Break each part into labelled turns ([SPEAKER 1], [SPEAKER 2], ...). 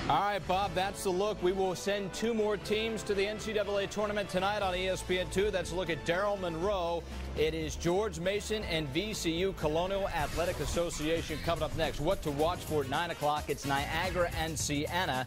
[SPEAKER 1] All right, Bob, that's the look. We will send two more teams to the NCAA tournament tonight on ESPN2. That's a look at Darrell Monroe. It is George Mason and VCU Colonial Athletic Association coming up next. What to watch for at 9 o'clock. It's Niagara and Siena.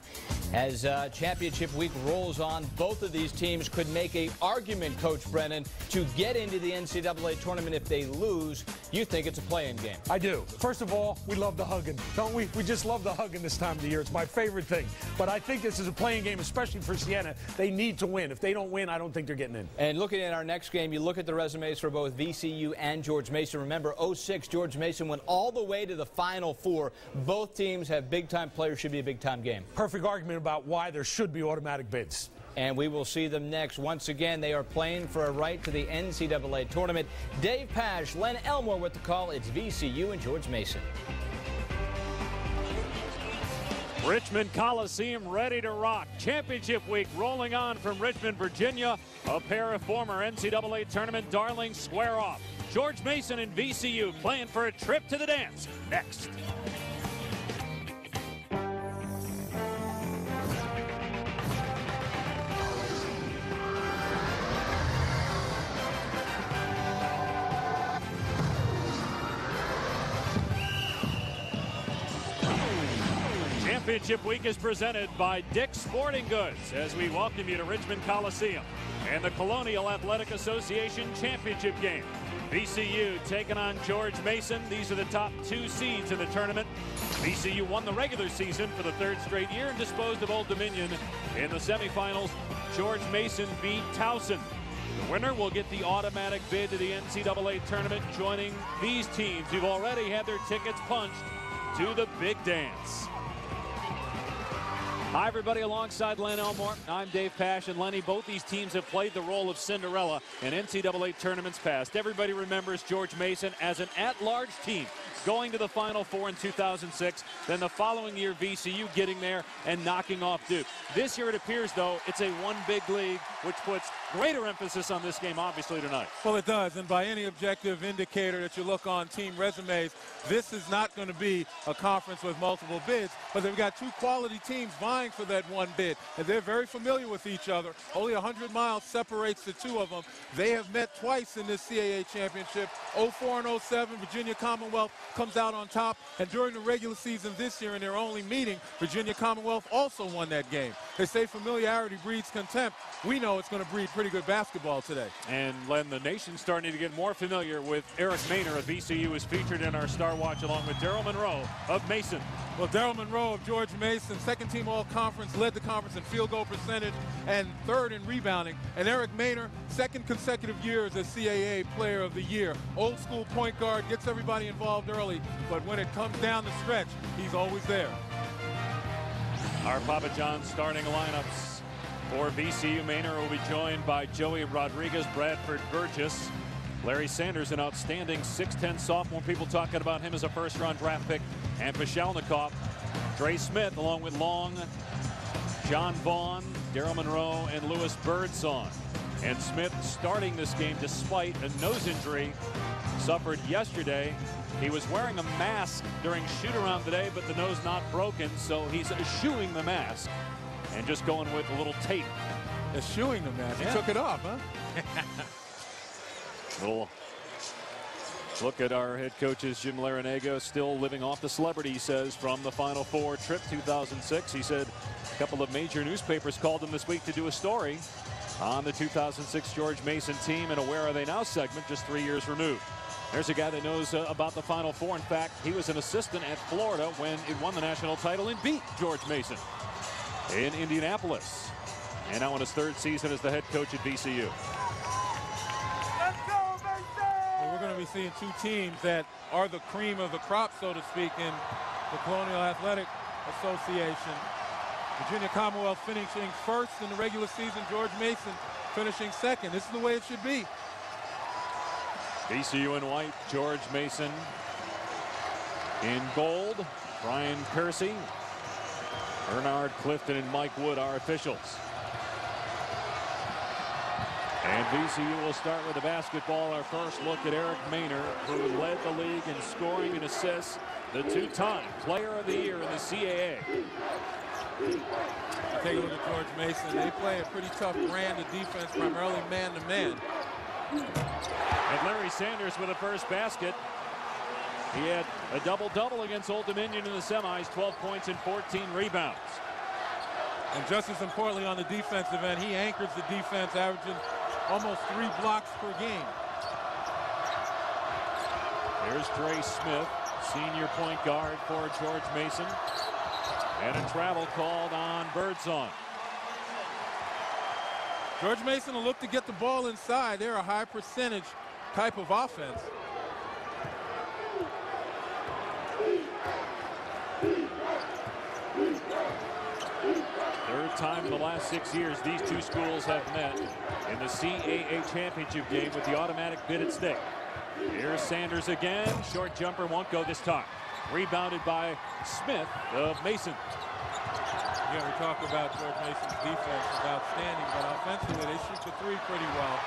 [SPEAKER 1] As championship week rolls on, both of these teams could make an argument, Coach Brennan, to get into the NCAA tournament if they lose. You think it's a play-in game?
[SPEAKER 2] I do. First of all, we love the hugging, don't we? We just love the hugging this time of the year. It's my favorite thing. But I think this is a play-in game, especially for Siena. They need to win. If they don't win, I don't think they're getting in.
[SPEAKER 1] And looking at our next game, you look at the resumes for both VCU and George Mason. Remember, 06, George Mason went all the way to the Final Four. Both teams have big-time players. Should be a big-time game.
[SPEAKER 2] Perfect argument about why there should be automatic bids.
[SPEAKER 1] And we will see them next. Once again, they are playing for a right to the NCAA tournament. Dave Pash, Len Elmore with the call. It's VCU and George Mason.
[SPEAKER 3] Richmond Coliseum ready to rock. Championship week rolling on from Richmond, Virginia. A pair of former NCAA tournament darlings square off. George Mason and VCU playing for a trip to the dance. Next. Championship week is presented by Dick's Sporting Goods as we welcome you to Richmond Coliseum and the Colonial Athletic Association Championship game. VCU taking on George Mason. These are the top two seeds in the tournament. VCU won the regular season for the third straight year and disposed of Old Dominion in the semifinals. George Mason beat Towson. The winner will get the automatic bid to the NCAA tournament, joining these teams who've already had their tickets punched to the big dance. Hi, everybody. Alongside Len Elmore, I'm Dave Pash. And Lenny, both these teams have played the role of Cinderella in NCAA tournaments past. Everybody remembers George Mason as an at-large team going to the Final Four in 2006. Then the following year, VCU getting there and knocking off Duke. This year, it appears, though, it's a one big league, which puts greater emphasis on this game, obviously, tonight.
[SPEAKER 4] Well, it does. And by any objective indicator that you look on team resumes, this is not going to be a conference with multiple bids, but they've got two quality teams vying for that one bid, and they're very familiar with each other. Only 100 miles separates the two of them. They have met twice in this CAA championship. 04 and 07, Virginia Commonwealth comes out on top, and during the regular season this year in their only meeting, Virginia Commonwealth also won that game. They say familiarity breeds contempt. We know it's going to breed pretty good basketball today.
[SPEAKER 3] And Len, the nation's starting to get more familiar with Eric Maynor of VCU, is featured in our Star Watch along with Darrell Monroe of Mason.
[SPEAKER 4] Well, Darrell Monroe of George Mason, second team all-conference, led the conference in field goal percentage and third in rebounding. And Eric Maynor, second consecutive year as a CAA player of the year. Old school point guard, gets everybody involved early, but when it comes down the stretch, he's always there.
[SPEAKER 3] Our Papa John's starting lineups for VCU. Maynor will be joined by Joey Rodriguez, Bradford Burgess, Larry Sanders, an outstanding 6'10 sophomore. People talking about him as a first-round draft pick. And Pashalnikov, Trey Smith, along with Long, John Vaughn, Darrell Monroe, and Lewis Birdsong. And Smith starting this game despite a nose injury suffered yesterday. He was wearing a mask during shoot-around today, but the nose not broken, so he's eschewing the mask and just going with a little tape.
[SPEAKER 4] Eschewing the mask.
[SPEAKER 3] Yeah.
[SPEAKER 4] He took it off, huh?
[SPEAKER 3] Little look at our head coaches, Jim Larinaga, still living off the celebrity, he says, from the Final Four trip 2006. He said a couple of major newspapers called him this week to do a story on the 2006 George Mason team in a Where Are They Now segment just 3 years removed. There's a guy that knows about the Final Four. In fact, he was an assistant at Florida when it won the national title and beat George Mason in Indianapolis. And now in his third season as the head coach at VCU.
[SPEAKER 4] We're going to be seeing two teams that are the cream of the crop, so to speak, in the Colonial Athletic Association. Virginia Commonwealth finishing first in the regular season. George Mason finishing second. This is the way it should be.
[SPEAKER 3] VCU in white, George Mason in gold. Brian Kersey, Bernard Clifton, and Mike Wood are officials. And VCU will start with the basketball. Our first look at Eric Maynor, who led the league in scoring and assists, the two-time Player of the Year in the CAA.
[SPEAKER 4] Take a look at George Mason. They play a pretty tough brand of defense, primarily man-to-man.
[SPEAKER 3] And Larry Sanders with the first basket. He had a double-double against Old Dominion in the semis, 12 points and 14 rebounds.
[SPEAKER 4] And just as importantly on the defensive end, he anchors the defense, averaging almost 3 blocks per game.
[SPEAKER 3] There's Dre Smith, senior point guard for George Mason. And a travel called on Birdsong.
[SPEAKER 4] George Mason will look to get the ball inside. They're a high percentage type of offense.
[SPEAKER 3] Third time in the last 6 years these two schools have met in the CAA championship game with the automatic bid at stake. Here's Sanders again. Short jumper won't go this time. Rebounded by Smith of Mason.
[SPEAKER 4] Yeah, we talk about George Mason's defense is outstanding, but offensively they shoot the 3 pretty well.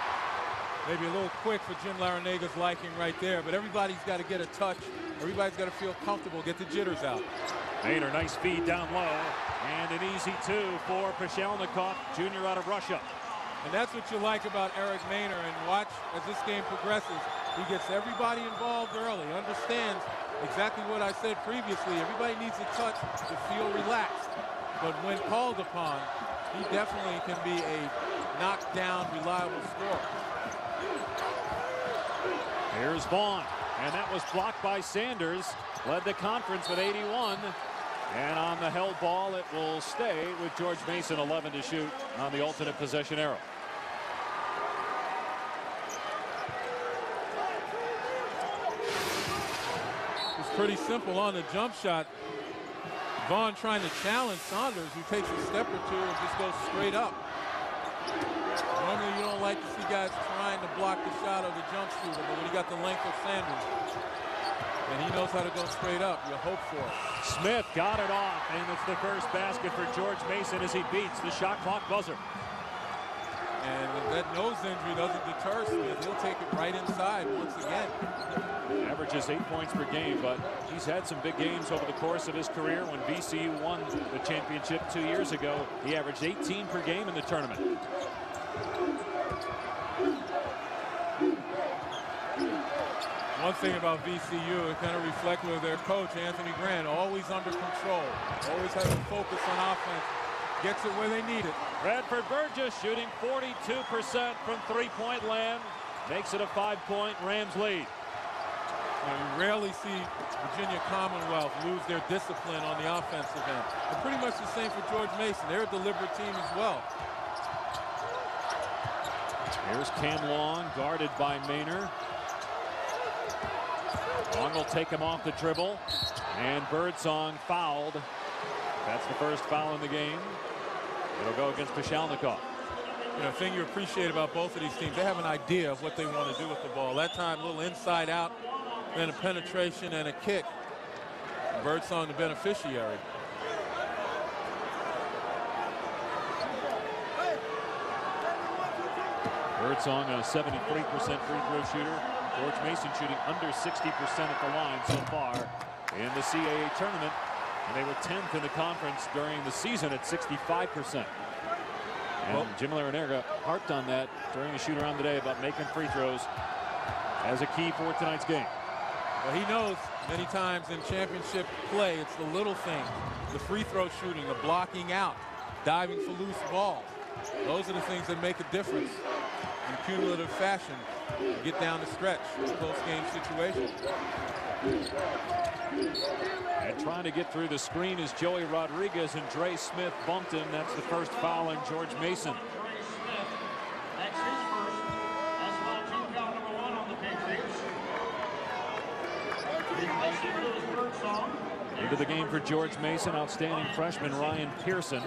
[SPEAKER 4] Maybe a little quick for Jim Laranaga's liking right there, but everybody's got to get a touch. Everybody's got to feel comfortable, get the jitters out.
[SPEAKER 3] Maynor, nice feed down low, and an easy 2 for Pashelnikov, junior out of Russia.
[SPEAKER 4] And that's what you like about Eric Maynor, and watch as this game progresses. He gets everybody involved early, understands exactly what I said previously. Everybody needs a touch to feel relaxed. But when called upon, he definitely can be a knockdown, reliable scorer.
[SPEAKER 3] Here's Vaughn, and that was blocked by Sanders. Led the conference with 81. And on the held ball, it will stay with George Mason, 11 to shoot on the alternate possession arrow.
[SPEAKER 4] It's pretty simple on the jump shot. Vaughn trying to challenge Saunders, who takes a step or 2 and just goes straight up. Normally you don't like to see guys trying to block the shot of the jump shooter, but when you got the length of Sanders, and he knows how to go straight up, you hope for it.
[SPEAKER 3] Smith got it off, and it's the first basket for George Mason as he beats the shot clock buzzer.
[SPEAKER 4] And if that nose injury doesn't deter Smith, he'll take it right inside once again.
[SPEAKER 3] Averages 8 points per game, but he's had some big games over the course of his career. When VCU won the championship 2 years ago, he averaged 18 per game in the tournament.
[SPEAKER 4] One thing about VCU, it kind of reflected with their coach, Anthony Grant, always under control, always has a focus on offense, gets it where they need it.
[SPEAKER 3] Bradford Burgess shooting 42% from three-point land, makes it a 5-point Rams lead.
[SPEAKER 4] Now, you rarely see Virginia Commonwealth lose their discipline on the offensive end. And pretty much the same for George Mason. They're a deliberate team as well.
[SPEAKER 3] Here's Cam Long, guarded by Maynor. Long will take him off the dribble, and Birdsong fouled. That's the first foul in the game. It'll go against Pashelnikov.
[SPEAKER 4] You know, the thing you appreciate about both of these teams, they have an idea of what they want to do with the ball. That time, a little inside out, then a penetration and a kick. Birdsong the beneficiary.
[SPEAKER 3] Birdsong a 73% free throw shooter. George Mason shooting under 60% at the line so far in the CAA tournament. And they were 10th in the conference during the season at 65%. And Jim Laranaga harped on that during the shoot-around today about making free throws as a key for tonight's game.
[SPEAKER 4] Well, he knows many times in championship play, it's the little things, the free throw shooting, the blocking out, diving for loose balls. Those are the things that make a difference in cumulative fashion to get down the stretch in a close game situation.
[SPEAKER 3] And trying to get through the screen is Joey Rodriguez, and Dre Smith bumped him. That's the first foul on George Mason.
[SPEAKER 5] That's his first. That's foul team foul number 1 on the Patriots.
[SPEAKER 3] Into the game for George Mason, outstanding freshman Ryan Pearson.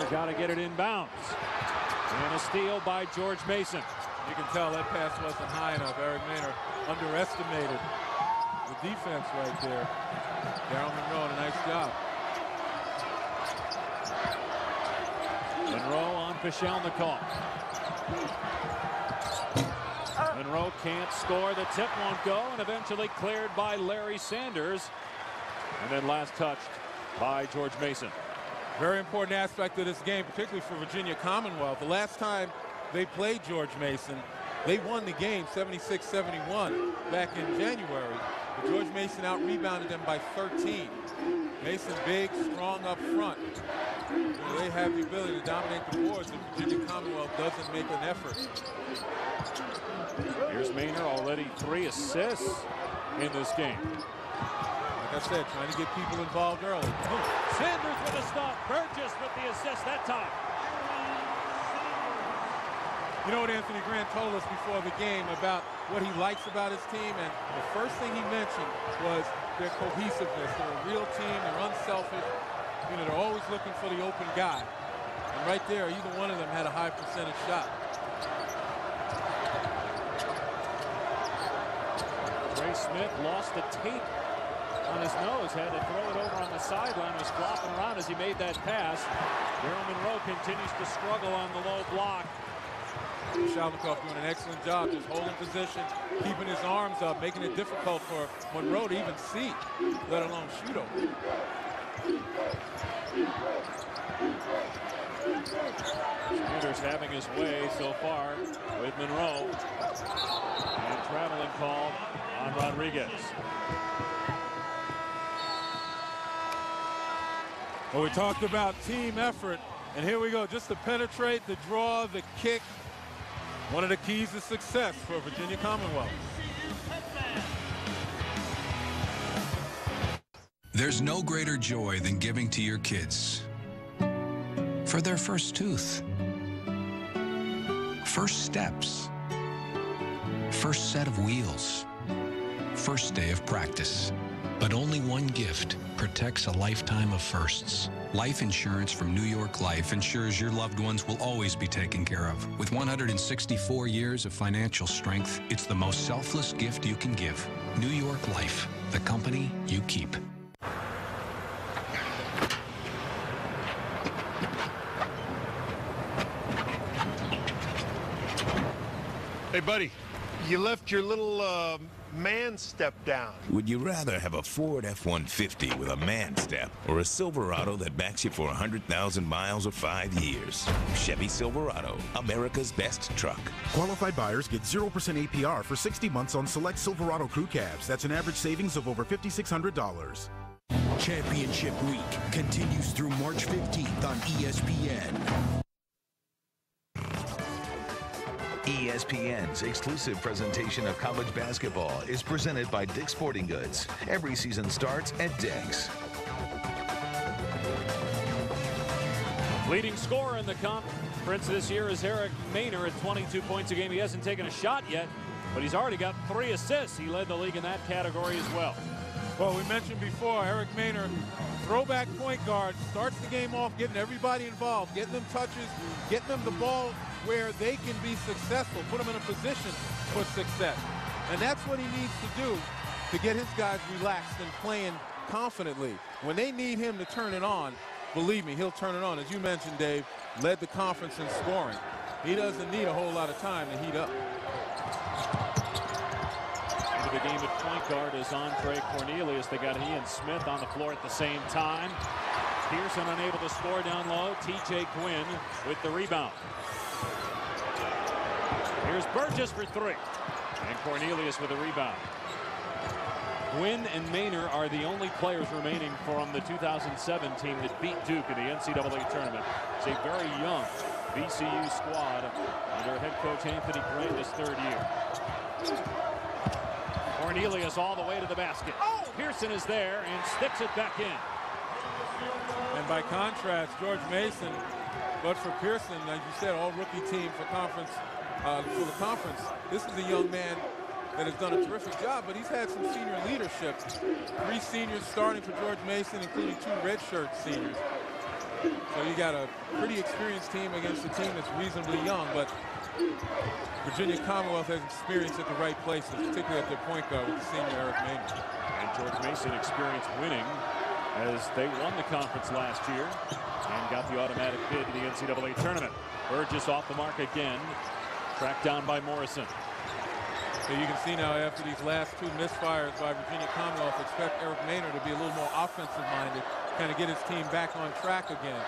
[SPEAKER 3] Got to get it inbounds. And a steal by George Mason.
[SPEAKER 4] You can tell that pass wasn't high enough. Eric Maynor underestimated the defense right there. Daryl Monroe, a nice job.
[SPEAKER 3] Monroe on Pashelnikov. Monroe can't score. The tip won't go, and eventually cleared by Larry Sanders. And then last touched by George Mason.
[SPEAKER 4] Very important aspect of this game, particularly for Virginia Commonwealth. The last time they played George Mason, they won the game 76-71 back in January. But George Mason out-rebounded them by 13. Mason big, strong up front. They have the ability to dominate the boards if Virginia Commonwealth doesn't make an effort.
[SPEAKER 3] Here's Maynor, already 3 assists in this game.
[SPEAKER 4] Like I said, trying to get people involved early.
[SPEAKER 3] Sanders with a stop. Burgess with the assist that time.
[SPEAKER 4] You know what Anthony Grant told us before the game about what he likes about his team, and the first thing he mentioned was their cohesiveness. They're a real team. They're unselfish. You know, they're always looking for the open guy. And right there, either one of them had a high percentage shot.
[SPEAKER 3] Ray Smith lost the tape on his nose, had to throw it over on the sideline, was flopping around as he made that pass. Daryl Monroe continues to struggle on the low block.
[SPEAKER 4] Shalnikoff doing an excellent job just holding position, keeping his arms up, making it difficult for Monroe to even see, let alone shoot over.
[SPEAKER 3] Sanders having his way so far with Monroe. And traveling call on Rodriguez.
[SPEAKER 4] Well, we talked about team effort, and here we go. Just to penetrate, the draw, the kick. One of the keys to success for Virginia Commonwealth.
[SPEAKER 6] There's no greater joy than giving to your kids for their first tooth, first steps, first set of wheels, first day of practice. But only one gift protects a lifetime of firsts. Life insurance from New York Life ensures your loved ones will always be taken care of. With 164 years of financial strength, it's the most selfless gift you can give. New York Life, the company you keep.
[SPEAKER 7] Hey, buddy, you left your little man step down.
[SPEAKER 8] Would you rather have a Ford F-150 with a man step or a Silverado that backs you for 100,000 miles or 5 years? Chevy Silverado, America's best truck.
[SPEAKER 9] Qualified buyers get 0% APR for 60 months on select Silverado crew cabs. That's an average savings of over $5,600.
[SPEAKER 10] Championship Week continues through March 15th on ESPN.
[SPEAKER 11] ESPN's exclusive presentation of college basketball is presented by Dick's Sporting Goods. Every season starts at Dick's.
[SPEAKER 3] Leading scorer in the conference this year is Eric Maynor at 22 points a game. He hasn't taken a shot yet, but he's already got 3 assists. He led the league in that category as well.
[SPEAKER 4] Well, we mentioned before, Eric Maynor, throwback point guard, starts the game off getting everybody involved, getting them touches, getting them the ball where they can be successful, put them in a position for success. And that's what he needs to do to get his guys relaxed and playing confidently. When they need him to turn it on, believe me, he'll turn it on. As you mentioned, Dave, led the conference in scoring. He doesn't need a whole lot of time to heat up.
[SPEAKER 3] Into the game at point guard is Andre Cornelius. They got he and Smith on the floor at the same time. Pearson unable to score down low. TJ Quinn with the rebound. Here's Burgess for 3. And Cornelius with a rebound. Quinn and Maynor are the only players remaining from the 2007 team that beat Duke in the NCAA tournament. It's a very young VCU squad under head coach Anthony Branda's 3rd year. Cornelius all the way to the basket. Pearson is there and sticks it back in.
[SPEAKER 4] And by contrast, George Mason, but for Pearson, as you said, all rookie team for the conference. This is a young man that has done a terrific job, but he's had some senior leadership. 3 seniors starting for George Mason, including 2 redshirt seniors. So you got a pretty experienced team against a team that's reasonably young, but Virginia Commonwealth has experience at the right places, particularly at their point guard with the senior Eric Maynor.
[SPEAKER 3] And George Mason experienced winning as they won the conference last year and got the automatic bid to the NCAA tournament. Burgess off the mark again, tracked down by Morrison.
[SPEAKER 4] So you can see now after these last two misfires by Virginia Commonwealth, expect Eric Maynor to be a little more offensive-minded, kind of get his team back on track again.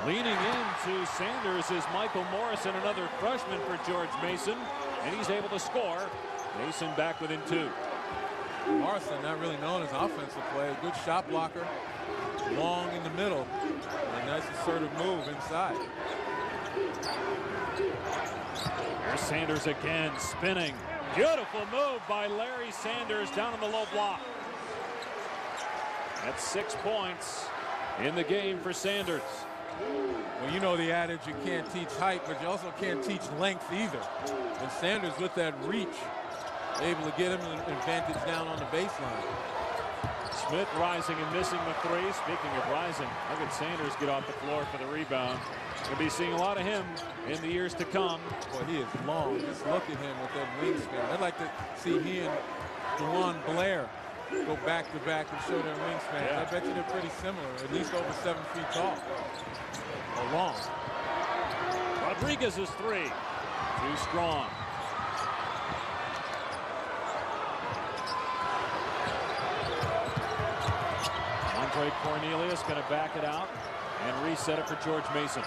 [SPEAKER 3] Leaning into Sanders is Michael Morrison, another freshman for George Mason, and he's able to score. Mason back within 2.
[SPEAKER 4] Morrison, not really known as offensive play, a good shot blocker, long in the middle, a nice assertive move inside.
[SPEAKER 3] There's Sanders again, spinning. Beautiful move by Larry Sanders down in the low block. That's 6 points in the game for Sanders.
[SPEAKER 4] Well, you know the adage, you can't teach height, but you also can't teach length either. And Sanders, with that reach, able to get him an advantage down on the baseline.
[SPEAKER 3] Smith rising and missing the 3. Speaking of rising, look at Sanders get off the floor for the rebound. We'll be seeing a lot of him in the years to come.
[SPEAKER 4] Boy, he is long. Just look at him with that wingspan. I'd like to see he and DeJuan Blair go back-to-back and show their wingspan.
[SPEAKER 3] Yeah.
[SPEAKER 4] I bet you they're pretty similar, at least over 7 feet tall. Or long.
[SPEAKER 3] Rodriguez's 3. Too strong. Andre Cornelius going to back it out and reset it for George Mason.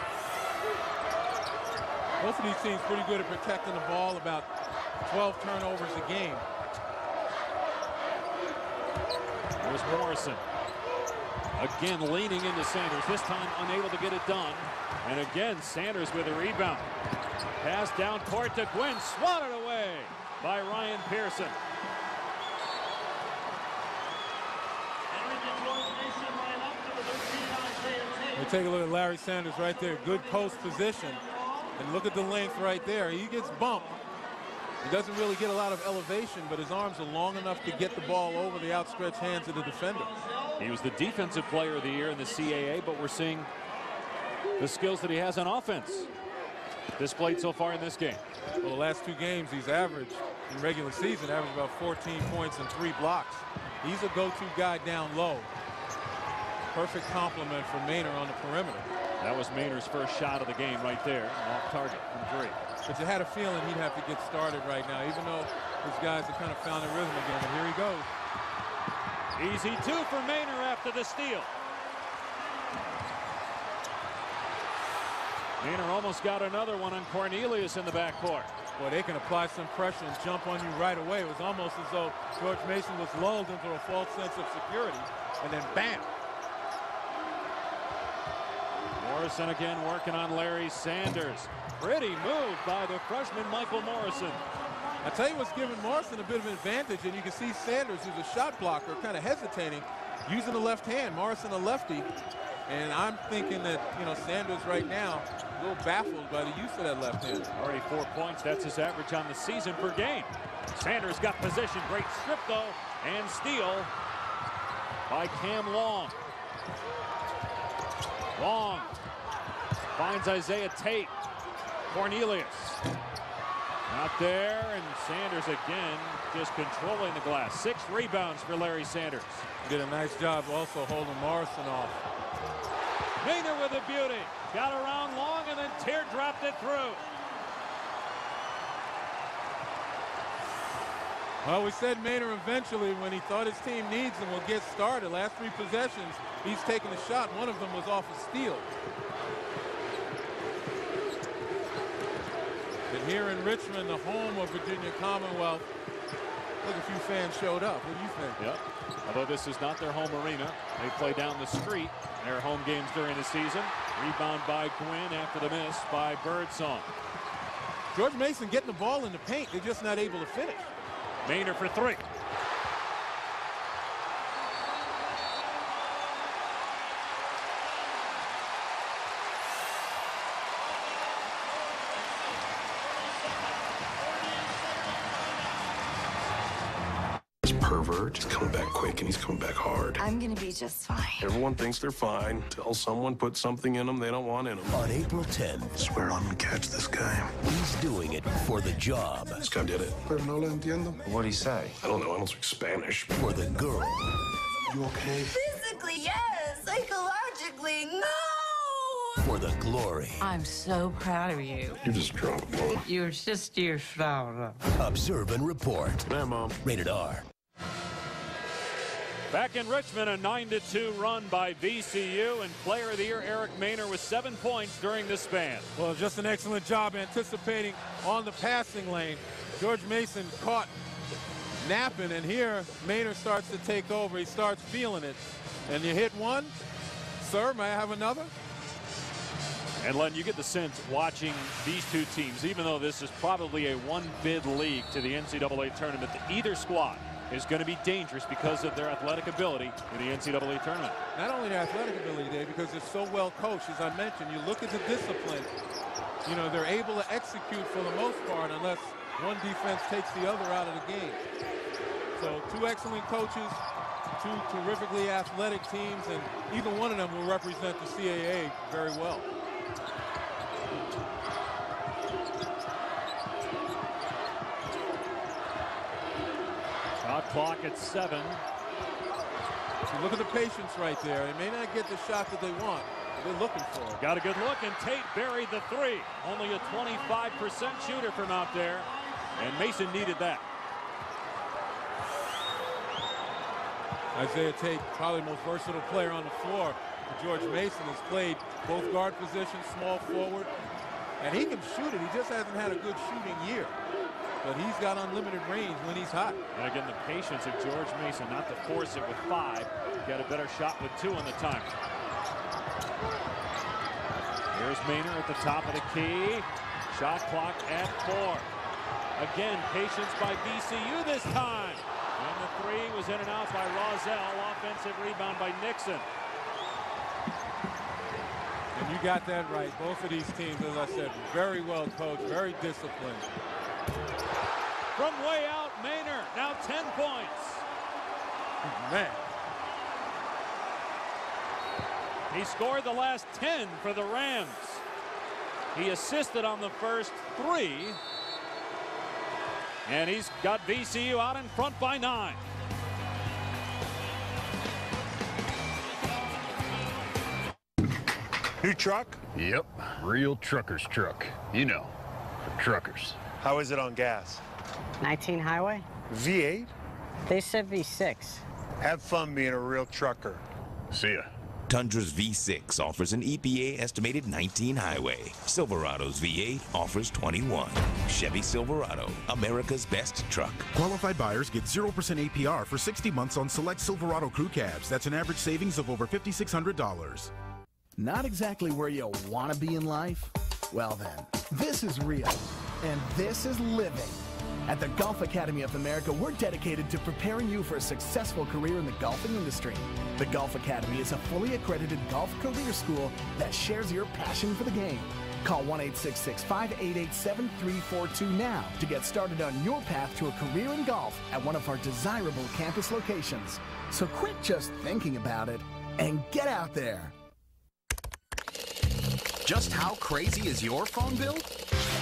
[SPEAKER 4] Both of these teams pretty good at protecting the ball, about 12 turnovers a game.
[SPEAKER 3] There's Morrison. Again leaning into Sanders, this time unable to get it done. And again Sanders with a rebound. Pass down court to Gwynn, swatted away by Ryan Pearson.
[SPEAKER 4] We take a look at Larry Sanders right there. Good post position. And look at the length right there. He gets bumped. He doesn't really get a lot of elevation, but his arms are long enough to get the ball over the outstretched hands of the defender.
[SPEAKER 3] He was the defensive player of the year in the CAA, but we're seeing the skills that he has on offense displayed so far in this game.
[SPEAKER 4] Well, the last 2 games he's averaged in regular season, averaged about 14 points and 3 blocks. He's a go-to guy down low. Perfect complement for Maynor on the perimeter.
[SPEAKER 3] That was Maynor's first shot of the game right there, off target from 3.
[SPEAKER 4] But you had a feeling he'd have to get started right now, even though his guys have kind of found their rhythm again. But here he goes.
[SPEAKER 3] Easy 2 for Maynor after the steal. Maynor almost got another one on Cornelius in the backcourt.
[SPEAKER 4] Boy, they can apply some pressure and jump on you right away. It was almost as though George Mason was lulled into a false sense of security, and then bam.
[SPEAKER 3] Morrison again working on Larry Sanders. Pretty move by the freshman Michael Morrison.
[SPEAKER 4] I tell you what's giving Morrison a bit of an advantage, and you can see Sanders, who's a shot blocker, kind of hesitating, using the left hand. Morrison a lefty, and I'm thinking that, you know, Sanders right now a little baffled by the use of that left hand.
[SPEAKER 3] Already 4 points. That's his average on the season per game. Sanders got position. Great strip though, and steal by Cam Long. Long finds Isaiah Tate. Cornelius out there, and Sanders again just controlling the glass. 6 rebounds for Larry Sanders.
[SPEAKER 4] Did a nice job also holding Morrison off.
[SPEAKER 3] Maynor with a beauty. Got around Long and then teardropped it through.
[SPEAKER 4] Well, we said Maynor eventually, when he thought his team needs him, will get started. Last 3 possessions, he's taken a shot. One of them was off a steal. And here in Richmond, the home of Virginia Commonwealth, look, a few fans showed up. What do you think?
[SPEAKER 3] Yep. Although this is not their home arena, they play down the street. Their home games during the season. Rebound by Gwynn after the miss by Birdsong.
[SPEAKER 4] George Mason getting the ball in the paint. They're just not able to finish.
[SPEAKER 3] Maynor for 3.
[SPEAKER 12] Pervert. He's coming back quick and he's coming back hard.
[SPEAKER 13] I'm gonna be just fine.
[SPEAKER 12] Everyone thinks they're fine until someone puts something in them they don't want in them.
[SPEAKER 10] On April 10th,
[SPEAKER 12] I swear I'm gonna catch this guy.
[SPEAKER 10] he's doing it for the job.
[SPEAKER 12] This guy did it.
[SPEAKER 14] Pero no lo entiendo.
[SPEAKER 12] What'd he say? I don't know. I don't speak Spanish.
[SPEAKER 10] For the girl.
[SPEAKER 14] You okay?
[SPEAKER 13] Physically, yes. Psychologically,
[SPEAKER 10] for the glory.
[SPEAKER 13] I'm so proud of you.
[SPEAKER 12] You're just drunk, Mom.
[SPEAKER 13] You're just your father.
[SPEAKER 10] Observe and report.
[SPEAKER 12] Yeah, Mom.
[SPEAKER 10] Rated R.
[SPEAKER 3] Back in Richmond, a 9-2 run by VCU, and Player of the Year Eric Maynor with 7 points during the span.
[SPEAKER 4] Well, just an excellent job anticipating on the passing lane. George Mason caught napping, and here Maynor starts to take over. He starts feeling it. And you hit one. Sir, may I have another?
[SPEAKER 3] And Len, you get the sense watching these two teams, even though this is probably a one-bid league to the NCAA tournament, that either squad is going to be dangerous because of their athletic ability in the NCAA tournament.
[SPEAKER 4] Not only their athletic ability, Dave, because they're so well coached. As I mentioned, you look at the discipline. You know, they're able to execute for the most part unless one defense takes the other out of the game. So 2 excellent coaches, 2 terrifically athletic teams, and either one of them will represent the CAA very well.
[SPEAKER 3] Shot clock at 7.
[SPEAKER 4] So look at the patience right there. They may not get the shot that they want, but they're looking for it.
[SPEAKER 3] Got a good look, and Tate buried the 3. Only a 25% shooter from out there, and Mason needed that.
[SPEAKER 4] Isaiah Tate, probably the most versatile player on the floor. George Mason has played both guard positions, small forward, and he can shoot it. He just hasn't had a good shooting year. But he's got unlimited range when he's hot.
[SPEAKER 3] And again, the patience of George Mason not to force it with 5. Got a better shot with 2 on the timer. Here's Maynor at the top of the key. Shot clock at 4. Again, patience by VCU this time. And the 3 was in and out by Rozelle. Offensive rebound by Nixon.
[SPEAKER 4] And you got that right. Both of these teams, as I said, very well coached, very disciplined.
[SPEAKER 3] From way out, Maynor, now 10 points.
[SPEAKER 4] Man.
[SPEAKER 3] He scored the last 10 for the Rams. He assisted on the first 3. And he's got VCU out in front by 9.
[SPEAKER 7] New truck?
[SPEAKER 14] Yep, real trucker's truck. You know, for truckers.
[SPEAKER 7] How is it on gas?
[SPEAKER 15] 19 highway?
[SPEAKER 7] V8?
[SPEAKER 15] They said V6.
[SPEAKER 7] Have fun being a real trucker.
[SPEAKER 14] See ya.
[SPEAKER 8] Tundra's V6 offers an EPA estimated 19 highway. Silverado's V8 offers 21. Chevy Silverado, America's best truck.
[SPEAKER 9] Qualified buyers get 0% APR for 60 months on select Silverado crew cabs. That's an average savings of over $5,600.
[SPEAKER 16] Not exactly where you want to be in life? Well then, this is real, and this is living. At the Golf Academy of America, we're dedicated to preparing you for a successful career in the golfing industry. The Golf Academy is a fully accredited golf career school that shares your passion for the game. Call 1-866-588-7342 now to get started on your path to a career in golf at one of our desirable campus locations. So quit just thinking about it and get out there.
[SPEAKER 17] Just how crazy is your phone bill?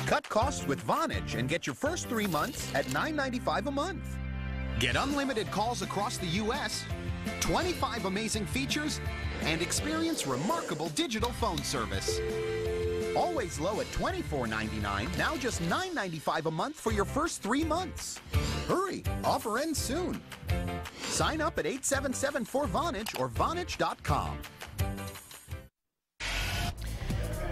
[SPEAKER 17] Cut costs with Vonage and get your first 3 months at $9.95 a month. Get unlimited calls across the U.S., 25 amazing features, and experience remarkable digital phone service. Always low at $24.99, now just $9.95 a month for your first 3 months. Hurry, offer ends soon. Sign up at 877-4Vonage or Vonage.com.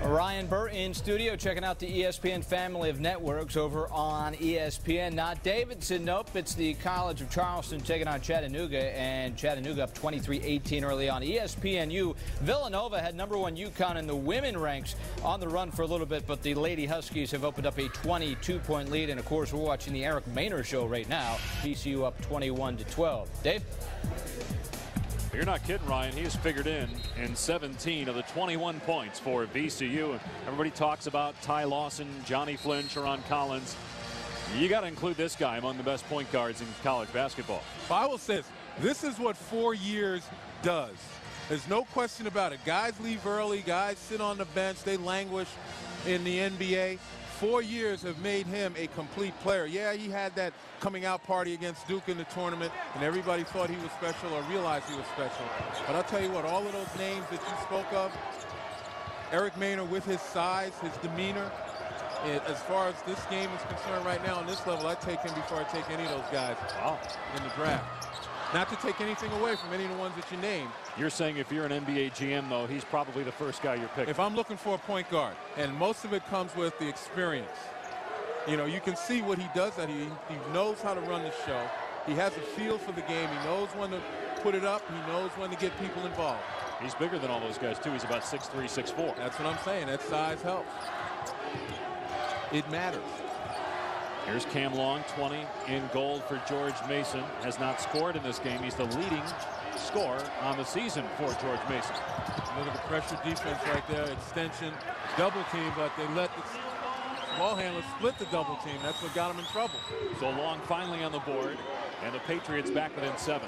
[SPEAKER 1] Ryan Burr in studio checking out the ESPN family of networks over on ESPN. Not Davidson, nope, it's the College of Charleston taking on Chattanooga, and Chattanooga up 23-18 early on. ESPNU, Villanova had #1 UConn in the women ranks on the run for a little bit, but the Lady Huskies have opened up a 22-point lead, and of course we're watching the Eric Maynor show right now. VCU up 21-12. Dave?
[SPEAKER 3] You're not kidding, Ryan. He has figured in 17 of the 21 points for VCU. Everybody talks about Ty Lawson, Johnny Flynn, Sharon Collins. You got to include this guy among the best point guards in college basketball.
[SPEAKER 4] Bible says this is what 4 years does. There's no question about it. Guys leave early. Guys sit on the bench. They languish in the NBA. 4 years have made him a complete player. Yeah, he had that coming out party against Duke in the tournament, and everybody thought he was special or realized he was special. But I'll tell you what, all of those names that you spoke of, Eric Maynor, with his size, his demeanor, as far as this game is concerned right now on this level, I take him before I take any of those guys in the draft. Not to take anything away from any of the ones that you named.
[SPEAKER 3] You're saying if you're an NBA GM, though, he's probably the first guy you're picking.
[SPEAKER 4] If I'm looking for a point guard, and most of it comes with the experience. You know, you can see what he does, that he knows how to run the show. He has a feel for the game. He knows when to put it up. He knows when to get people involved.
[SPEAKER 3] He's bigger than all those guys, too. He's about 6'3", 6'4".
[SPEAKER 4] That's what I'm saying. That size helps. It matters.
[SPEAKER 3] Here's Cam Long, 20 in gold for George Mason. Has not scored in this game. He's the leading scorer on the season for George Mason.
[SPEAKER 4] Look at the pressure defense right there. Extension, double team, but they let the ball handler split the double team. That's what got him in trouble.
[SPEAKER 3] So Long finally on the board, and the Patriots back within 7.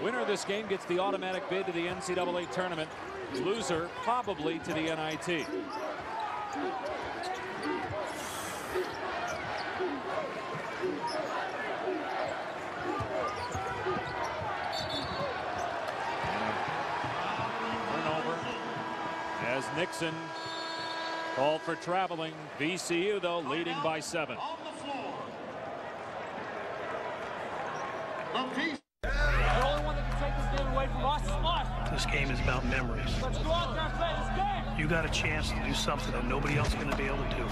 [SPEAKER 3] Winner of this game gets the automatic bid to the NCAA tournament. Loser probably to the NIT. Turnover as Nixon called for traveling. VCU, though, leading by 7.
[SPEAKER 18] This game is about memories. Let's go out there and play this game. You got a chance to do something that nobody else is going to be able to do.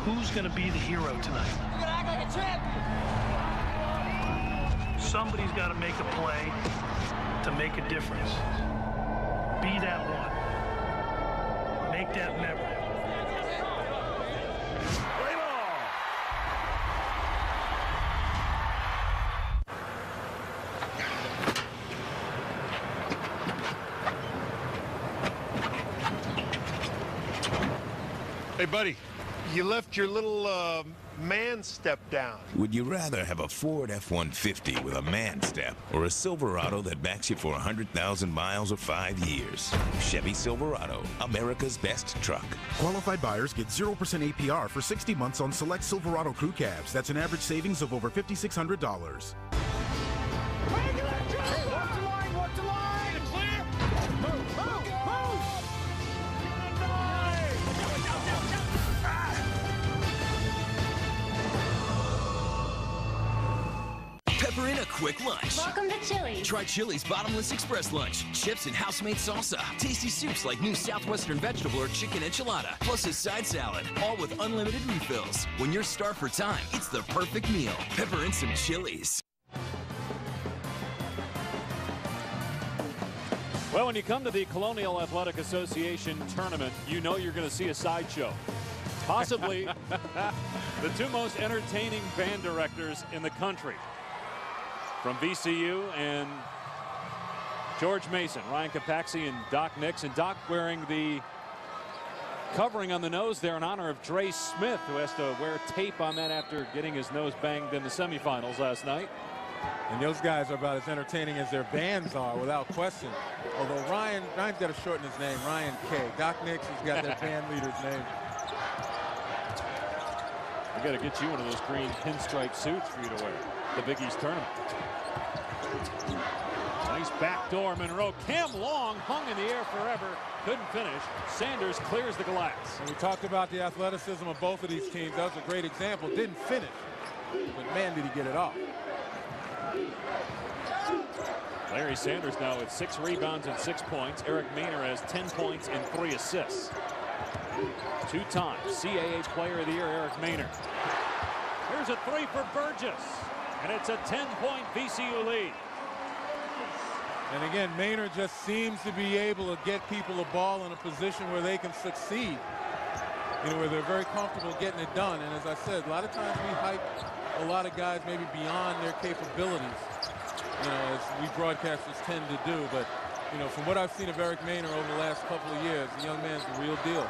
[SPEAKER 18] Who's going to be the hero tonight? You're going to act like a champion. Somebody's got to make a play to make a difference. Be that one. Make that memory.
[SPEAKER 7] Hey, buddy, you left your little man step down.
[SPEAKER 8] Would you rather have a Ford F-150 with a man step or a Silverado that backs you for 100,000 miles or 5 years? Chevy Silverado, America's best truck.
[SPEAKER 9] Qualified buyers get 0% APR for 60 months on select Silverado crew cabs. That's an average savings of over $5,600.
[SPEAKER 19] Pepper in a quick lunch.
[SPEAKER 20] Welcome to Chili's.
[SPEAKER 19] Try Chili's Bottomless Express Lunch. Chips and house-made salsa. Tasty soups like new Southwestern vegetable or chicken enchilada. Plus a side salad. All with unlimited refills. When you're starved for time, it's the perfect meal. Pepper in some Chili's.
[SPEAKER 3] Well, when you come to the Colonial Athletic Association tournament, you know you're going to see a sideshow. Possibly the two most entertaining band directors in the country. From VCU and George Mason, Ryan Capaxi and Doc Nix. And Doc wearing the covering on the nose there in honor of Dre Smith, who has to wear tape on that after getting his nose banged in the semifinals last night.
[SPEAKER 4] And those guys are about as entertaining as their bands are, without question. Although Ryan's got to shorten his name, Ryan K. Doc Nix has got that band leader's name.
[SPEAKER 3] We got to get you one of those green pinstripe suits for you to wear. The Big East tournament. Nice backdoor Monroe. Cam Long hung in the air forever. Couldn't finish. Sanders clears the glass.
[SPEAKER 4] And we talked about the athleticism of both of these teams. That was a great example. Didn't finish, but man, did he get it off.
[SPEAKER 3] Larry Sanders now with 6 rebounds and 6 points. Eric Maynor has 10 points and 3 assists. 2-time CAA Player of the Year, Eric Maynor. Here's a 3 for Burgess, and it's a 10-point VCU lead.
[SPEAKER 4] And again, Maynor just seems to be able to get people a ball in a position where they can succeed. You know, where they're very comfortable getting it done. And as I said, a lot of times we hype a lot of guys maybe beyond their capabilities, you know, as we broadcasters tend to do. But, you know, from what I've seen of Eric Maynor over the last couple of years, the young man's the real deal.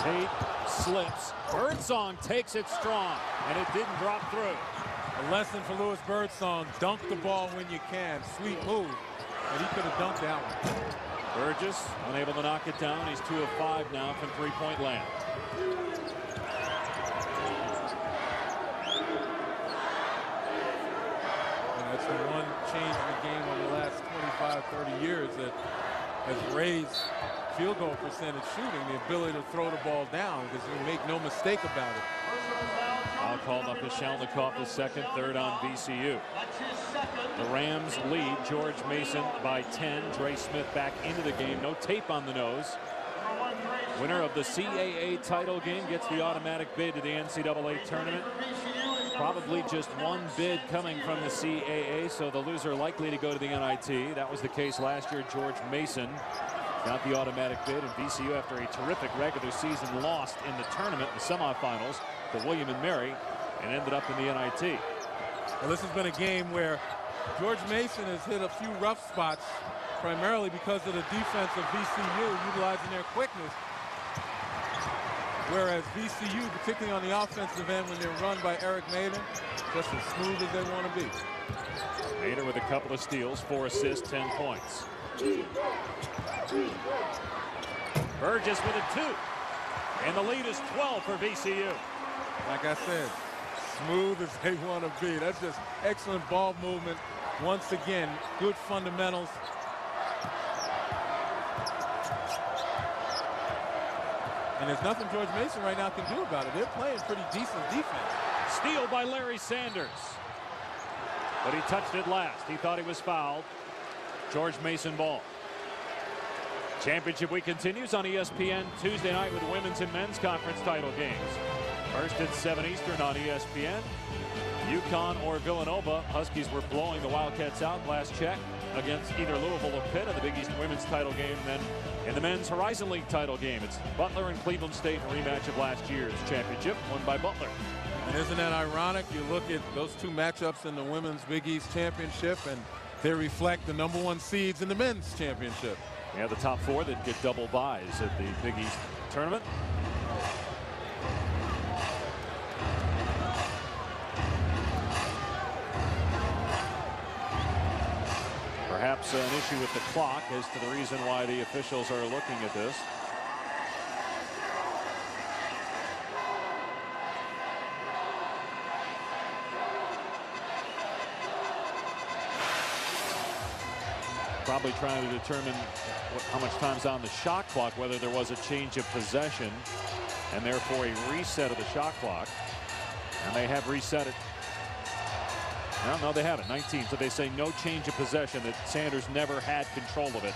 [SPEAKER 3] Tate slips. Birdsong takes it strong, and it didn't drop through.
[SPEAKER 4] A lesson for Louis Birdsong: dunk the ball when you can. Sweet move, and he could have dunked that one.
[SPEAKER 3] Burgess unable to knock it down. He's 2 of 5 now from three-point land.
[SPEAKER 4] And that's the one change in the game over the last 25, 30 years that has raised field goal percentage shooting, the ability to throw the ball down because you make no mistake about it.
[SPEAKER 3] Foul called off Shalnikoff, the second, third on VCU. The Rams lead George Mason by 10. Dre Smith back into the game. No tape on the nose. Winner of the CAA title game gets the automatic bid to the NCAA tournament. Probably just one bid coming from the CAA, so the loser likely to go to the NIT. That was the case last year. George Mason got the automatic bid, and VCU, after a terrific regular season, lost in the tournament, the semifinals, to William and Mary, and ended up in the NIT.
[SPEAKER 4] Well, this has been a game where George Mason has hit a few rough spots, primarily because of the defense of VCU utilizing their quickness. Whereas VCU, particularly on the offensive end, when they're run by Eric Maynor, just as smooth as they want to be.
[SPEAKER 3] Maynor with a couple of steals, 4 assists, 10 points. Burgess with a 2. And the lead is 12 for VCU.
[SPEAKER 4] Like I said, smooth as they want to be. That's just excellent ball movement. Once again, good fundamentals. And there's nothing George Mason right now can do about it. They're playing pretty decent defense.
[SPEAKER 3] Steal by Larry Sanders. But he touched it last. He thought he was fouled. George Mason ball. Championship week continues on ESPN Tuesday night with women's and men's conference title games. First at 7 Eastern on ESPN. UConn or Villanova. Huskies were blowing the Wildcats out last check against either Louisville or Pitt in the Big East women's title game. And then in the men's Horizon League title game, it's Butler and Cleveland State, a rematch of last year's championship, won by Butler.
[SPEAKER 4] And isn't that ironic? You look at those two matchups in the women's Big East championship, and they reflect the #1 seeds in the men's championship.
[SPEAKER 3] We have the top 4 that get double byes at the Big East tournament. Perhaps an issue with the clock as to the reason why the officials are looking at this. Probably trying to determine how much time's on the shot clock, whether there was a change of possession and therefore a reset of the shot clock. And they have reset it. No, they haven't. 19. So they say no change of possession, that Sanders never had control of it.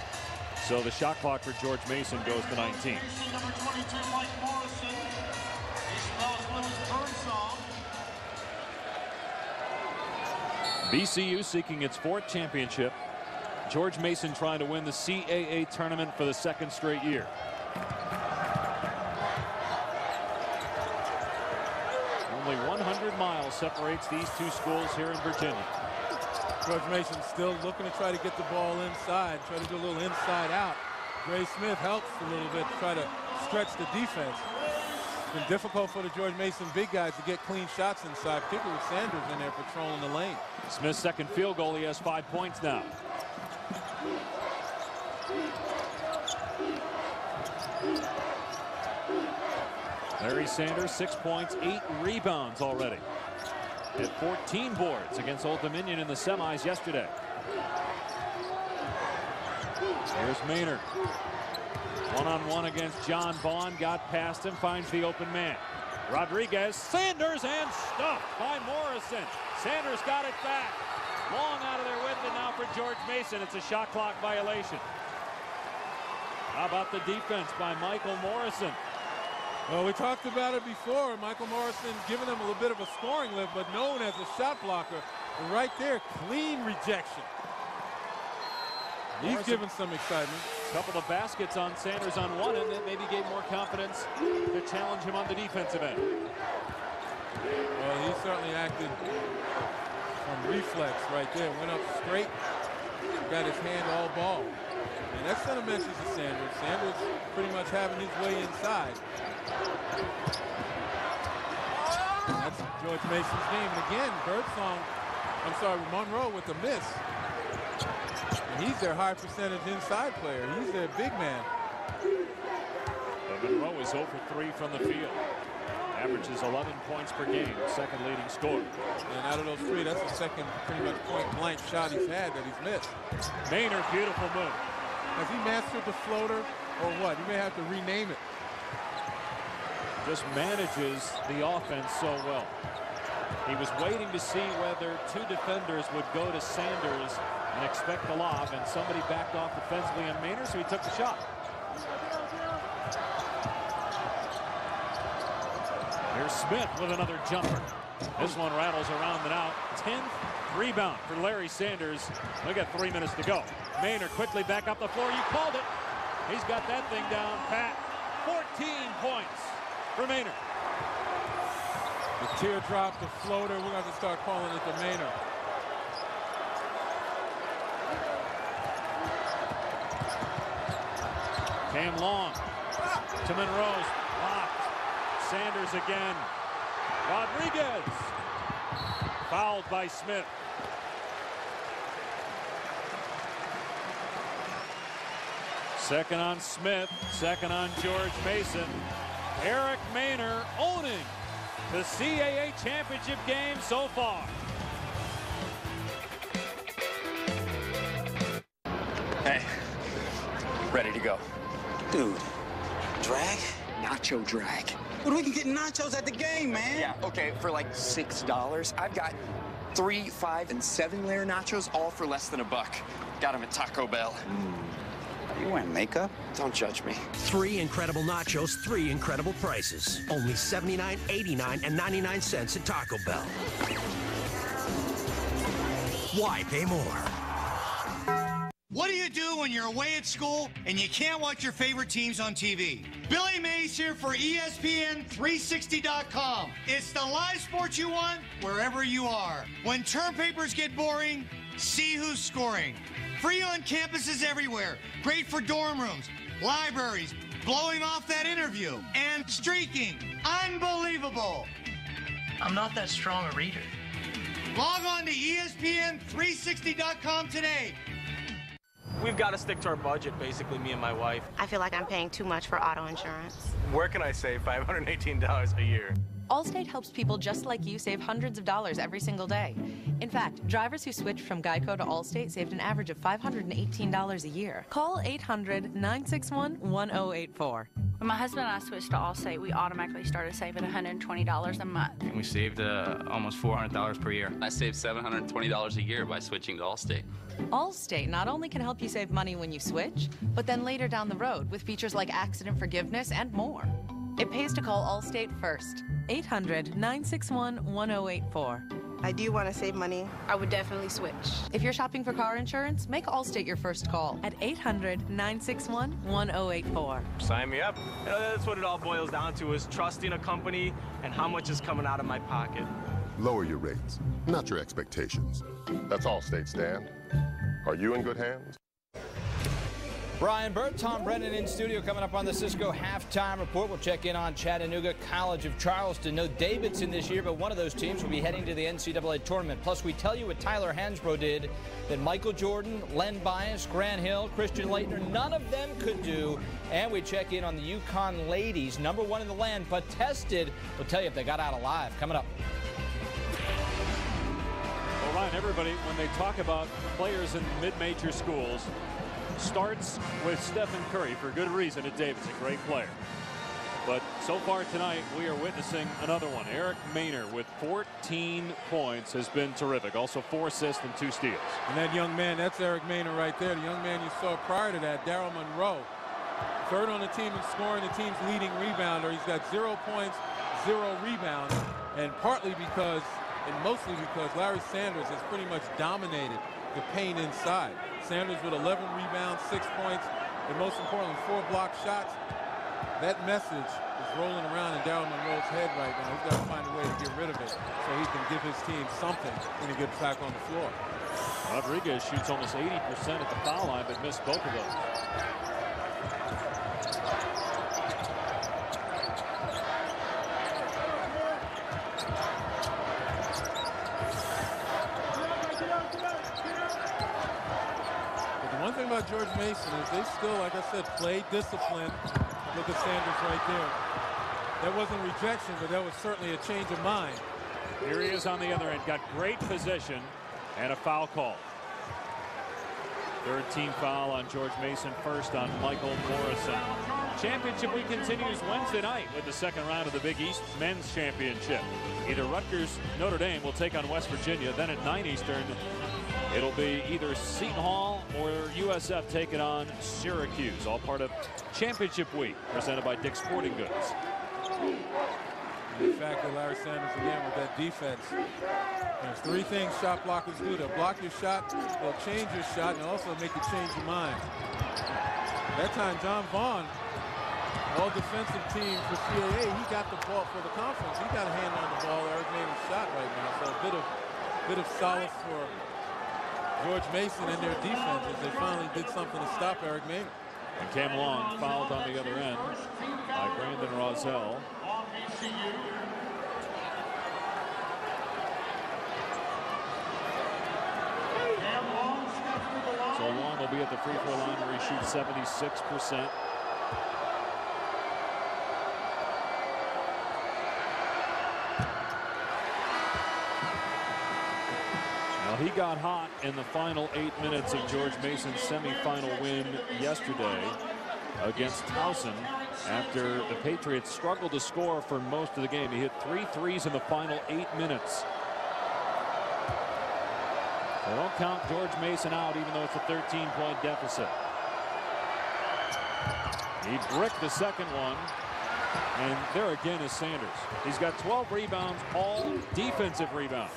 [SPEAKER 3] So the shot clock for George Mason goes to 19.
[SPEAKER 5] Number 22, Mike Morrison. He spells Birdsong.
[SPEAKER 3] VCU seeking its 4th championship. George Mason trying to win the CAA tournament for the 2nd straight year. Only 100 miles separates these two schools here in Virginia.
[SPEAKER 4] George Mason still looking to try to get the ball inside, try to do a little inside out. Dre Smith helps a little bit to try to stretch the defense. It's been difficult for the George Mason big guys to get clean shots inside, particularly with Sanders in there patrolling the lane.
[SPEAKER 3] Smith's second field goal. He has 5 points now. Larry Sanders, 6 points, 8 rebounds already. Hit 14 boards against Old Dominion in the semis yesterday. Here's Maynor. One-on-one against John Vaughn. Got past him, finds the open man. Rodriguez, Sanders, and stuffed by Morrison. Sanders got it back. Long out of there with it now for George Mason. It's a shot clock violation. How about the defense by Michael Morrison?
[SPEAKER 4] Well, we talked about it before. Michael Morrison giving them a little bit of a scoring lift, but known as a shot blocker. And right there, clean rejection. He's given some excitement.
[SPEAKER 3] A couple of baskets on Sanders on one end that maybe gave more confidence to challenge him on the defensive end.
[SPEAKER 4] Well, he certainly acted on reflex right there. Went up straight, got his hand all ball. And that's sent a message to Sanders. Sanders pretty much having his way inside. That's George Mason's game. And again, Monroe with a miss. And he's their high percentage inside player. He's their big man.
[SPEAKER 3] But Monroe is 0 for 3 from the field. Averages 11 points per game, second leading scorer.
[SPEAKER 4] And out of those three, that's the second pretty much point-blank shot he's had that he's missed.
[SPEAKER 3] Maynor, beautiful move.
[SPEAKER 4] Has he mastered the floater or what? You may have to rename it.
[SPEAKER 3] Just manages the offense so well. He was waiting to see whether two defenders would go to Sanders and expect the lob, and somebody backed off defensively on Maynor, so he took the shot. Here's Smith with another jumper. This one rattles around and out. 10th rebound for Larry Sanders. We got 3 minutes to go. Maynor quickly back up the floor. You called it. He's got that thing down pat. 14 points for Maynor.
[SPEAKER 4] The teardrop, the floater, we're going to start calling it the Maynor.
[SPEAKER 3] Came long to Monroe's. Blocked. Sanders again. Rodriguez. Fouled by Smith. Second on Smith. Second on George Mason. Eric Maynor owning the CAA championship game so far.
[SPEAKER 20] Hey, ready to go. Dude, drag? Nacho drag. Well, we can get nachos at the game, man. Yeah, okay, for like $6. I've got 3, 5, and 7-layer nachos, all for less than $1. Got them at Taco Bell. Are you wearing makeup? Don't judge me.
[SPEAKER 10] 3 incredible nachos, 3 incredible prices. Only $79, $89, and 99 cents at Taco Bell. Why pay more?
[SPEAKER 21] What do you do when you're away at school and you can't watch your favorite teams on TV? Billy Mays here for ESPN360.com. It's the live sports you want wherever you are. When term papers get boring, see who's scoring. Free on campuses everywhere. Great for dorm rooms, libraries, blowing off that interview, and streaking. Unbelievable.
[SPEAKER 18] I'm not that strong a reader.
[SPEAKER 21] Log on to ESPN360.com today.
[SPEAKER 22] We've got to stick to our budget, basically, me and my wife.
[SPEAKER 23] I feel like I'm paying too much for auto insurance.
[SPEAKER 22] Where can I save $518 a year?
[SPEAKER 24] Allstate helps people just like you save hundreds of dollars every single day. In fact, drivers who switched from Geico to Allstate saved an average of $518 a year. Call 800-961-1084.
[SPEAKER 25] When my husband and I switched to Allstate, we automatically started saving $120 a month.
[SPEAKER 26] And we saved almost $400 per year. I saved $720 a year by switching to Allstate.
[SPEAKER 24] Allstate not only can help you save money when you switch, but then later down the road with features like accident forgiveness and more. It pays to call Allstate first. 800-961-1084.
[SPEAKER 23] I do want to save money. I would definitely switch.
[SPEAKER 24] If you're shopping for car insurance, make Allstate your first call at 800-961-1084.
[SPEAKER 22] Sign me up. You know, that's what it all boils down to, is trusting a company and how much is coming out of my pocket.
[SPEAKER 27] Lower your rates, not your expectations. That's Allstate, Stan. Are you in good hands?
[SPEAKER 1] Brian Burt, Tom Brennan in studio. Coming up on the Cisco halftime report, we'll check in on Chattanooga College of Charleston. No Davidson this year, but one of those teams will be heading to the NCAA tournament. Plus, we tell you what Tyler Hansbrough did that Michael Jordan, Len Bias, Grant Hill, Christian Laettner, none of them could do. And we check in on the UConn ladies, #1 in the land, but tested. We'll tell you if they got out alive. Coming up.
[SPEAKER 3] Well, Ryan, everybody, when they talk about players in mid-major schools, starts with Stephen Curry for good reason at Davidson, great player. But so far tonight, we are witnessing another one. Eric Maynor with 14 points has been terrific. Also 4 assists and 2 steals.
[SPEAKER 4] And that young man, that's Eric Maynor right there. The young man you saw prior to that, Daryl Monroe. Third on the team in scoring, the team's leading rebounder. He's got 0 points, 0 rebounds, and partly because, and mostly because, Larry Sanders has pretty much dominated the paint inside. Sanders with 11 rebounds, 6 points, and most importantly, 4 blocked shots. That message is rolling around in Daryl Monroe's head right now. He's got to find a way to get rid of it so he can give his team something when he gets back on the floor.
[SPEAKER 3] Rodriguez shoots almost 80% at the foul line, but missed both of those.
[SPEAKER 4] About George Mason is they still, like I said, play discipline. Look at Sanders right there. That wasn't rejection, but that was certainly a change of mind.
[SPEAKER 3] Here he is on the other end. Got great position and a foul call. Third team foul on George Mason, first on Michael Morrison. Championship week continues Wednesday night with the second round of the Big East Men's Championship. Either Rutgers, Notre Dame will take on West Virginia. Then at 9 Eastern, it'll be either Seton Hall or USF taking on Syracuse. All part of Championship week presented by Dick's Sporting Goods.
[SPEAKER 4] The fact that Larry Sanders, again, with that defense, there's three things shot blockers do. They'll block your shot, they'll change your shot, and also make you change your mind. That time, John Vaughn, all defensive team for CAA, he got the ball for the conference. He got a hand on the ball. Eric Maynor's shot right now. So a bit of solace for George Mason and their defense as they finally did something to stop Eric Maynor.
[SPEAKER 3] And Cam Long fouled on the other end by Brandon Roselle. So Long will be at the free throw line where he shoots 76%. Now he got hot in the final 8 minutes of George Mason's semifinal win yesterday against Towson after the Patriots struggled to score for most of the game. He hit 3 threes in the final 8 minutes. They don't count George Mason out even though it's a 13-point deficit. He bricked the second one. And there again is Sanders. He's got 12 rebounds, all defensive rebounds.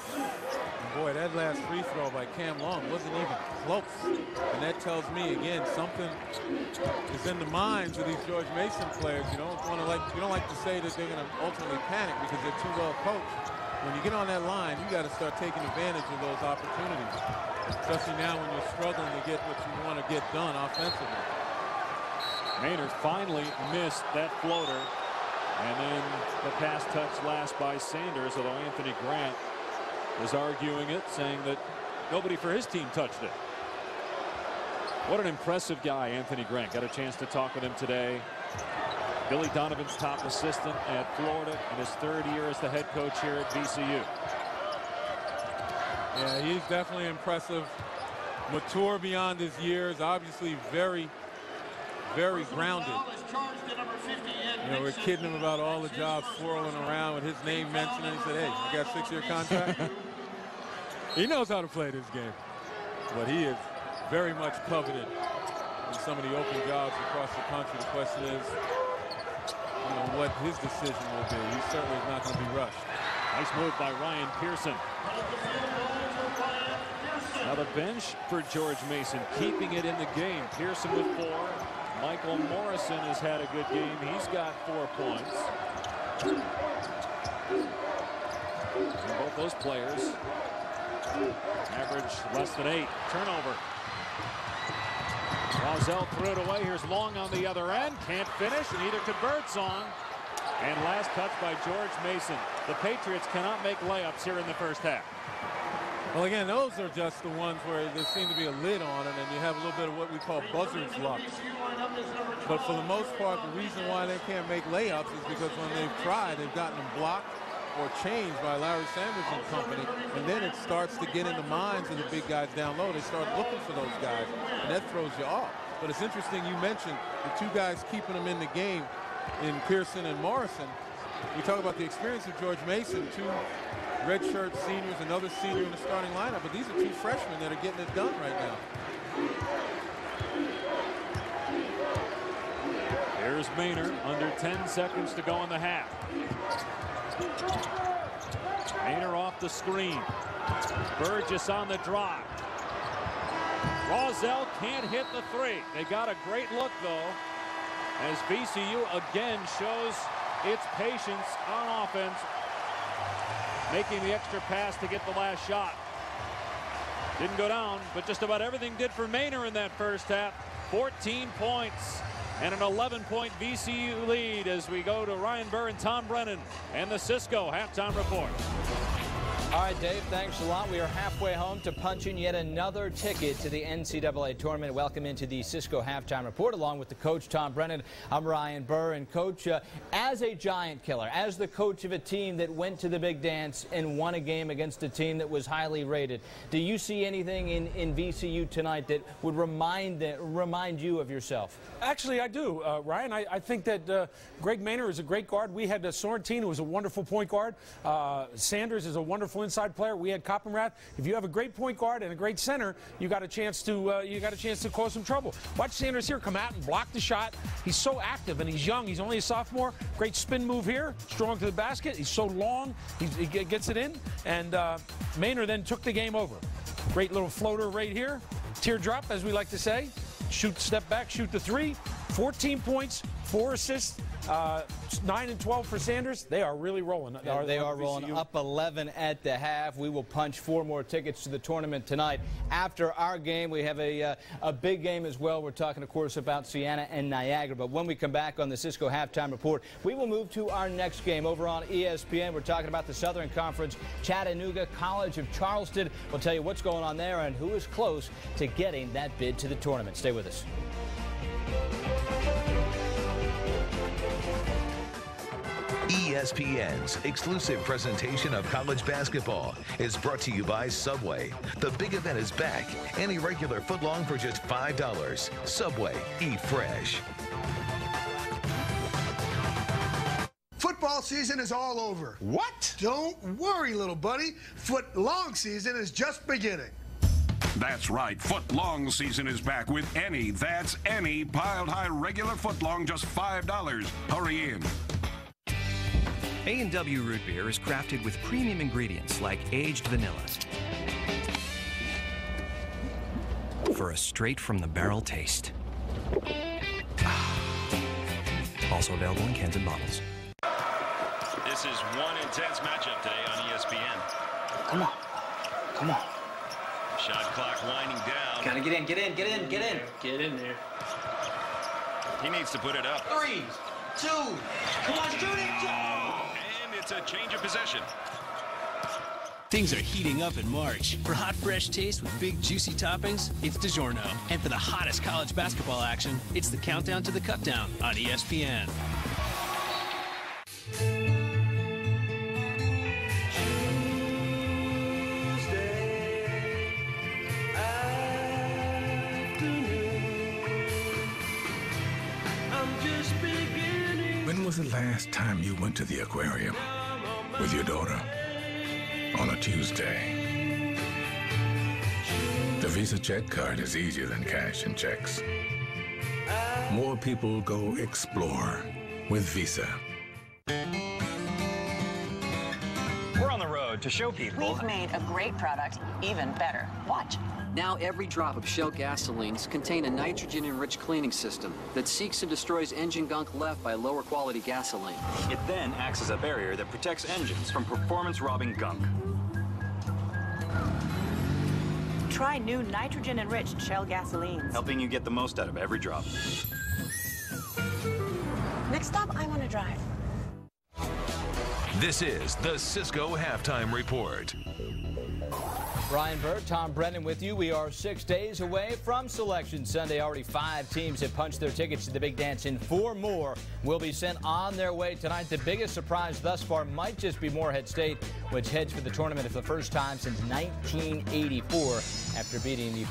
[SPEAKER 4] Boy, that last free throw by Cam Long wasn't even close. And that tells me again something is in the minds of these George Mason players. You don't like to say that they're going to ultimately panic because they're too well coached. When you get on that line, you got to start taking advantage of those opportunities, especially now when you're struggling to get what you want to get done offensively.
[SPEAKER 3] Maynor finally missed that floater, and then the pass touched last by Sanders, although Anthony Grant is arguing it, saying that nobody for his team touched it. What an impressive guy, Anthony Grant. Got a chance to talk with him today. Billy Donovan's top assistant at Florida in his third year as the head coach here at VCU.
[SPEAKER 4] Yeah, he's definitely impressive. Mature beyond his years. Obviously very, very grounded. You know, we're kidding him about all the jobs swirling around with his name mentioned, and he said, hey, you got a 6-year contract? He knows how to play this game. But he is very much coveted in some of the open jobs across the country. The question is, you know, what his decision will be. He certainly is not going to be rushed.
[SPEAKER 3] Nice move by Ryan Pearson. Now the bench for George Mason keeping it in the game. Pearson with 4. Michael Morrison has had a good game. He's got 4 points. And both those players average less than 8. Turnover. Roselle threw it away. Here's Long on the other end. Can't finish. Neither converts on. And last touch by George Mason. The Patriots cannot make layups here in the first half.
[SPEAKER 4] Well, again, those are just the ones where there seems to be a lid on it, and you have a little bit of what we call buzzard's luck. But for the most part, the reason why they can't make layups is because when they've tried, they've gotten them blocked or changed by Larry Sanders and company, and then it starts to get in the minds of the big guys down low. They start looking for those guys, and that throws you off. But it's interesting you mentioned the 2 guys keeping them in the game in Pearson and Morrison. We talk about the experience of George Mason, 2 redshirt seniors, another senior in the starting lineup, but these are 2 freshmen that are getting it done right now.
[SPEAKER 3] Here's Maynor, under 10 seconds to go in the half. Maynor off the screen. Burgess on the drive. Roselle can't hit the 3. They got a great look, though, as VCU again shows its patience on offense, making the extra pass to get the last shot. Didn't go down, but just about everything did for Maynor in that first half. 14 points and an 11-point VCU lead as we go to Ryan Burr and Tom Brennan and the Cisco halftime report.
[SPEAKER 1] All right, Dave, thanks a lot. We are halfway home to punching yet another ticket to the NCAA tournament. Welcome into the Cisco Halftime Report, along with the coach, Tom Brennan. I'm Ryan Burr. And, Coach, as a giant killer, as the coach of a team that went to the big dance and won a game against a team that was highly rated, do you see anything in VCU tonight that would remind you of yourself?
[SPEAKER 2] Actually, I do, Ryan. I think that Greg Maynor is a great guard. We had Sorrentine, who was a wonderful point guard. Sanders is a wonderful inside player. We had Coppenrath. If you have a great point guard and a great center, you got a chance to cause some trouble. Watch Sanders here come out and block the shot. He's so active and he's young. He's only a sophomore. Great spin move here, strong to the basket. He's so long. He gets it in, and Maynor then took the game over. Great little floater right here. Teardrop, as we like to say. Shoot, step back, shoot the three. 14 points, 4 assists. 9 and 12 for Sanders. They are really rolling.
[SPEAKER 1] They are rolling, up 11 at the half. We will punch 4 more tickets to the tournament tonight. After our game, we have a big game as well. We're talking, of course, about Siena and Niagara. But when we come back on the Cisco Halftime Report, we will move to our next game over on ESPN. We're talking about the Southern Conference, Chattanooga College of Charleston. We'll tell you what's going on there and who is close to getting that bid to the tournament. Stay with us.
[SPEAKER 6] ESPN's exclusive presentation of college basketball is brought to you by Subway. The big event is back. Any regular footlong for just $5. Subway, eat fresh.
[SPEAKER 11] Football season is all over.
[SPEAKER 7] What?
[SPEAKER 11] Don't worry, little buddy. Foot-long season is just beginning.
[SPEAKER 12] That's right. Foot-long season is back with any piled high regular footlong, just $5. Hurry in.
[SPEAKER 13] A&W Root Beer is crafted with premium ingredients like aged vanilla for a straight-from-the-barrel taste. Also available in cans and bottles.
[SPEAKER 14] This is one intense matchup today on ESPN.
[SPEAKER 20] Come on. Come on.
[SPEAKER 14] Shot clock winding down.
[SPEAKER 20] Gotta get in, get in, get in, get in.
[SPEAKER 22] Get in there.
[SPEAKER 14] He needs to put it up.
[SPEAKER 21] 3, 2, come on, shoot it!
[SPEAKER 14] And it's a change of possession.
[SPEAKER 15] Things are heating up in March. For hot, fresh taste with big, juicy toppings, it's DiGiorno. And for the hottest college basketball action, it's the Countdown to the Cutdown on ESPN.
[SPEAKER 28] When was the last time you went to the aquarium with your daughter? On a Tuesday. The Visa check card is easier than cash and checks. More people go explore with Visa.
[SPEAKER 29] We're on the road to show people.
[SPEAKER 30] We've made a great product even better. Watch.
[SPEAKER 31] Now every drop of Shell gasolines contain a nitrogen-enriched cleaning system that seeks and destroys engine gunk left by lower quality gasoline.
[SPEAKER 29] It then acts as a barrier that protects engines from performance-robbing gunk.
[SPEAKER 30] Try new nitrogen-enriched Shell gasolines.
[SPEAKER 29] Helping you get the most out of every drop.
[SPEAKER 30] Next stop, I want to drive.
[SPEAKER 6] This is the Cisco Halftime Report.
[SPEAKER 1] Ryan Burr, Tom Brennan with you. We are 6 days away from Selection Sunday. Already 5 teams have punched their tickets to the big dance, and 4 more will be sent on their way tonight. The biggest surprise thus far might just be Morehead State, which heads for the tournament for the first time since 1984 after beating the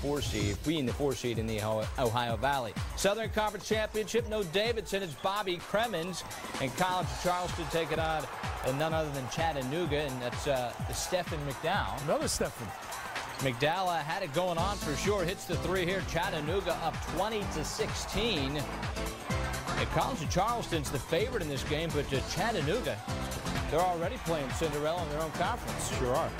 [SPEAKER 1] 4 seed in the Ohio Valley. Southern Conference Championship, no Davidson. It's Bobby Cremins and College of Charleston taking on none other than Chattanooga, and that's Stephen McDowell.
[SPEAKER 4] Another Stephen.
[SPEAKER 1] McDowell had it going on for sure. Hits the 3 here. Chattanooga up 20-16. And College of Charleston's the favorite in this game, but Chattanooga, they're already playing Cinderella in their own conference.
[SPEAKER 4] Sure are.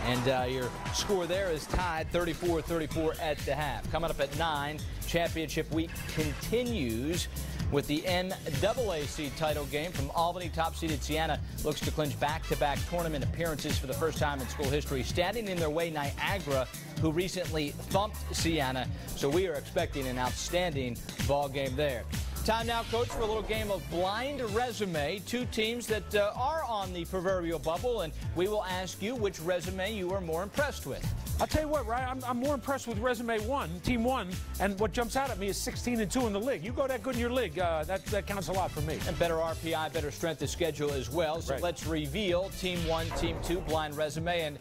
[SPEAKER 1] And your score there is tied 34-34 at the half. Coming up at 9, championship week continues with the NCAA title game from Albany. Top-seeded Siena looks to clinch back-to-back tournament appearances for the first time in school history. Standing in their way, Niagara, who recently thumped Siena. So we are expecting an outstanding ball game there. Time now, Coach, for a little game of blind resume. Two teams that are on the proverbial bubble, and we will ask you which resume you are more impressed with.
[SPEAKER 2] I'll tell you what, Ryan, I'm more impressed with resume one, team one, and what jumps out at me is 16-2 in the league. You go that good in your league, that counts a lot for me.
[SPEAKER 1] And better RPI, better strength of schedule as well. So let's reveal team one, team two, blind resume,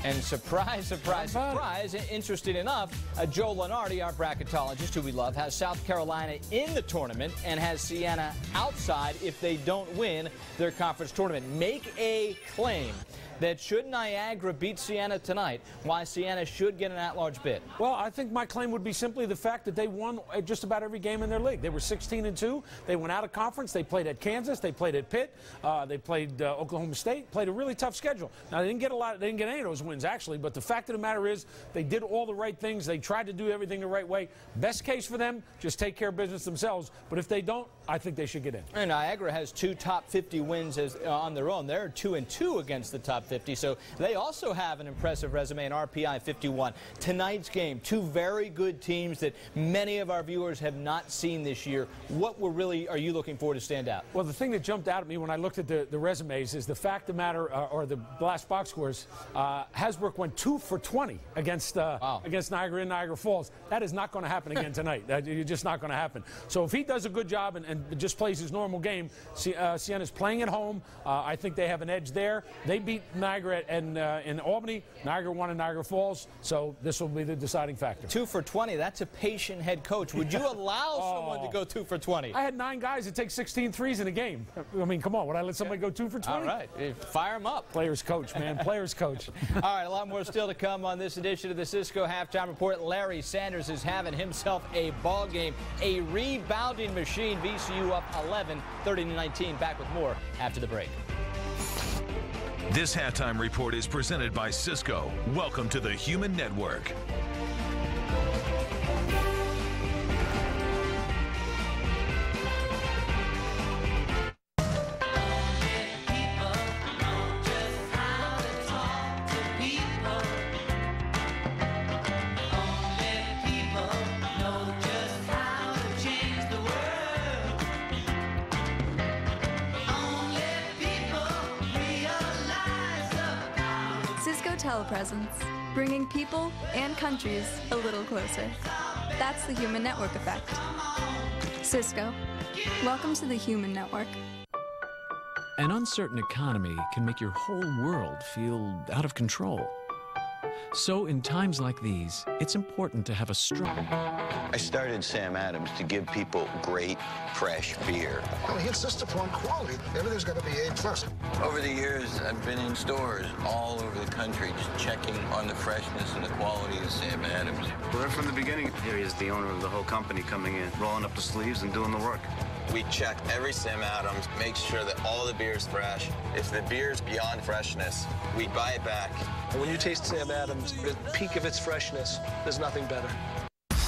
[SPEAKER 1] and surprise, surprise, surprise, interesting enough, Joe Lenardi, our bracketologist, who we love, has South Carolina in the tournament and has Siena outside if they don't win their conference tournament. Make a claim that should Niagara beat Siena tonight, why Siena should get an at-large bid.
[SPEAKER 2] Well, I think my claim would be simply the fact that they won just about every game in their league. They were 16-2. They went out of conference. They played at Kansas. They played at Pitt. They played Oklahoma State. Played a really tough schedule. Now, they didn't get They didn't get any of those wins, actually. But the fact of the matter is, they did all the right things. They tried to do everything the right way. Best case for them, just take care of business themselves. But if they don't, I think they should get in.
[SPEAKER 1] And Niagara has two top 50 wins on their own. They're 2-2 against the top 50, so they also have an impressive resume in RPI 51. Tonight's game, two very good teams that many of our viewers have not seen this year. What are you looking for to stand out?
[SPEAKER 2] Well, the thing that jumped out at me when I looked at the resumes is the fact of the matter, or the last box scores, Hasbrook went 2 for 20 against Niagara in Niagara Falls. That is not going to happen again tonight. It's just not going to happen. So if he does a good job and just plays his normal game, Siena's playing at home. I think they have an edge there. They beat Niagara in Albany. Niagara won in Niagara Falls, so this will be the deciding factor.
[SPEAKER 1] 2 for 20, that's a patient head coach. Would you allow someone to go 2 for 20?
[SPEAKER 2] I had 9 guys that take 16 threes in a game. I mean, come on, would I let somebody go 2 for 20?
[SPEAKER 1] All right, fire them up.
[SPEAKER 2] Players coach, man, players coach.
[SPEAKER 1] All right, a lot more still to come on this edition of the Cisco Halftime Report. Larry Sanders is having himself a ball game, a rebounding machine. VCU up 11, 30-19. Back with more after the break.
[SPEAKER 6] This halftime report is presented by Cisco. Welcome to the Human Network.
[SPEAKER 5] Telepresence, bringing people and countries a little closer. That's the Human Network effect. Cisco, welcome to the Human Network.
[SPEAKER 8] An uncertain economy can make your whole world feel out of control. So in times like these, it's important to have a strong...
[SPEAKER 9] I started Sam Adams to give people great, fresh beer.
[SPEAKER 11] Well, he insists upon quality. Everything's got to be A+.
[SPEAKER 9] Over the years, I've been in stores all over the country just checking on the freshness and the quality of Sam Adams.
[SPEAKER 29] Right from the beginning, here he is the owner of the whole company coming in, rolling up the sleeves and doing the work.
[SPEAKER 10] We check every Sam Adams, make sure that all the beer is fresh. If the beer is beyond freshness, we buy it back.
[SPEAKER 16] And when you taste Sam Adams, the peak of its freshness, there's nothing better.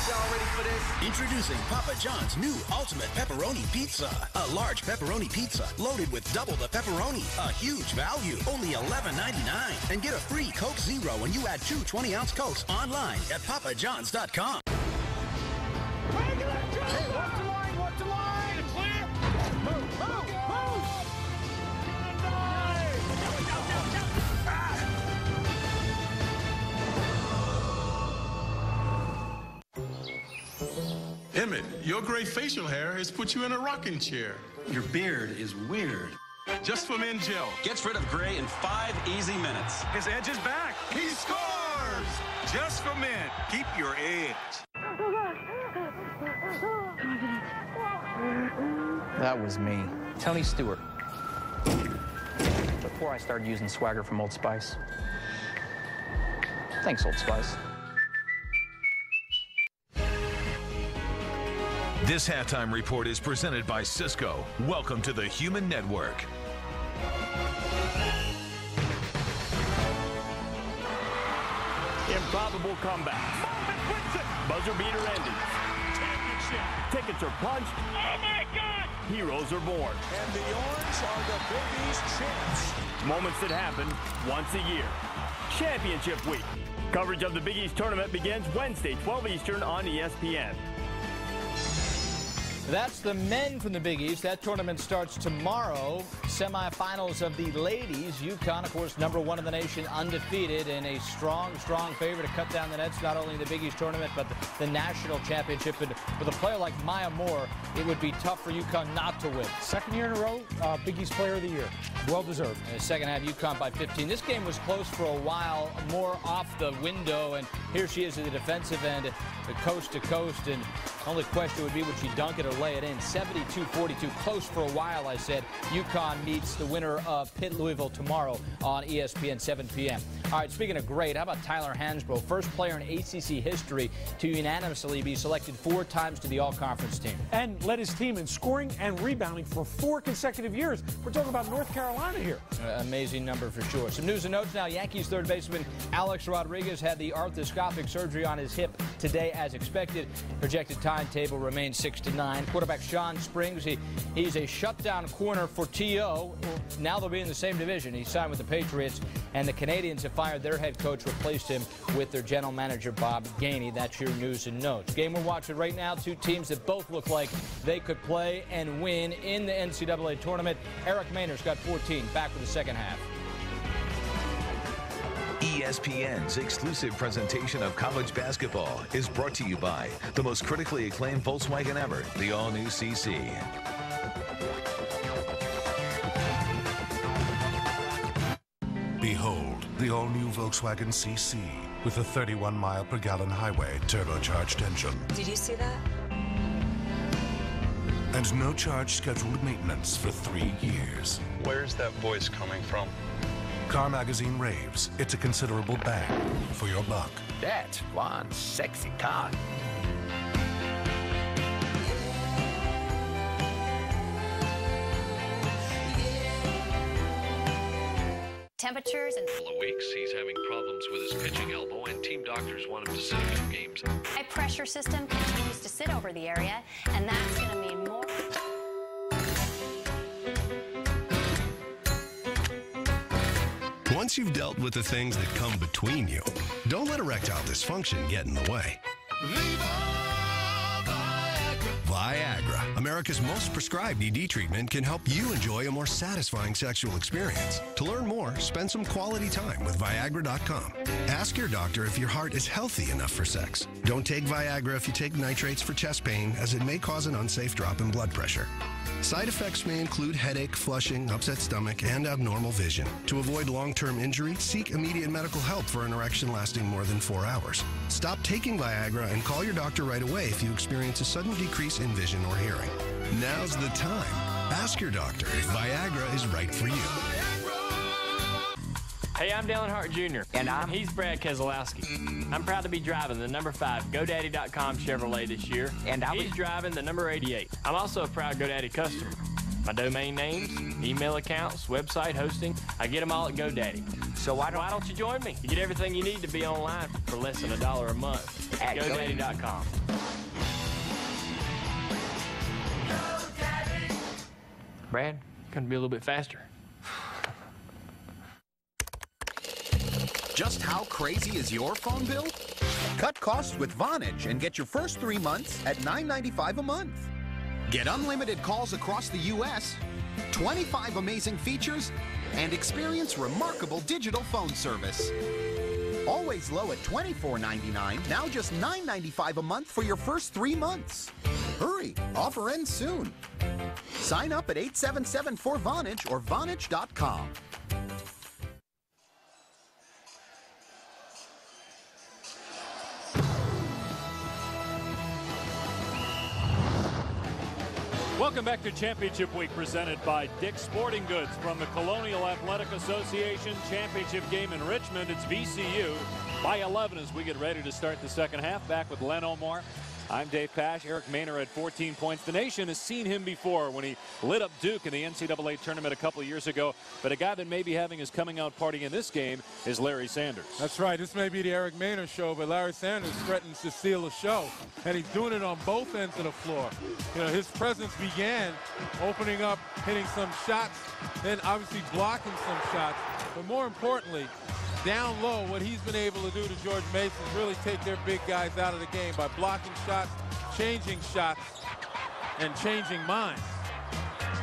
[SPEAKER 17] Y'all ready for this? Introducing Papa John's new Ultimate Pepperoni Pizza. A large pepperoni pizza loaded with double the pepperoni. A huge value. Only $11.99. And get a free Coke Zero when you add 2 20-ounce Cokes online at papajohns.com.
[SPEAKER 18] Hey, walk the line, walk the line. Clear. Move, move, move.
[SPEAKER 19] Emmett, your gray facial hair has put you in a rocking chair.
[SPEAKER 29] Your beard is weird.
[SPEAKER 19] Just for Men Gel.
[SPEAKER 29] Gets rid of gray in 5 easy minutes.
[SPEAKER 19] His edge is back. He scores! Just for Men. Keep your edge.
[SPEAKER 23] That was me, Tony Stewart. Before I started using Swagger from Old Spice. Thanks, Old Spice.
[SPEAKER 6] This halftime report is presented by Cisco. Welcome to the Human Network.
[SPEAKER 25] Improbable comeback. Buzzer beater ending. Championship. Tickets are punched. Oh my God! Heroes are born.
[SPEAKER 18] And the Orange are the Big East champs.
[SPEAKER 25] Moments that happen once a year. Championship week. Coverage of the Big East tournament begins Wednesday, 12 Eastern on ESPN.
[SPEAKER 1] That's the men from the Big East. That tournament starts tomorrow. Semifinals of the ladies. UConn, of course, #1 in the nation, undefeated, and a strong favorite to cut down the nets, not only in the Big East tournament, but the national championship. And with a player like Maya Moore, it would be tough for UConn not to win.
[SPEAKER 2] Second year in a row, Big East Player of the Year. Well deserved.
[SPEAKER 1] In the second half, UConn by 15. This game was close for a while, more off the window, and here she is at the defensive end, the coast to coast, and only question would be, would she dunk it or lay it in? 72-42, close for a while, I said. UConn meets the winner of Pitt-Louisville tomorrow on ESPN, 7 p.m. All right, speaking of great, how about Tyler Hansbrough, first player in ACC history to unanimously be selected 4 times to the All-Conference team.
[SPEAKER 2] And led his team in scoring and rebounding for 4 consecutive years. We're talking about North Carolina here.
[SPEAKER 1] Amazing number for sure. Some news and notes now. Yankees third baseman Alex Rodriguez had the arthroscopic surgery on his hip today as expected. Projected timetable remains 6 to 9. Quarterback Sean Springs, he's a shutdown corner for T.O. Now they'll be in the same division. He signed with the Patriots, and the Canadians have fired their head coach, replaced him with their general manager Bob Gainey. That's your news and notes. Game we're watching right now, 2 teams that both look like they could play and win in the NCAA tournament. Eric Maynor's got 14. Back for the second half.
[SPEAKER 6] ESPN's exclusive presentation of college basketball is brought to you by the most critically acclaimed Volkswagen ever, the all-new CC.
[SPEAKER 3] Behold, the all-new Volkswagen CC with a 31-mile-per-gallon highway turbocharged engine.
[SPEAKER 30] Did you see that?
[SPEAKER 3] And no charge scheduled maintenance for 3 years.
[SPEAKER 29] Where's that voice coming from?
[SPEAKER 3] Car Magazine raves it's a considerable bang for your buck.
[SPEAKER 7] That's one sexy car.
[SPEAKER 12] Temperatures and
[SPEAKER 8] For weeks, he's having problems with his pitching elbow, and team doctors want him to sit a few games.
[SPEAKER 12] high pressure system continues to sit over the area, and that's going to mean more.
[SPEAKER 13] Once you've dealt with the things that come between you, don't let erectile dysfunction get in the way. Viagra, America's most prescribed ED treatment, can help you enjoy a more satisfying sexual experience. To learn more, spend some quality time with Viagra.com. Ask your doctor if your heart is healthy enough for sex. Don't take Viagra if you take nitrates for chest pain, as it may cause an unsafe drop in blood pressure. Side effects may include headache, flushing, upset stomach, and abnormal vision. To avoid long-term injury, seek immediate medical help for an erection lasting more than 4 hours. Stop taking Viagra and call your doctor right away if you experience a sudden decrease in vision or hearing. Now's the time. Ask your doctor if Viagra is right for you.
[SPEAKER 14] Hey, I'm Dallin Hart Jr. And he's Brad Keselowski. I'm proud to be driving the number 5 GoDaddy.com Chevrolet this year. And he's driving the number 88. I'm also a proud GoDaddy customer. My domain names, email accounts, website hosting, I get them all at GoDaddy. So why don't you join me? You get everything you need to be online for less than $1 a month at GoDaddy.com. Brad, gonna be a little bit faster.
[SPEAKER 20] Just how crazy is your phone bill? Cut costs with Vonage and get your first 3 months at $9.95 a month. Get unlimited calls across the U.S., 25 amazing features, and experience remarkable digital phone service. Always low at $24.99, now just $9.95 a month for your first 3 months. Hurry, offer ends soon. Sign up at 877-4VONAGE or Vonage.com.
[SPEAKER 21] Welcome back to Championship Week, presented by Dick's Sporting Goods. From the Colonial Athletic Association championship game in Richmond, it's VCU by 11 as we get ready to start the second half. Back with Len Omar. I'm Dave Pash. Eric Maynor had 14 points. The nation has seen him before when he lit up Duke in the NCAA tournament a couple of years ago. But a guy that may be having his coming out party in this game is Larry Sanders.
[SPEAKER 4] That's right. This may be the Eric Maynor show, but Larry Sanders threatens to steal the show. And he's doing it on both ends of the floor. You know, his presence began opening up, hitting some shots, then obviously blocking some shots. But more importantly, down low, what he's been able to do to George Mason is really take their big guys out of the game by blocking shots, changing shots, and changing minds.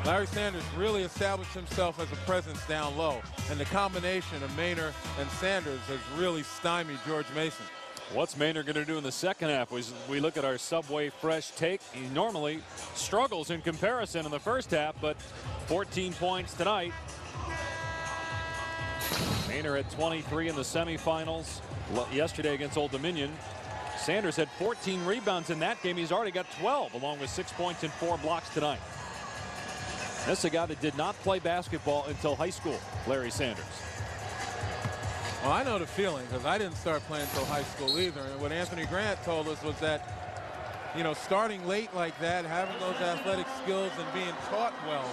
[SPEAKER 4] Larry Sanders really established himself as a presence down low, and the combination of Maynor and Sanders has really stymied George Mason.
[SPEAKER 21] What's Maynor going to do in the second half? We look at our Subway Fresh take. He normally struggles in comparison in the first half, but 14 points tonight. Maynor had 23 in the semifinals yesterday against Old Dominion. Sanders had 14 rebounds in that game. He's already got 12, along with 6 points and 4 blocks tonight. This is a guy that did not play basketball until high school, Larry Sanders.
[SPEAKER 4] Well, I know the feeling because I didn't start playing until high school either. And what Anthony Grant told us was that, you know, starting late like that, having those athletic skills and being taught well,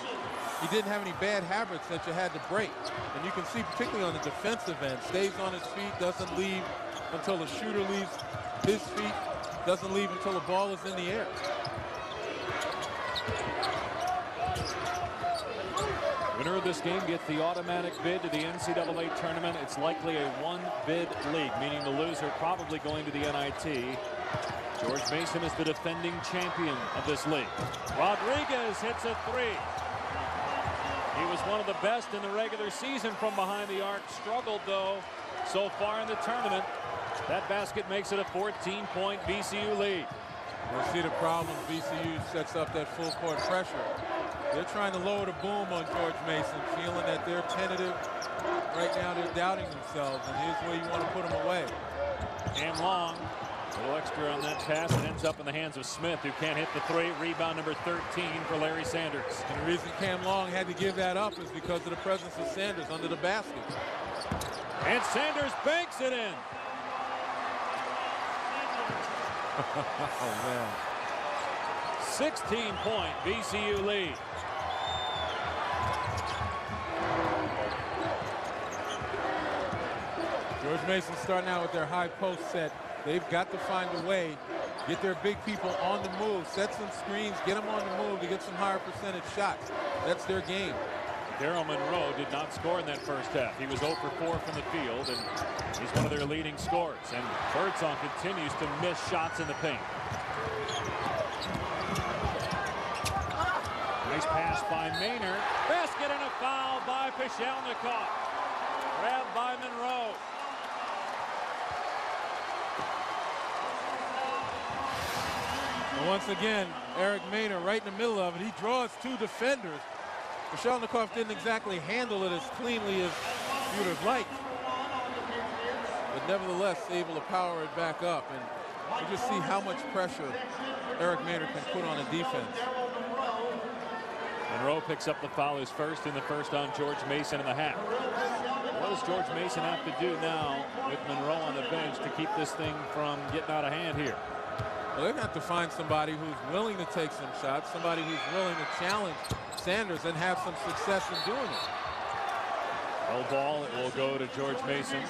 [SPEAKER 4] he didn't have any bad habits that you had to break. And you can see, particularly on the defensive end, stays on his feet, doesn't leave until the shooter leaves his feet, doesn't leave until the ball is in the air.
[SPEAKER 21] Winner of this game gets the automatic bid to the NCAA tournament. It's likely a one-bid league, meaning the loser probably going to the NIT. George Mason is the defending champion of this league. Rodriguez hits a three. He was one of the best in the regular season from behind the arc. Struggled, though, so far in the tournament. That basket makes it a 14-point VCU lead.
[SPEAKER 4] We'll see the problem. VCU sets up that full court pressure. They're trying to lower the boom on George Mason, feeling that they're tentative. Right now they're doubting themselves, and here's where you want to put them away.
[SPEAKER 21] Cam Long, a little extra on that pass. It ends up in the hands of Smith, who can't hit the three. Rebound number 13 for Larry Sanders.
[SPEAKER 4] And the reason Cam Long had to give that up is because of the presence of Sanders under the basket.
[SPEAKER 21] And Sanders banks it in.
[SPEAKER 4] Oh, man.
[SPEAKER 21] 16-point VCU lead.
[SPEAKER 4] George Mason starting out with their high post set. They've got to find a way, get their big people on the move, set some screens, get them on the move to get some higher percentage shots. That's their game.
[SPEAKER 21] Daryl Monroe did not score in that first half. He was 0 for 4 from the field, and he's one of their leading scorers. And Birdsong continues to miss shots in the paint. Nice pass by Maynor. Basket and a foul by Pishelnikov. Grabbed by Monroe.
[SPEAKER 4] And once again, Eric Maynor right in the middle of it. He draws two defenders. Pishelnikov didn't exactly handle it as cleanly as you would have liked, but nevertheless able to power it back up. And you just see how much pressure Eric Maynor can put on a defense.
[SPEAKER 21] Monroe picks up the foul, his first in the first on George Mason in the half. What does George Mason have to do now with Monroe on the bench to keep this thing from getting out of hand here?
[SPEAKER 4] Well, they're going to have to find somebody who's willing to take some shots, somebody who's willing to challenge Sanders and have some success in doing it.
[SPEAKER 21] No ball. It will go to George Mason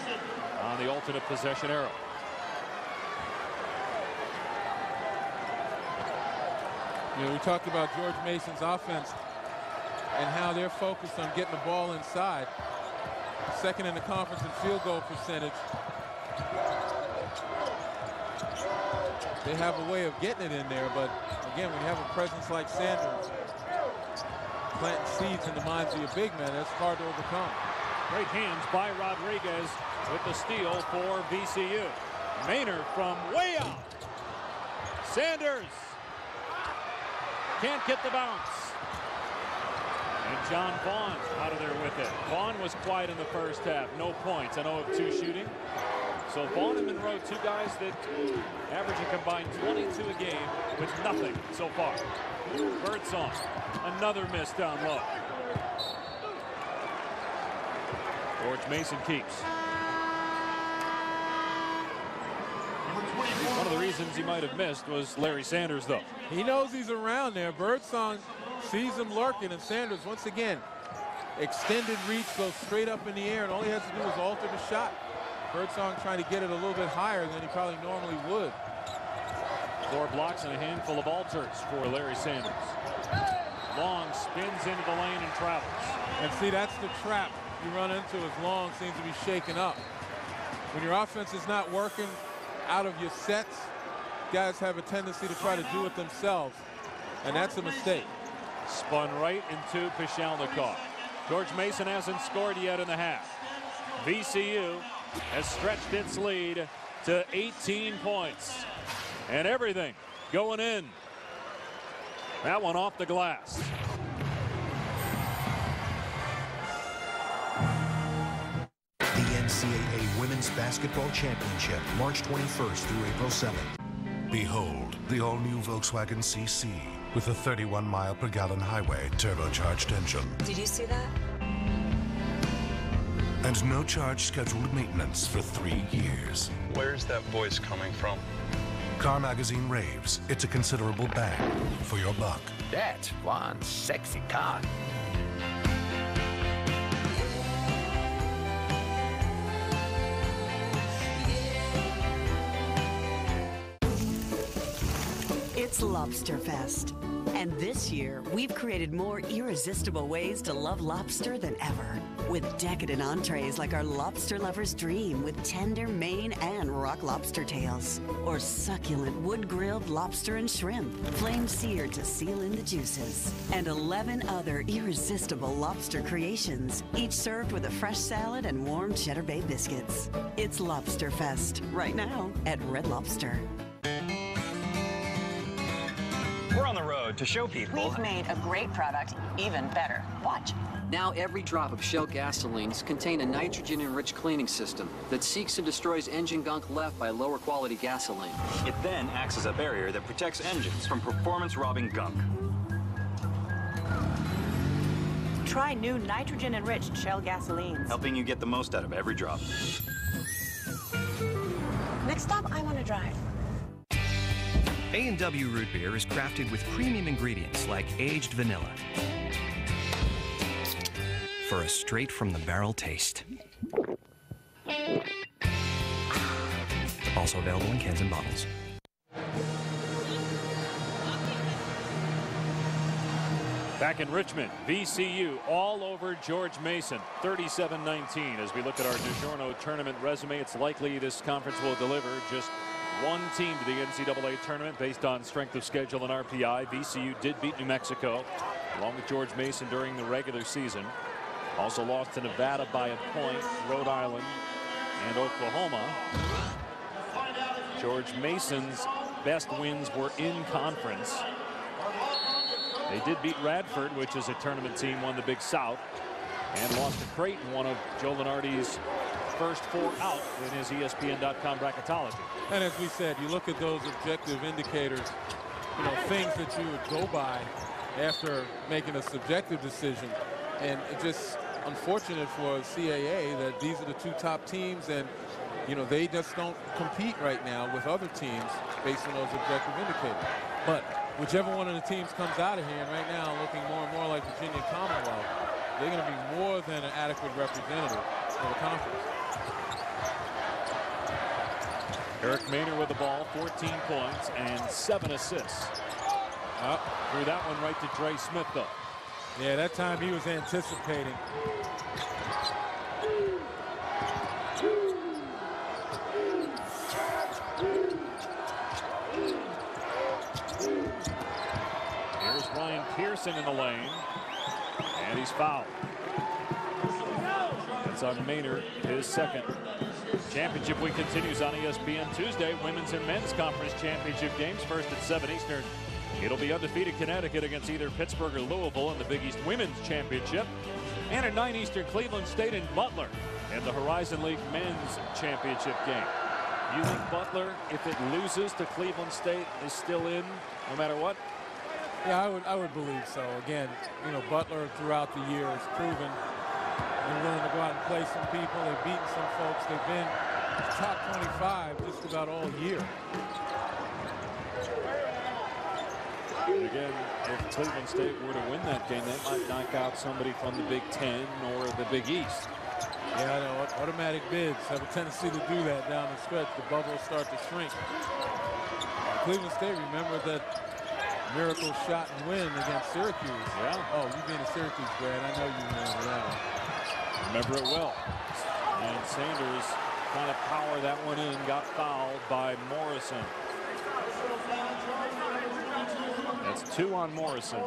[SPEAKER 21] on the alternate possession arrow.
[SPEAKER 4] You know, we talked about George Mason's offense and how they're focused on getting the ball inside. Second in the conference in field goal percentage. They have a way of getting it in there, but again, when you have a presence like Sanders, planting seeds in the minds of your big men, that's hard to overcome.
[SPEAKER 21] Great hands by Rodriguez with the steal for VCU. Maynor from way out. Sanders can't get the bounce. And John Vaughn out of there with it. Vaughn was quiet in the first half. No points. An 0 of 2 shooting. So Vaughn and Monroe, two guys that average a combined 22 a game with nothing so far. Birdsong, another miss down low. George Mason keeps. One of the reasons he might have missed was Larry Sanders, though.
[SPEAKER 4] He knows he's around there. Birdsong sees him lurking, and Sanders, once again, extended reach, goes straight up in the air, and all he has to do is alter the shot. Birdsong trying to get it a little bit higher than he probably normally would.
[SPEAKER 21] 4 blocks and a handful of alters for Larry Sanders. Long spins into the lane and travels.
[SPEAKER 4] And see, that's the trap you run into as Long seems to be shaken up. When your offense is not working out of your sets, guys have a tendency to try to do it themselves. and that's a mistake.
[SPEAKER 21] Spun right into Pishalnikov. George Mason hasn't scored yet in the half. VCU has stretched its lead to 18 points. And everything going in. That one off the glass.
[SPEAKER 5] The NCAA Women's Basketball Championship, March 21st through April 7th.
[SPEAKER 3] Behold, the all-new Volkswagen CC with a 31-mile-per-gallon highway turbocharged engine.
[SPEAKER 30] Did you see that?
[SPEAKER 3] And no charge scheduled maintenance for 3 years.
[SPEAKER 9] Where's that voice coming from?
[SPEAKER 3] Car Magazine raves it's a considerable bang for your buck.
[SPEAKER 7] That's one sexy car.
[SPEAKER 10] It's Lobster Fest. And this year, we've created more irresistible ways to love lobster than ever. With decadent entrees like our Lobster Lover's Dream with tender Maine and rock lobster tails. Or succulent wood-grilled lobster and shrimp, flame-seared to seal in the juices. And 11 other irresistible lobster creations, each served with a fresh salad and warm Cheddar Bay biscuits. It's Lobster Fest, right now at Red Lobster.
[SPEAKER 11] We're on the road to show people.
[SPEAKER 30] We've made a great product even better. Watch.
[SPEAKER 23] Now every drop of Shell gasolines contain a nitrogen-enriched cleaning system that seeks and destroys engine gunk left by lower quality gasoline.
[SPEAKER 11] It then acts as a barrier that protects engines from performance-robbing gunk.
[SPEAKER 30] Try new nitrogen-enriched Shell gasolines.
[SPEAKER 11] Helping you get the most out of every drop.
[SPEAKER 30] Next stop, I want to drive.
[SPEAKER 15] A&W Root Beer is crafted with premium ingredients like aged vanilla for a straight-from-the-barrel taste. Also available in cans and bottles.
[SPEAKER 21] Back in Richmond, VCU all over George Mason, 37-19. As we look at our DiGiorno tournament resume, it's likely this conference will deliver just one team to the NCAA tournament based on strength of schedule and RPI. VCU did beat New Mexico along with George Mason during the regular season. Also lost to Nevada by a point, Rhode Island and Oklahoma. George Mason's best wins were in conference. They did beat Radford, which is a tournament team, won the Big South, and lost to Creighton, one of Joe Lenardi's first 4 out in his ESPN.com bracketology.
[SPEAKER 4] And as we said, you look at those objective indicators, you know, things that you would go by after making a subjective decision. And it just unfortunate for CAA that these are the 2 top teams, and you know, they just don't compete right now with other teams based on those objective indicators. But whichever one of the teams comes out of here, and right now looking more and more like Virginia Commonwealth, they're going to be more than an adequate representative of the conference.
[SPEAKER 21] Eric Maynor with the ball, 14 points and 7 assists. Threw that one right to Dre Smith, though.
[SPEAKER 4] Yeah, that time he was anticipating.
[SPEAKER 21] Here's Ryan Pearson in the lane, and he's fouled. That's on Maynor, his second. Championship week continues on ESPN Tuesday. Women's and men's conference championship games. First at 7 Eastern. It'll be undefeated Connecticut against either Pittsburgh or Louisville in the Big East Women's Championship. And at 9 Eastern, Cleveland State and Butler in the Horizon League Men's Championship game. You think Butler, if it loses to Cleveland State, is still in no matter what?
[SPEAKER 4] Yeah, I would believe so. Again, you know, Butler throughout the year has proven they're willing to go out and play some people. They've beaten some folks. They've been top 25 just about all year.
[SPEAKER 21] And again, if Cleveland State were to win that game, they might knock out somebody from the Big Ten or the Big East.
[SPEAKER 4] Yeah, I know. Automatic bids have a tendency to do that down the stretch. The bubbles start to shrink. Cleveland State, remember that miracle shot and win against Syracuse.
[SPEAKER 21] Yeah.
[SPEAKER 4] Oh, you being a Syracuse grad, I know you remember that one.
[SPEAKER 21] Remember it well. And Sanders trying to power that one in, got fouled by Morrison. That's 2 on Morrison.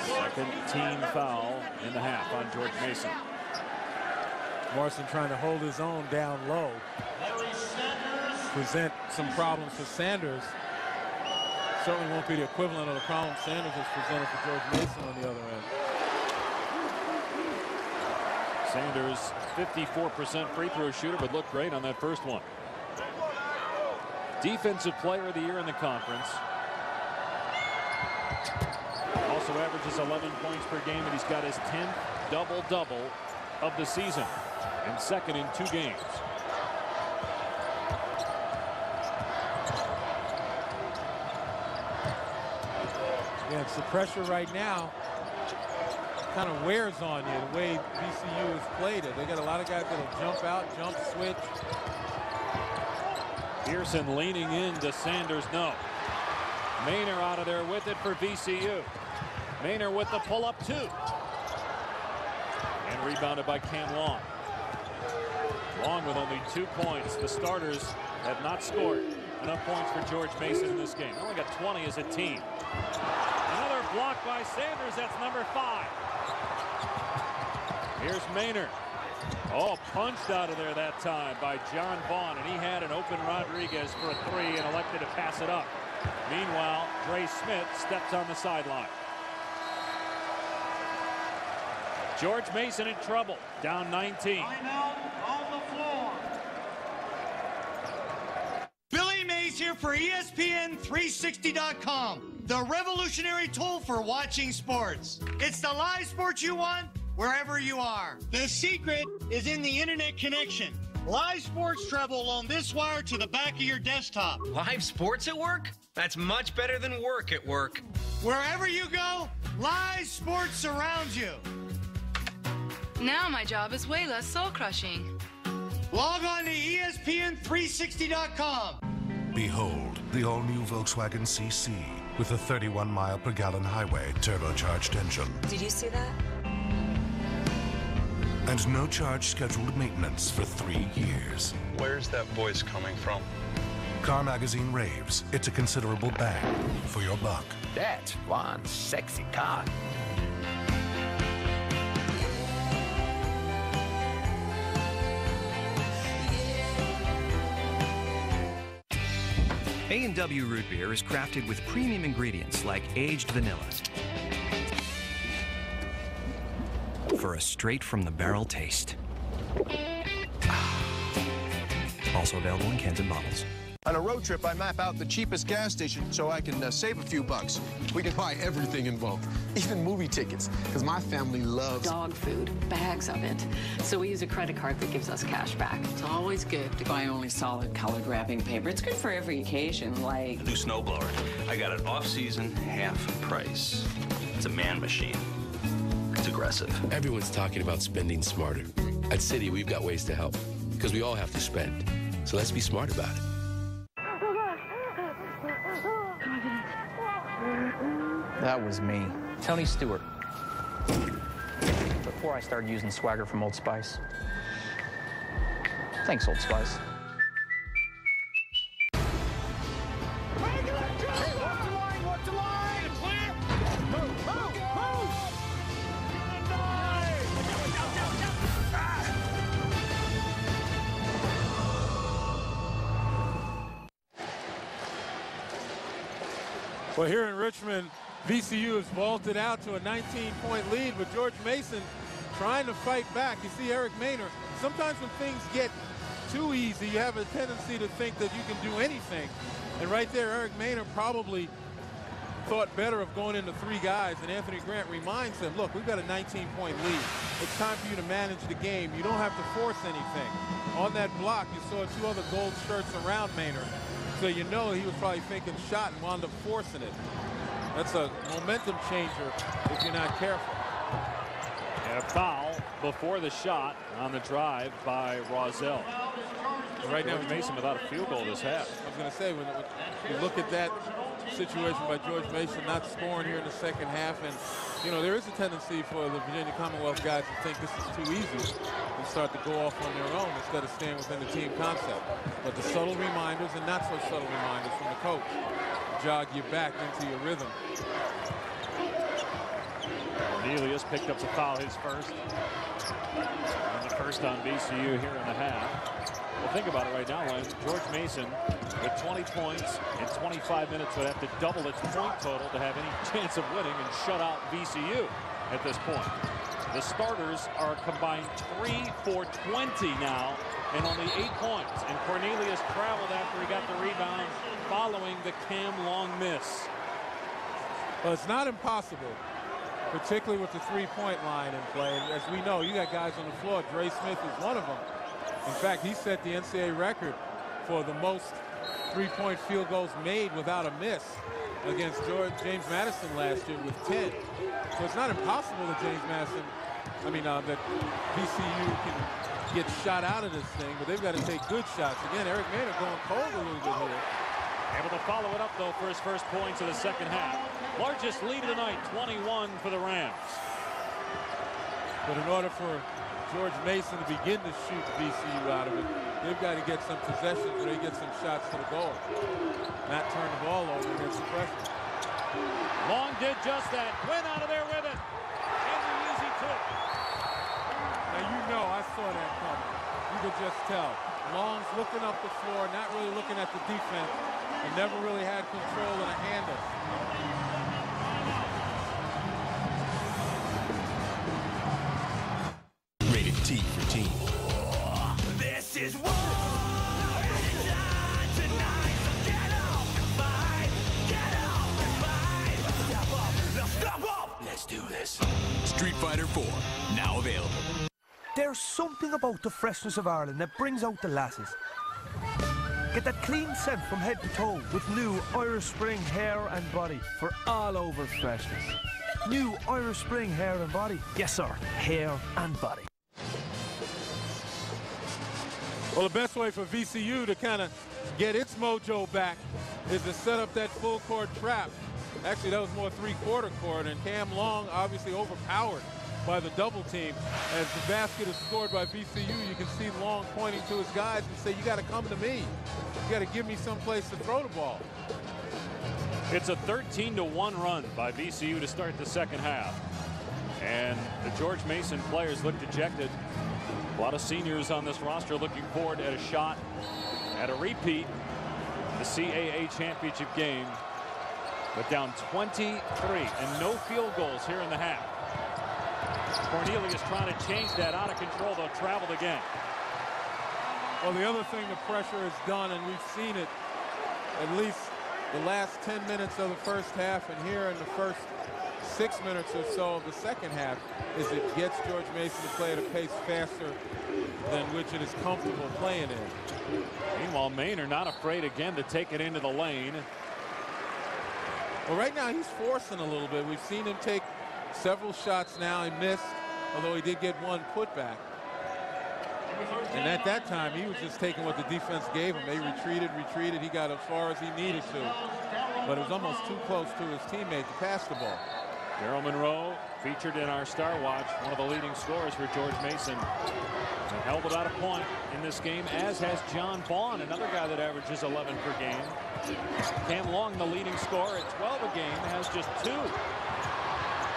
[SPEAKER 21] Second team foul in the half on George Mason.
[SPEAKER 4] Morrison trying to hold his own down low. Present some problems for Sanders. Certainly won't be the equivalent of the problem Sanders has presented for George Mason on the other end.
[SPEAKER 21] Sanders, 54% free throw shooter, but looked great on that first one. Defensive player of the year in the conference. Also averages 11 points per game, and he's got his 10th double-double of the season, and second in 2 games.
[SPEAKER 4] Yeah, it's the pressure right now kind of wears on you the way VCU has played it. They got a lot of guys that'll jump out, jump switch.
[SPEAKER 21] Pearson leaning into Sanders, no. Maynor out of there with it for VCU. Maynor with the pull-up 2. And rebounded by Cam Long. Long with only 2 points. The starters have not scored enough points for George Mason in this game. They only got 20 as a team. Another block by Sanders. That's number 5. Here's Maynor. Oh, punched out of there that time by John Vaughn, and he had an open Rodriguez for a 3 and elected to pass it up. Meanwhile, Dre Smith steps on the sideline. George Mason in trouble, down 19.
[SPEAKER 16] On the floor. Billy Mays here for ESPN360.com, the revolutionary tool for watching sports. It's the live sports you want, wherever you are. The secret is in the internet connection. Live sports travel on this wire to the back of your desktop.
[SPEAKER 17] Live sports at work? That's much better than work at work.
[SPEAKER 16] Wherever you go, live sports surrounds you.
[SPEAKER 18] Now my job is way less soul-crushing.
[SPEAKER 16] Log on to ESPN360.com.
[SPEAKER 3] Behold the all-new Volkswagen CC with a 31-mile-per-gallon highway turbocharged engine.
[SPEAKER 30] Did you see that?
[SPEAKER 3] And no charge scheduled maintenance for 3 years.
[SPEAKER 9] Where's that voice coming from?
[SPEAKER 3] Car Magazine raves it's a considerable bang for your buck.
[SPEAKER 7] That's one sexy car.
[SPEAKER 15] A&W Root Beer is crafted with premium ingredients like aged vanilla for a straight-from-the-barrel taste. Also available in cans and bottles.
[SPEAKER 19] On a road trip, I map out the cheapest gas station so I can save a few bucks. We can buy everything in bulk, even movie tickets, because my family loves
[SPEAKER 22] dog food, bags of it. So we use a credit card that gives us cash back. It's always good to buy only solid colored wrapping paper. It's good for every occasion, like...
[SPEAKER 24] New snowblower. I got it off-season, half price. It's a man machine. It's aggressive.
[SPEAKER 25] Everyone's talking about spending smarter. At Citi, we've got ways to help, because we all have to spend. So let's be smart about it.
[SPEAKER 26] That was me, Tony Stewart, before I started using Swagger from Old Spice. Thanks, Old Spice.
[SPEAKER 4] Well, here in Richmond, VCU has vaulted out to a 19-point lead, but George Mason trying to fight back. You see Eric Maynor. Sometimes when things get too easy, you have a tendency to think that you can do anything. And right there, Eric Maynor probably thought better of going into 3 guys, and Anthony Grant reminds him, look, we've got a 19-point lead. It's time for you to manage the game. You don't have to force anything. On that block, you saw 2 other gold shirts around Maynor. So you know he was probably thinking shot and wound up forcing it. That's a momentum changer if you're not careful.
[SPEAKER 21] And a foul before the shot on the drive by Rozelle.
[SPEAKER 4] Right now,
[SPEAKER 21] Mason without a field goal this half.
[SPEAKER 4] I was going to say, when you look at that situation by George Mason not scoring here in the second half, and you know there is a tendency for the Virginia Commonwealth guys to think this is too easy and start to go off on their own instead of staying within the team concept. But the subtle reminders and not so subtle reminders from the coach. jog you back into your rhythm.
[SPEAKER 21] Cornelius picked up the foul, his first. And the first on VCU here in the half. Well, think about it right now, Len. George Mason with 20 points in 25 minutes would have to double its point total to have any chance of winning and shut out VCU at this point. The starters are combined 3 for 20 now and only 8 points. And Cornelius traveled after he got the rebound following the Cam Long miss.
[SPEAKER 4] Well, it's not impossible, particularly with the three-point line in play. As we know, you got guys on the floor. Dre Smith is one of them. In fact, he set the NCAA record for the most three-point field goals made without a miss against James Madison last year with 10. So it's not impossible that that VCU can get shot out of this thing, but they've got to take good shots. Again, Eric Maynor going cold a little bit here.
[SPEAKER 21] Able to follow it up, though, for his first points of the second half. Largest lead of the night, 21 for the Rams.
[SPEAKER 4] But in order for George Mason to begin to shoot VCU out of it, they've got to get some possessions where they get some shots to the goal. Not turn the ball over against the pressure.
[SPEAKER 21] Long did just that. Went out of there with it. And the easy tip.
[SPEAKER 4] Now, you know, I saw that coming. You could just tell. Long's looking up the floor, not really looking at the defense, and never really had control of the handle.
[SPEAKER 5] Rated T for Teen.
[SPEAKER 1] This is war. Tonight, so get up and fight. Get up and fight. Step up. Now step up. Let's do this.
[SPEAKER 5] Street Fighter 4, now available.
[SPEAKER 2] There's something about the freshness of Ireland that brings out the lasses. Get that clean scent from head to toe with new Irish Spring hair and body for all over freshness. New Irish Spring hair and body. Yes, sir. Hair and body.
[SPEAKER 4] Well, the best way for VCU to kind of get its mojo back is to set up that full court trap. Actually, that was more three-quarter court, and Cam Long obviously overpowered by the double team. As the basket is scored by VCU, you can see Long pointing to his guys and say, you got to come to me. You got to give me some place to throw the ball.
[SPEAKER 21] It's a 13-1 run by VCU to start the second half. And the George Mason players look dejected. A lot of seniors on this roster looking forward at a shot at a repeat in the CAA championship game. But down 23 and no field goals here in the half. Cornelius trying to change that, out of control, though, traveled again.
[SPEAKER 4] Well, the other thing the pressure has done, and we've seen it at least the last 10 minutes of the first half and here in the first 6 minutes or so of the second half, is it gets George Mason to play at a pace faster than which it is comfortable playing in.
[SPEAKER 21] Meanwhile, Maynor not afraid again to take it into the lane.
[SPEAKER 4] Well, right now he's forcing a little bit. We've seen him take several shots now. He missed, although he did get one putback. And at that time, he was just taking what the defense gave him. They retreated. He got as far as he needed to. But it was almost too close to his teammate to pass the ball.
[SPEAKER 21] Daryl Monroe, featured in our Star Watch, one of the leading scorers for George Mason. And held about a point in this game, as has John Vaughn, another guy that averages 11 per game. Cam Long, the leading scorer at 12 a game, has just 2.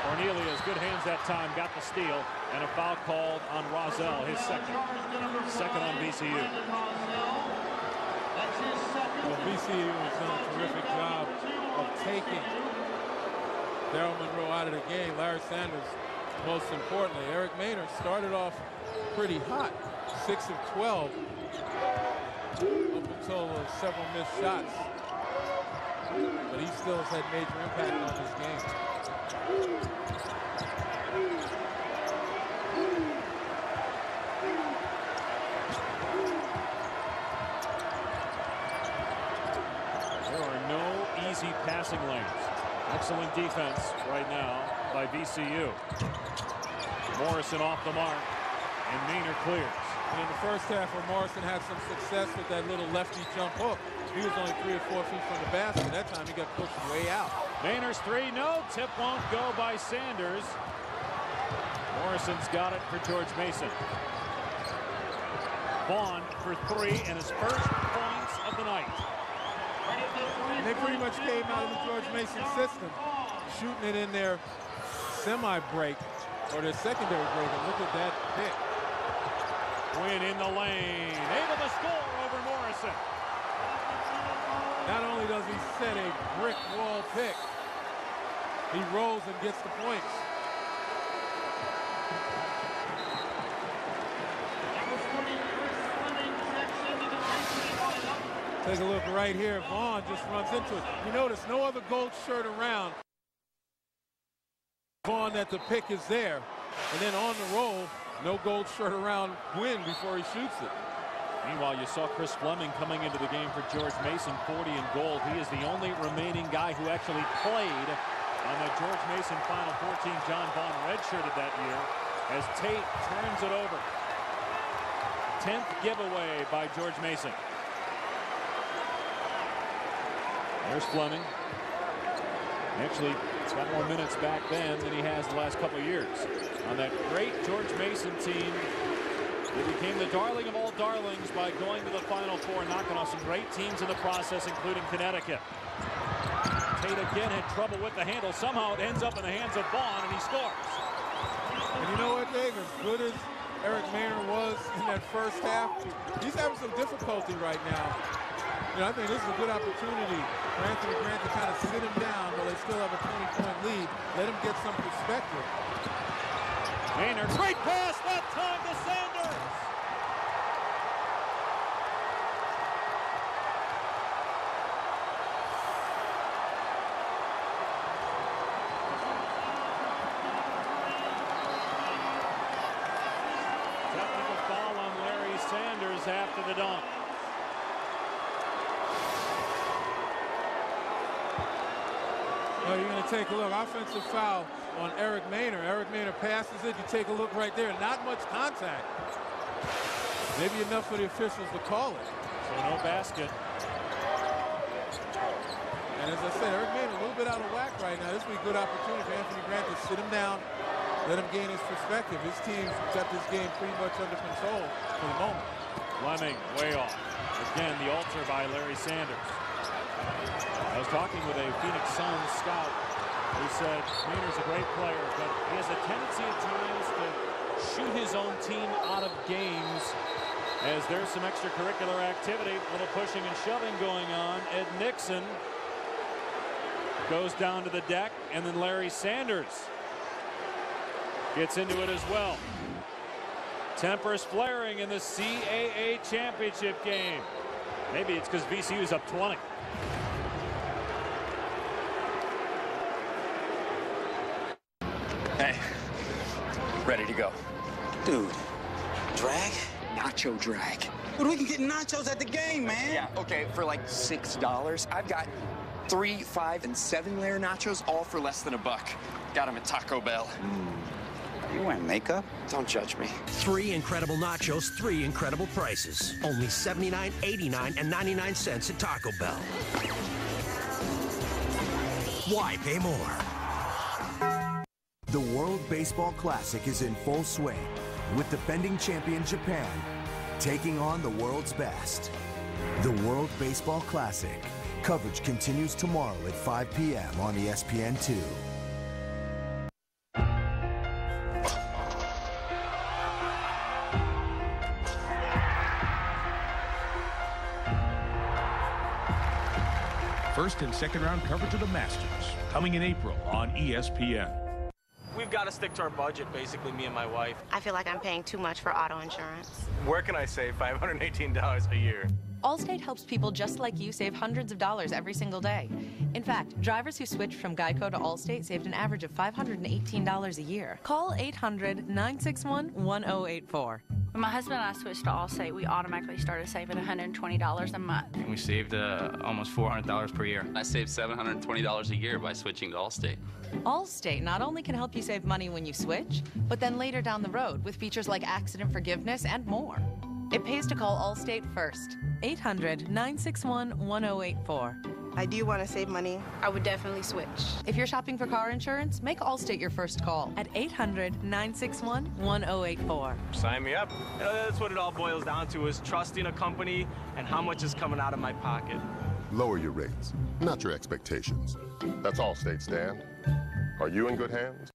[SPEAKER 21] Cornelius, good hands that time, got the steal, and a foul called on Rozelle, his second on VCU.
[SPEAKER 4] Well, VCU has done a terrific job of taking Daryl Monroe out of the game. Larry Sanders, most importantly. Eric Maynor started off pretty hot, 6 of 12, up until several missed shots. But he still has had major impact on this game.
[SPEAKER 21] There are no easy passing lanes. Excellent defense right now by VCU. Morrison off the mark, and Maynor clears.
[SPEAKER 4] And in the first half, where Morrison had some success with that little lefty jump hook, he was only 3 or 4 feet from the basket. That time he got pushed way out.
[SPEAKER 21] Maynor's 3, no, tip won't go by Sanders. Morrison's got it for George Mason. Vaughn for 3 and his first points of the night.
[SPEAKER 4] And they pretty much came out of the George Mason system, shooting it in their semi-break or their secondary break. And look at that pick.
[SPEAKER 21] Win in the lane, able to score over Morrison.
[SPEAKER 4] Not only does he set a brick wall pick, he rolls and gets the points. Take a look right here. Vaughn just runs into it. You notice no other gold shirt around. Vaughn that the pick is there. And then on the roll, no gold shirt around Gwynn before he shoots it.
[SPEAKER 21] Meanwhile, you saw Chris Fleming coming into the game for George Mason, 40 in gold. He is the only remaining guy who actually played on the George Mason Final 14. John Vaughn redshirted that year as Tate turns it over. 10th giveaway by George Mason. There's Fleming. Actually, he's got more minutes back then than he has the last couple of years. On that great George Mason team, they became the darling of all darlings by going to the Final Four, knocking off some great teams in the process, including Connecticut. Tate again had trouble with the handle. Somehow it ends up in the hands of Vaughn, and he scores.
[SPEAKER 4] And you know what, Dave? As good as Eric Maynor was in that first half, he's having some difficulty right now. You know, I think this is a good opportunity for Anthony Grant to kind of sit him down while they still have a 20-point lead. Let him get some perspective.
[SPEAKER 21] Maynor, great pass, that time to Sanders. Technical foul on Larry Sanders after the dunk.
[SPEAKER 4] Oh, you're going to take a look. Offensive foul on Eric Maynor. Eric Maynor passes it. You take a look right there. Not much contact. Maybe enough for the officials to call it.
[SPEAKER 21] So no basket.
[SPEAKER 4] And as I said, Eric Maynor a little bit out of whack right now. This would be a good opportunity for Anthony Grant to sit him down, let him gain his perspective. His team's got this game pretty much under control for the moment.
[SPEAKER 21] Fleming way off. Again, the altar by Larry Sanders. I was talking with a Phoenix Suns scout who said Maynor's a great player, but he has a tendency at times to shoot his own team out of games as there's some extracurricular activity, a little pushing and shoving going on. Ed Nixon goes down to the deck, and then Larry Sanders gets into it as well. Tempers flaring in the CAA championship game. Maybe it's because VCU's up 20.
[SPEAKER 7] Hey, ready to go.
[SPEAKER 6] Dude, drag? Nacho drag. But we can get nachos at the game, man.
[SPEAKER 7] Yeah, okay, for like $6. I've got 3, 5, and 7-layer nachos, all for less than $1. Got them at Taco Bell.
[SPEAKER 6] You wearing makeup?
[SPEAKER 7] Don't judge me.
[SPEAKER 8] 3 incredible nachos, 3 incredible prices. Only $79, $89, and 99 cents at Taco Bell. Why pay more?
[SPEAKER 10] The World Baseball Classic is in full swing, with defending champion Japan taking on the world's best. The World Baseball Classic. Coverage continues tomorrow at 5 p.m. on ESPN2.
[SPEAKER 12] First and second round coverage of the Masters, coming in April on ESPN.
[SPEAKER 13] We've got to stick to our budget, basically, me and my wife.
[SPEAKER 14] I feel like I'm paying too much for auto insurance.
[SPEAKER 13] Where can I save $518 a year?
[SPEAKER 20] Allstate helps people just like you save hundreds of dollars every single day. In fact, drivers who switched from Geico to Allstate saved an average of $518 a year. Call 800-961-1084.
[SPEAKER 27] When my husband and I switched to Allstate, we automatically started saving $120 a month.
[SPEAKER 28] And we saved almost $400 per year. I saved $720 a year by switching to Allstate.
[SPEAKER 20] Allstate not only can help you save money when you switch, but then later down the road with features like accident forgiveness and more. It pays to call Allstate first. 800-961-1084.
[SPEAKER 14] I do want to save money. I would definitely switch.
[SPEAKER 20] If you're shopping for car insurance, make Allstate your first call at 800-961-1084.
[SPEAKER 13] Sign me up. That's what it all boils down to, is trusting a company and how much is coming out of my pocket.
[SPEAKER 3] lower your rates, not your expectations. That's all, State Stand. Are you in good hands?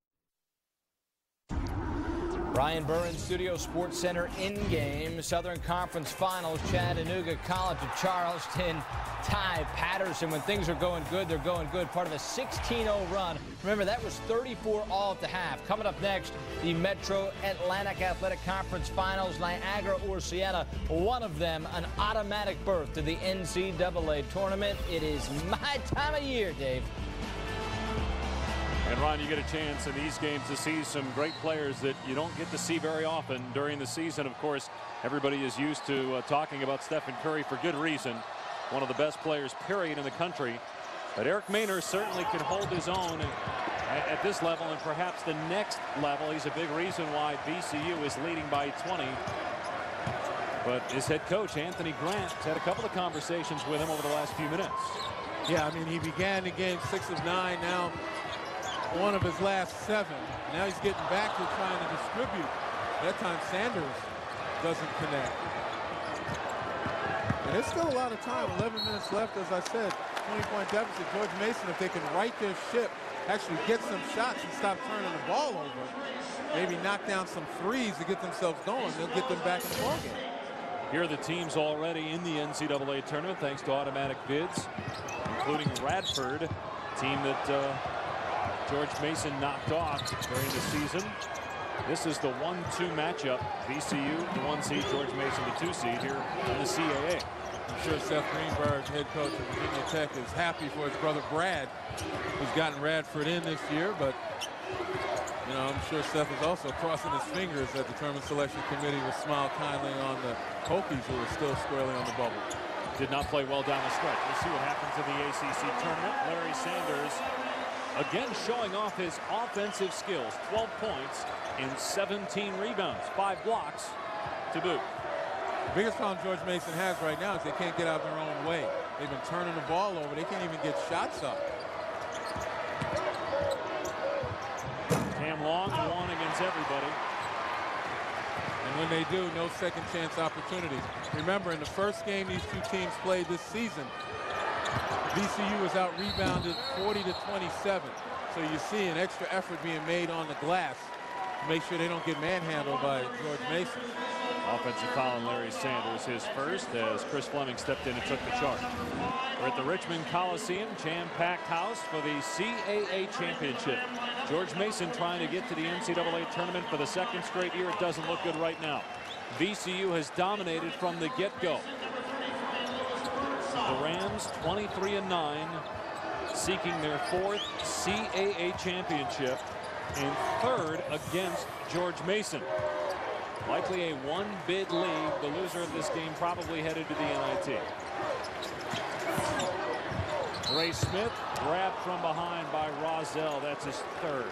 [SPEAKER 9] Brian Burns, Studio Sports Center in-game. Southern Conference Finals, Chattanooga College of Charleston, Ty Patterson. When things are going good, they're going good. Part of a 16-0 run. Remember, that was 34 all at the half. Coming up next, the Metro Atlantic Athletic Conference Finals, Niagara or Siena. One of them, an automatic berth to the NCAA tournament. It is my time of year, Dave.
[SPEAKER 21] And Ron, you get a chance in these games to see some great players that you don't get to see very often during the season. Of course, everybody is used to talking about Stephen Curry for good reason. One of the best players, period, in the country. But Eric Maynor certainly can hold his own at this level and perhaps the next level. He's a big reason why VCU is leading by 20. But his head coach, Anthony Grant, has had a couple of conversations with him over the last few minutes.
[SPEAKER 4] Yeah, I mean, he began the game 6 of 9. Now one of his last 7. Now he's getting back to trying to distribute. That time Sanders doesn't connect. And there's still a lot of time. 11 minutes left, as I said. 20-point deficit. George Mason, if they can right their ship, actually get some shots and stop turning the ball over, maybe knock down some threes to get themselves going, they'll get them back in the ballgame.
[SPEAKER 21] Here are the teams already in the NCAA tournament thanks to automatic bids, including Radford, team that George Mason knocked off during the season. This is the 1-2 matchup. VCU, the 1 seed, George Mason, the 2 seed here in the CAA.
[SPEAKER 4] I'm sure Seth Greenberg, head coach of Virginia Tech, is happy for his brother Brad, who's gotten Radford in this year. But, you know, I'm sure Seth is also crossing his fingers that the tournament selection committee will smile kindly on the Hokies, who are still squarely on the bubble.
[SPEAKER 21] Did not play well down the stretch. We'll see what happens in the ACC tournament. Larry Sanders again showing off his offensive skills. 12 points and 17 rebounds, 5 blocks to boot.
[SPEAKER 4] The biggest problem George Mason has right now is they can't get out their own way. They've been turning the ball over. They can't even get shots up.
[SPEAKER 21] Cam Long won against everybody.
[SPEAKER 4] And when they do, no second chance opportunities. Remember, in the first game these two teams played this season, VCU was out rebounded 40-27. So you see an extra effort being made on the glass to make sure they don't get manhandled by George Mason.
[SPEAKER 21] Offensive foul on Larry Sanders, his first, as Chris Fleming stepped in and took the charge. We're at the Richmond Coliseum, jam-packed house for the CAA championship. George Mason trying to get to the NCAA tournament for the 2nd straight year. It doesn't look good right now. VCU has dominated from the get-go. The Rams 23-9, seeking their 4th CAA championship and 3rd against George Mason. Likely a 1-bid league. The loser of this game probably headed to the NIT. Ray Smith grabbed from behind by Rozelle. That's his 3rd.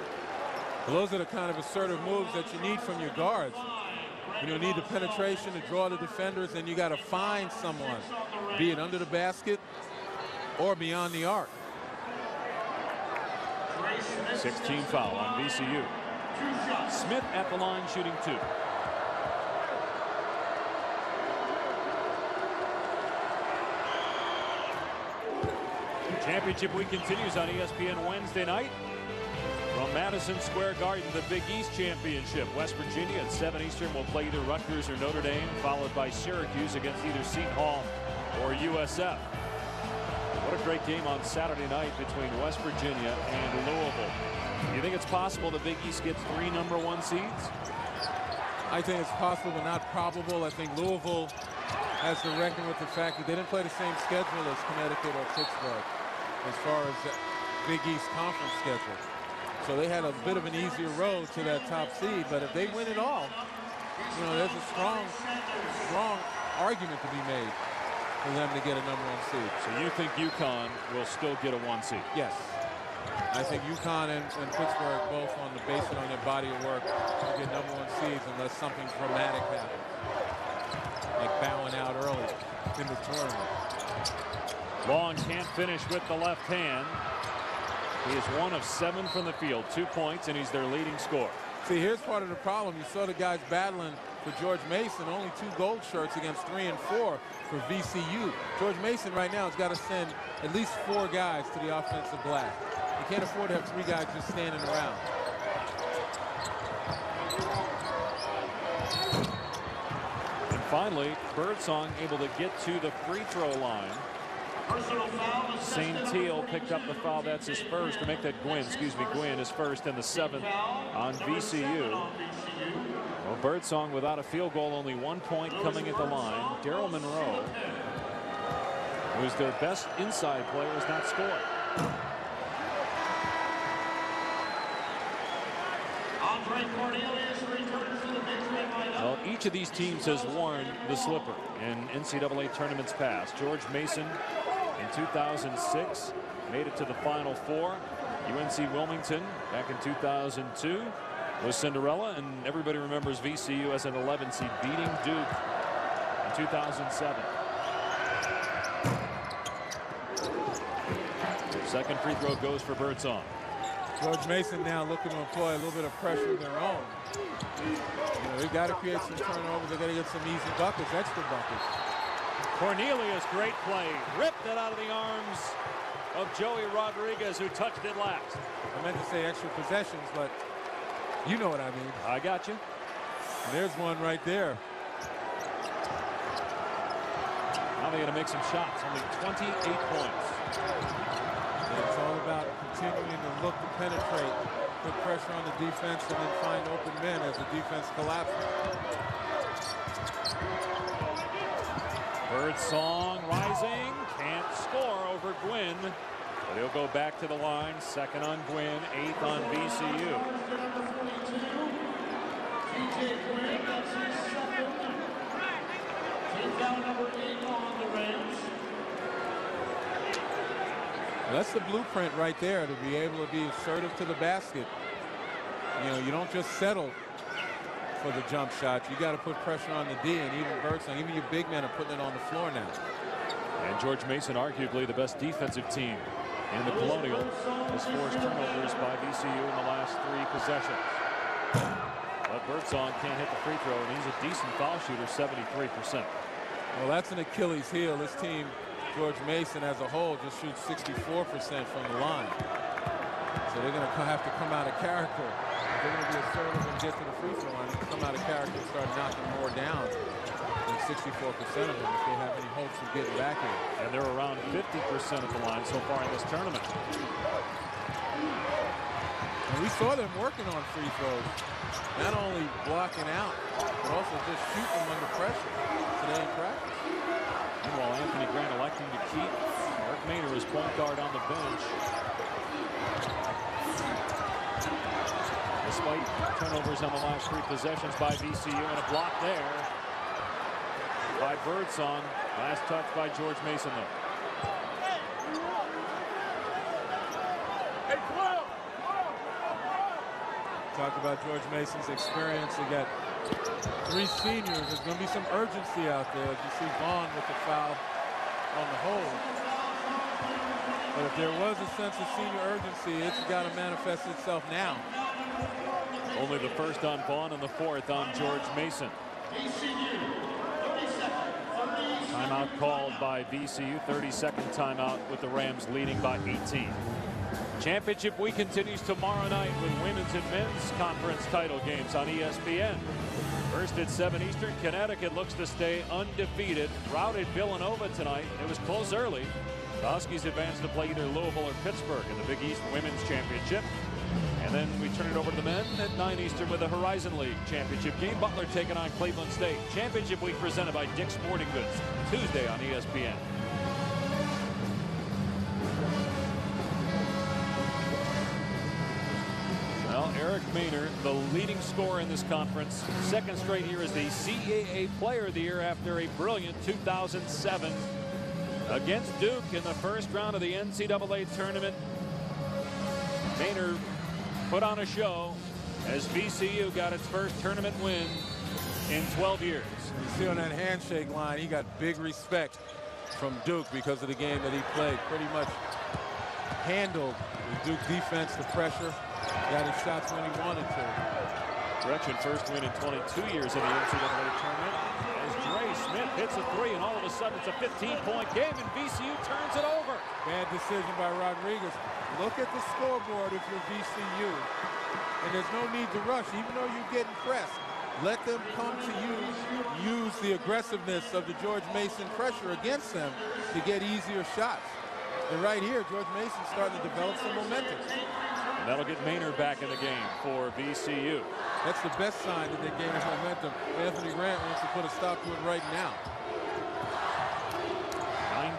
[SPEAKER 4] Well, those are the kind of assertive moves that you need from your guards. You need the penetration to draw the defenders, and you got to find someone, be it under the basket or beyond the arc.
[SPEAKER 21] 16 foul on VCU. Smith at the line shooting 2. Championship week continues on ESPN Wednesday night. From Madison Square Garden, the Big East Championship. West Virginia at 7 Eastern will play either Rutgers or Notre Dame, followed by Syracuse against either Seton Hall or USF. What a great game on Saturday night between West Virginia and Louisville. Do you think it's possible the Big East gets 3 #1 seeds?
[SPEAKER 4] I think it's possible, but not probable. I think Louisville has to reckon with the fact that they didn't play the same schedule as Connecticut or Pittsburgh as far as the Big East Conference schedule. So they had a bit of an easier road to that top seed, but if they win it all, there's a strong argument to be made for them to get a #1 seed.
[SPEAKER 21] So you think UConn will still get a 1 seed?
[SPEAKER 4] Yes. I think UConn and Pittsburgh both based on their body of work will get #1 seeds unless something dramatic happens, like bowing out early in the tournament.
[SPEAKER 21] Long can't finish with the left hand. He is 1 of 7 from the field, 2 points, and he's their leading scorer.
[SPEAKER 4] See, here's part of the problem. You saw the guys battling for George Mason. Only 2 gold shirts against 3 and 4 for VCU. George Mason right now has got to send at least 4 guys to the offensive glass. You can't afford to have 3 guys just standing around.
[SPEAKER 21] And finally, Birdsong able to get to the free throw line. St. Teal picked up the foul. That's his first to make that Gwynn his first and the 7th on VCU. Well, Birdsong without a field goal, only 1 point coming at the line. Daryl Monroe, who's their best inside player, has not scored. Well, each of these teams has worn the slipper in NCAA tournaments past. George Mason in 2006 made it to the Final Four. UNC Wilmington back in 2002 was Cinderella, and everybody remembers VCU as an 11 seed beating Duke in 2007. Second free throw goes for Birdsong.
[SPEAKER 4] George Mason now looking to employ a little bit of pressure of their own. They've got to create some turnovers. They've got to get some easy buckets, extra buckets.
[SPEAKER 21] Cornelius, great play. Ripped it out of the arms of Joey Rodriguez, who touched it last.
[SPEAKER 4] I meant to say extra possessions, but you know what I mean.
[SPEAKER 21] I got you.
[SPEAKER 4] And there's one right there.
[SPEAKER 21] Now they're going to make some shots. Only 28 points.
[SPEAKER 4] It's all about continuing to look to penetrate, put pressure on the defense, and then find open men as the defense collapses.
[SPEAKER 21] Birdsong rising, can't score over Gwynn, but he'll go back to the line. 2nd on Gwynn, 8th on VCU.
[SPEAKER 4] That's the blueprint right there, to be able to be assertive to the basket. You don't just settle for the jump shot. You got to put pressure on the D, and even Birdsong, even your big men are putting it on the floor now.
[SPEAKER 21] And George Mason, arguably the best defensive team in the Colonial, has forced turnovers by VCU in the last 3 possessions. But Birdsong can't hit the free throw, and he's a decent foul shooter, 73%.
[SPEAKER 4] Well, that's an Achilles heel. This team, George Mason as a whole, just shoots 64% from the line. So they're going to have to come out of character. If they're going to be assertive and get to the free throw line, they can come out of character and start knocking more down than 64% of them if they have any hopes of getting back here.
[SPEAKER 21] And they're around 50% at the line so far in this tournament.
[SPEAKER 4] And we saw them working on free throws, not only blocking out, but also just shooting them under pressure today in practice.
[SPEAKER 21] Meanwhile, Anthony Grant electing to keep Eric Maynor as point guard on the bench. Despite turnovers on the last 3 possessions by VCU, and a block there by Birdsong. Last touch by George Mason, though.
[SPEAKER 4] Talk about George Mason's experience. They got 3 seniors. There's going to be some urgency out there. As you see Vaughn with the foul on the hole. But if there was a sense of senior urgency, it's got to manifest itself now.
[SPEAKER 21] Only the 1st on Vaughn and the 4th on George Mason. Timeout called by VCU. 32nd timeout with the Rams leading by 18. Championship week continues tomorrow night with women's and men's conference title games on ESPN. First at 7 Eastern, Connecticut looks to stay undefeated. Routed Villanova tonight. It was close early. The Huskies advance to play either Louisville or Pittsburgh in the Big East Women's Championship. And then we turn it over to the men at 9 Eastern with the Horizon League Championship game. Butler taking on Cleveland State. Championship week presented by Dick's Sporting Goods. Tuesday on ESPN. Well, Eric Maynor, the leading scorer in this conference. 2nd straight year as the CAA Player of the Year after a brilliant 2007 against Duke in the first round of the NCAA tournament. Maynor put on a show as VCU got its first tournament win in 12 years.
[SPEAKER 4] You see on that handshake line, he got big respect from Duke because of the game that he played. Pretty much handled the Duke defense, the pressure, got his shots when he wanted to.
[SPEAKER 21] Correction, first win in 22 years in the NCAA tournament. As Dre Smith hits a three, and all of a sudden it's a 15-point game, and VCU turns it over.
[SPEAKER 4] Bad decision by Rodriguez. Look at the scoreboard if you're VCU. And there's no need to rush, even though you're getting pressed. Let them come to you. Use the aggressiveness of the George Mason pressure against them to get easier shots. And right here, George Mason's starting to develop some momentum.
[SPEAKER 21] And that'll get Maynor back in the game for VCU.
[SPEAKER 4] That's the best sign that they're gaining momentum. Anthony Grant wants to put a stop to it right now.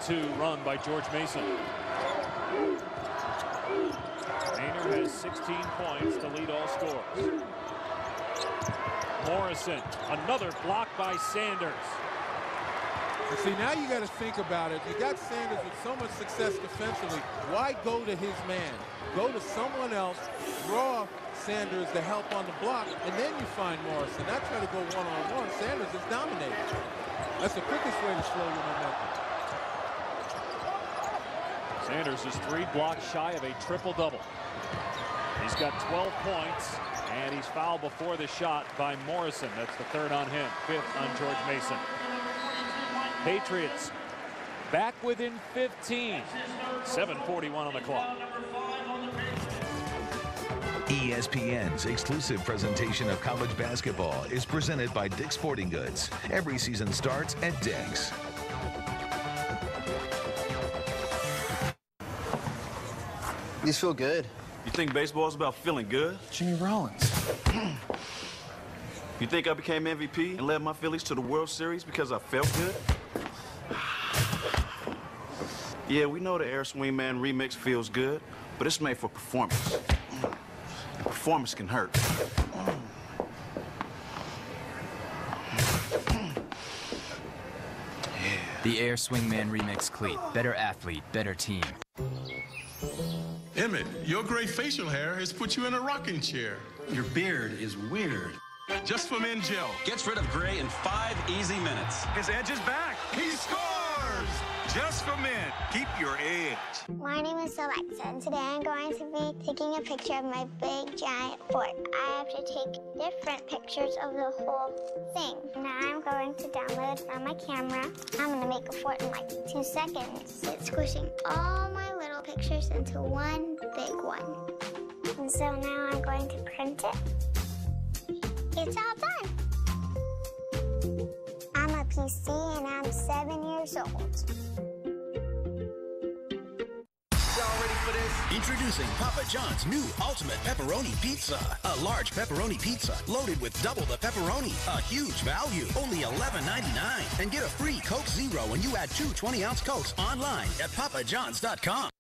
[SPEAKER 21] 9-2 run by George Mason. Maynor has 16 points to lead all scores. Morrison, another block by Sanders.
[SPEAKER 4] And see, now you got to think about it. You got Sanders with so much success defensively. Why go to his man? Go to someone else, draw Sanders to help on the block, and then you find Morrison. Not try to go one-on-one. Sanders is dominating. That's the quickest way to slow your momentum.
[SPEAKER 21] Sanders is 3 blocks shy of a triple-double. He's got 12 points, and he's fouled before the shot by Morrison. That's the 3rd on him, 5th on George Mason. Patriots back within 15. 7:41 on the clock.
[SPEAKER 11] ESPN's exclusive presentation of college basketball is presented by Dick's Sporting Goods. Every season starts at Dick's.
[SPEAKER 15] These feel good.
[SPEAKER 16] You think baseball's about feeling good?
[SPEAKER 15] Jimmy Rollins.
[SPEAKER 16] You think I became MVP and led my Phillies to the World Series because I felt good? Yeah, we know the Air Swingman remix feels good, but it's made for performance. Performance can hurt.
[SPEAKER 17] The Air Swingman Remix Cleat. Better athlete, better team.
[SPEAKER 18] Emmett, your gray facial hair has put you in a rocking chair.
[SPEAKER 19] Your beard is weird.
[SPEAKER 18] Just for Men Gel.
[SPEAKER 19] Gets rid of gray in 5 easy minutes.
[SPEAKER 18] His edge is back. He scores! Just for Men. Keep your edge.
[SPEAKER 22] My name is Alexa, and today I'm going to be taking a picture of my big giant fort. I have to take different pictures of the whole thing. Now I'm going to download it from my camera. I'm going to make a fort in like 2 seconds. It's squishing all my little pictures into one big one. And so now I'm going to print it. It's all done. I'm a PC and I'm 7 years old.
[SPEAKER 8] Y'all ready for this? Introducing Papa John's new Ultimate Pepperoni Pizza. A large pepperoni pizza loaded with double the pepperoni. A huge value. Only $11.99. And get a free Coke Zero when you add 2 20-ounce Cokes online at papajohns.com.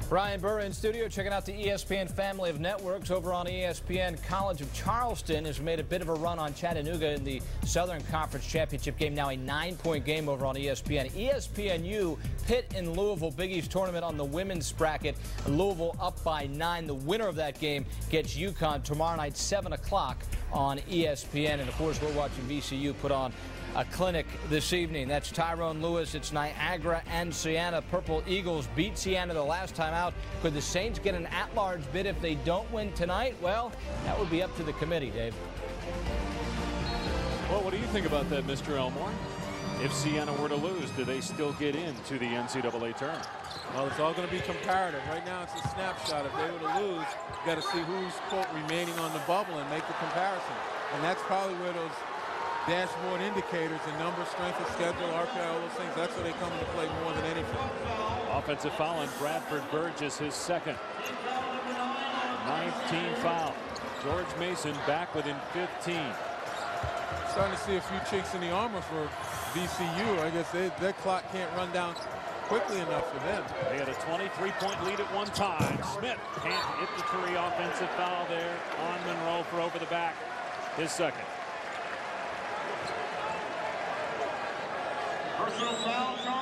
[SPEAKER 9] Brian Burr in studio, checking out the ESPN family of networks. Over on ESPN, College of Charleston has made a bit of a run on Chattanooga in the Southern Conference Championship game. Now a 9-point game over on ESPN. ESPNU, Pitt and Louisville Big East tournament on the women's bracket. Louisville up by 9. The winner of that game gets UConn tomorrow night, 7 o'clock on ESPN. And of course, we're watching VCU put on a clinic this evening. That's Tyrone Lewis. It's Niagara and Siena. Purple Eagles beat Siena the last time out. Could the Saints get an at-large bid if they don't win tonight? Well, that would be up to the committee, Dave.
[SPEAKER 21] Well, what do you think about that, Mr. Elmore? If Siena were to lose, do they still get into the NCAA tournament?
[SPEAKER 4] Well, it's all going to be comparative. Right now, it's a snapshot. If they were to lose, you got to see who's, quote, remaining on the bubble and make the comparison. And that's probably where those dashboard indicators, the number, strength of schedule, RPI, all those things, that's where they come into play more than anything.
[SPEAKER 21] Offensive foul on Bradford Burgess, his second. 9th team foul. George Mason back within 15.
[SPEAKER 4] Starting to see a few chinks in the armor for VCU. I guess their clock can't run down quickly enough for them.
[SPEAKER 21] They had a 23-point lead at one time. Smith can't hit the three. Offensive foul there on Monroe for over the back. His second.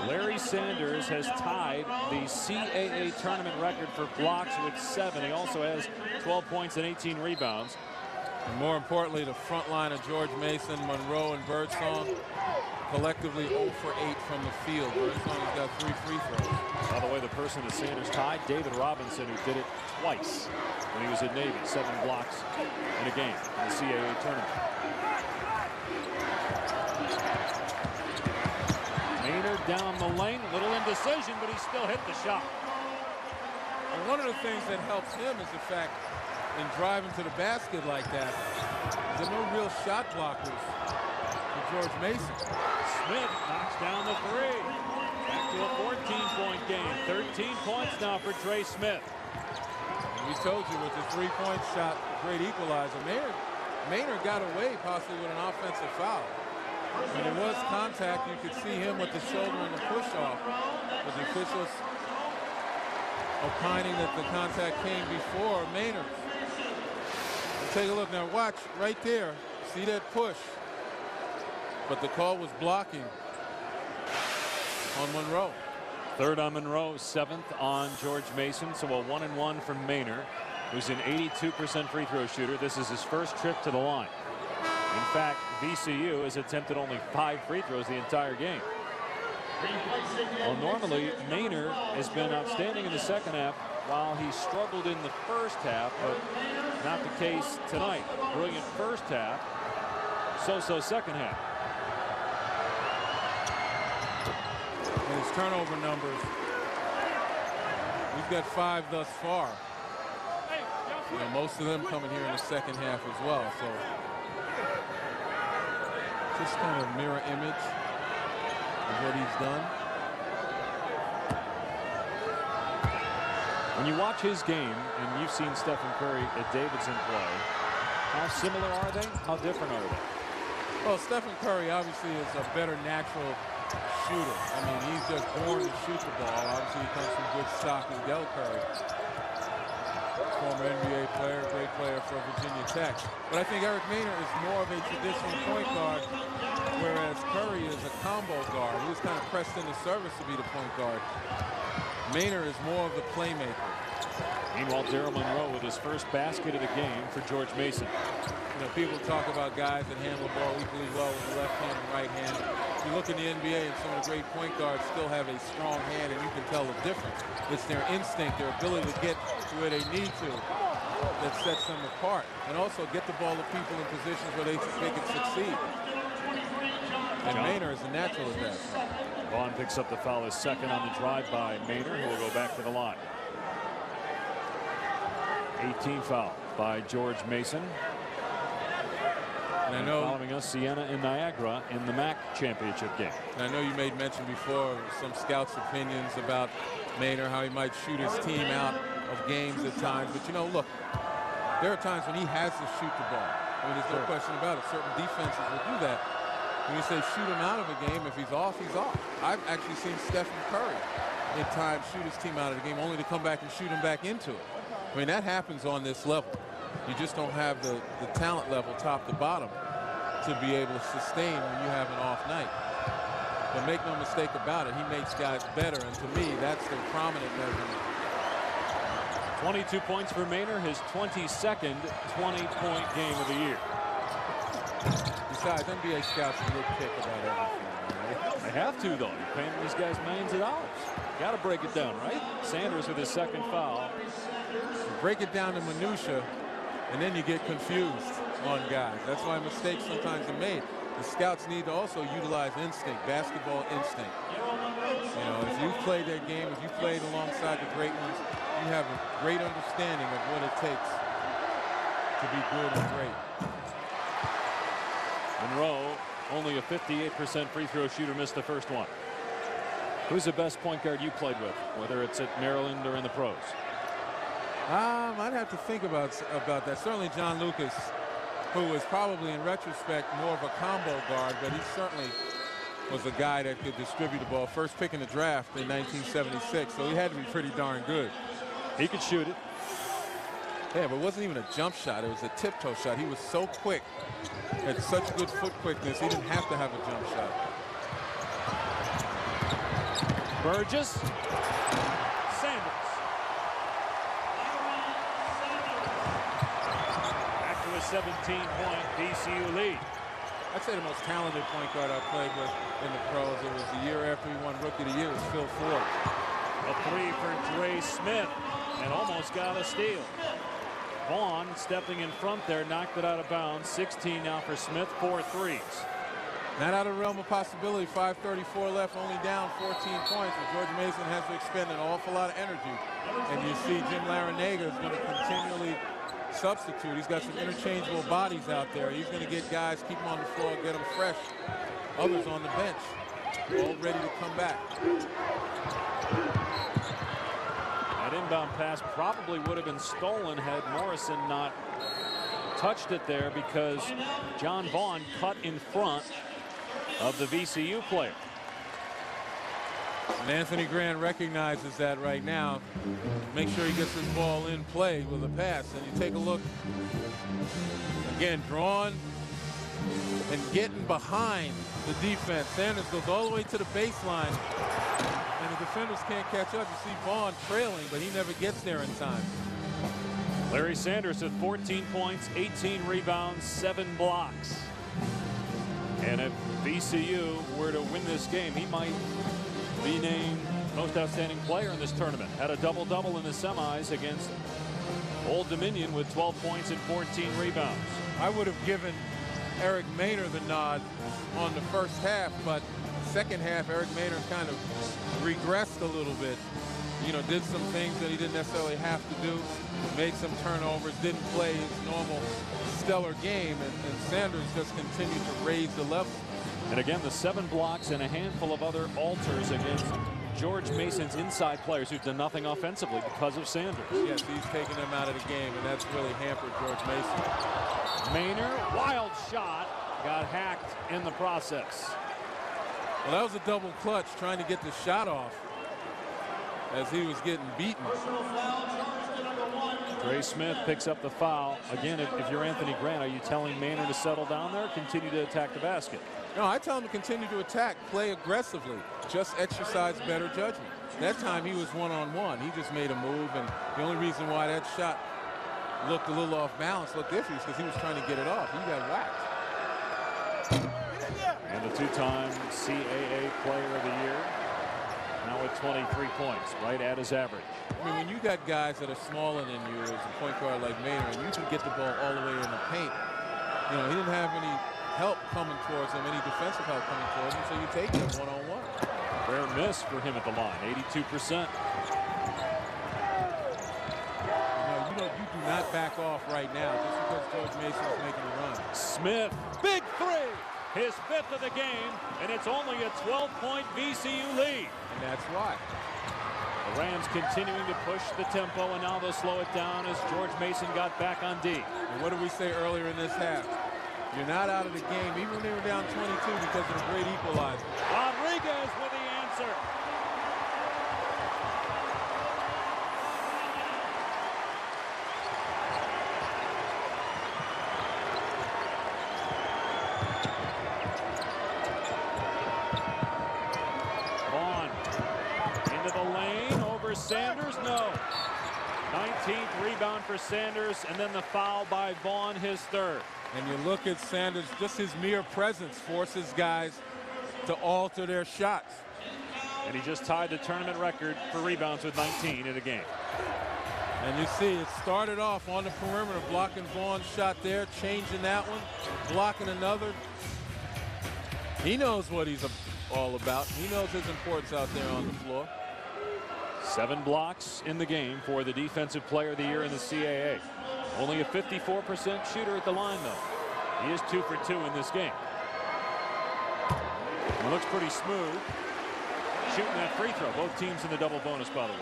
[SPEAKER 21] Larry Sanders has tied the CAA tournament record for blocks with 7. He also has 12 points and 18 rebounds.
[SPEAKER 4] And more importantly, the front line of George Mason, Monroe, and Birdsong collectively 0 for 8 from the field. Birdsong has got 3 free throws.
[SPEAKER 21] By the way, the person that Sanders tied, David Robinson, who did it twice when he was at Navy, 7 blocks in a game in the CAA tournament. Maynor down the lane, a little indecision, but he still hit the shot.
[SPEAKER 4] And one of the things that helps him is the fact in driving to the basket like that, there are no real shot blockers for George Mason.
[SPEAKER 21] Smith knocks down the 3. Back to a 14-point game. 13 points now for Trey Smith.
[SPEAKER 4] And we told you with the 3-point shot, great equalizer. Maynor got away possibly with an offensive foul. When there was contact, you could see him with the shoulder and the push-off. But the officials opining that the contact came before Maynor. Take a look now. Watch right there. See that push? But the call was blocking on Monroe.
[SPEAKER 21] 3rd on Monroe, 7th on George Mason. So a 1-and-1 from Maynor, who's an 82% free throw shooter. This is his first trip to the line. In fact, VCU has attempted only 5 free throws the entire game. Well, normally Maynor has been outstanding in the second half, while he struggled in the first half, but not the case tonight. Brilliant first half, so-so second half.
[SPEAKER 4] And his turnover numbers, he's got 5 thus far. You know, most of them coming here in the second half as well. So just kind of mirror image of what he's done.
[SPEAKER 21] When you watch his game, and you've seen Stephen Curry at Davidson play, how similar are they? How different are they?
[SPEAKER 4] Well, Stephen Curry obviously is a better natural shooter. I mean, he's just born to shoot the ball. Obviously, he comes from good stock as Del Curry. Former NBA player, great player for Virginia Tech. But I think Eric Maynor is more of a traditional point guard, whereas Curry is a combo guard. He was kind of pressed into service to be the point guard. Maynor is more of the playmaker.
[SPEAKER 21] Meanwhile, Daryl Monroe with his first basket of the game for George Mason.
[SPEAKER 4] You know, people talk about guys that handle the ball equally well with the left hand and right hand. If you look in the NBA, and some of the great point guards still have a strong hand, and you can tell the difference. It's their instinct, their ability to get to where they need to, that sets them apart. And also get the ball to people in positions where they can succeed. And Maynor is a natural at that.
[SPEAKER 21] Vaughn picks up the foul, his second on the drive by Maynor, who will go back to the line. 18 foul by George Mason.
[SPEAKER 4] And I know
[SPEAKER 21] following us, Siena and Niagara in the MAC championship game.
[SPEAKER 4] And I know you made mention before some scouts' opinions about Maynor, how he might shoot his team out of games at times. But you know, look, there are times when he has to shoot the ball. I mean, there's no question about it. Certain defenses will do that. When you say shoot him out of a game, if he's off, he's off. I've actually seen Stephen Curry at times shoot his team out of the game only to come back and shoot him back into it. I mean, that happens on this level. You just don't have the talent level top to bottom to be able to sustain when you have an off night. But make no mistake about it, he makes guys better, and to me, that's the prominent measurement.
[SPEAKER 21] 22 points for Maynor, his 22nd 20-point game of the year.
[SPEAKER 4] Besides, NBA scouts nitpick about everything, right?
[SPEAKER 21] They have to, though. You're paying these guys millions of dollars. Got to break it down, right? Sanders with his second foul.
[SPEAKER 4] You break it down to minutia, and then you get confused on guys. That's why mistakes sometimes are made. The scouts need to also utilize instinct, basketball instinct. You know, if you've played that game, if you played alongside the great ones, you have a great understanding of what it takes to be good and great.
[SPEAKER 21] Monroe, only a 58% free throw shooter, missed the first one. Who's the best point guard you played with, whether it's at Maryland or in the pros?
[SPEAKER 4] I'd have to think about that. Certainly John Lucas, who was probably in retrospect more of a combo guard, but he certainly was a guy that could distribute the ball. First pick in the draft in 1976, so he had to be pretty darn good.
[SPEAKER 21] He could shoot it.
[SPEAKER 4] Yeah, but it wasn't even a jump shot. It was a tiptoe shot. He was so quick, had such good foot quickness, he didn't have to have a jump shot.
[SPEAKER 21] Burgess. Sanders. Back to his 17-point VCU lead.
[SPEAKER 4] I'd say the most talented point guard I played with in the pros. It was the year after he won Rookie of the Year. It was Phil Ford.
[SPEAKER 21] A three for Dre Smith, and almost got a steal. Vaughn stepping in front there, knocked it out of bounds. 16 now for Smith, 4 threes.
[SPEAKER 4] Not out of the realm of possibility. 5:34 left, only down 14 points. But George Mason has to expend an awful lot of energy. And you see Jim Larinaga is going to continually substitute. He's got some interchangeable bodies out there. He's going to get guys, keep them on the floor, get them fresh. Others on the bench, all ready to come back.
[SPEAKER 21] That inbound pass probably would have been stolen had Morrison not touched it there, because John Vaughn cut in front of the VCU player.
[SPEAKER 4] And Anthony Grant recognizes that right now. Make sure he gets his ball in play with a pass. And you take a look. Again, drawn and getting behind the defense. Sanders goes all the way to the baseline. And the defenders can't catch up. You see Vaughn trailing, but he never gets there in time.
[SPEAKER 21] Larry Sanders at 14 points, 18 rebounds, 7 blocks. And if VCU were to win this game, he might be named most outstanding player in this tournament. Had a double-double in the semis against Old Dominion with 12 points and 14 rebounds.
[SPEAKER 4] I would have given Eric Maynor the nod on the first half, but second half, Eric Maynor kind of regressed a little bit. You know, did some things that he didn't necessarily have to do, made some turnovers, didn't play his normal stellar game, and Sanders just continued to raise the level.
[SPEAKER 21] And again, the 7 blocks and a handful of other alters against George Mason's inside players who've done nothing offensively because of Sanders.
[SPEAKER 4] Yes, he's taking them out of the game, and that's really hampered George Mason.
[SPEAKER 21] Maynor, wild shot, got hacked in the process.
[SPEAKER 4] Well, that was a double clutch, trying to get the shot off as he was getting beaten.
[SPEAKER 21] Dre Smith picks up the foul. Again, if you're Anthony Grant, are you telling Maynor to settle down there or continue to attack the basket?
[SPEAKER 4] No, I tell him to continue to attack, play aggressively, just exercise better judgment. That time he was one-on-one. He just made a move, and the only reason why that shot looked a little off balance, looked iffy, is because he was trying to get it off. He got whacked.
[SPEAKER 21] And the 2-time CAA Player of the Year, now at 23 points, right at his average.
[SPEAKER 4] I mean, when you got guys that are smaller than you as a point guard like Maynor, and you can get the ball all the way in the paint, you know, he didn't have any help coming towards him, any defensive help coming towards him, so you take him one-on-one.
[SPEAKER 21] Rare miss for him at the line, 82%.
[SPEAKER 4] You do not back off right now just because George Mason is making a run.
[SPEAKER 21] Smith, big three, his 5th of the game, and it's only a 12-point VCU lead.
[SPEAKER 4] And that's why.
[SPEAKER 21] The Rams continuing to push the tempo, and now they'll slow it down as George Mason got back on D.
[SPEAKER 4] And what did we say earlier in this half? You're not out of the game, even when they were down 22, because of the great equalizer.
[SPEAKER 21] Rodriguez with the answer. Vaughn into the lane over Sanders. No. 19th rebound for Sanders, and then the foul by Vaughn, his 3rd.
[SPEAKER 4] And you look at Sanders, just his mere presence forces guys to alter their shots.
[SPEAKER 21] And he just tied the tournament record for rebounds with 19 in a game.
[SPEAKER 4] And you see it started off on the perimeter, blocking Vaughn's shot there, changing that one, blocking another. He knows what he's all about. He knows his importance out there on the floor.
[SPEAKER 21] 7 blocks in the game for the Defensive Player of the Year in the CAA. Only a 54% shooter at the line, though. He is 2 for 2 in this game. It looks pretty smooth. Shooting that free throw. Both teams in the double bonus, by the way.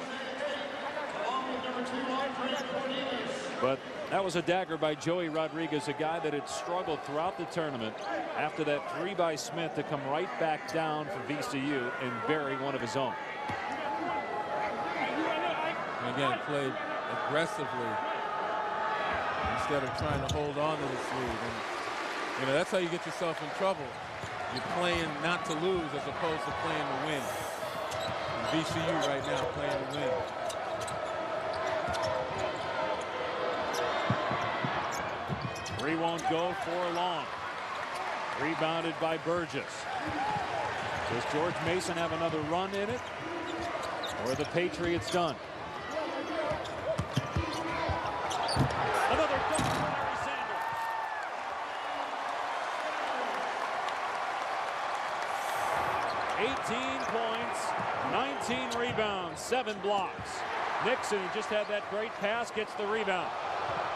[SPEAKER 21] But that was a dagger by Joey Rodriguez, a guy that had struggled throughout the tournament after that 3 by Smith to come right back down for VCU and bury one of his own.
[SPEAKER 4] And again, played aggressively instead of trying to hold on to this lead. And, you know, that's how you get yourself in trouble. You're playing not to lose as opposed to playing to win. And VCU right now playing to win.
[SPEAKER 21] Three won't go for long. Rebounded by Burgess. Does George Mason have another run in it? Or are the Patriots done? Another dunk for Larry Sanders. 18 points, 19 rebounds, 7 blocks. Nixon, who just had that great pass, gets the rebound.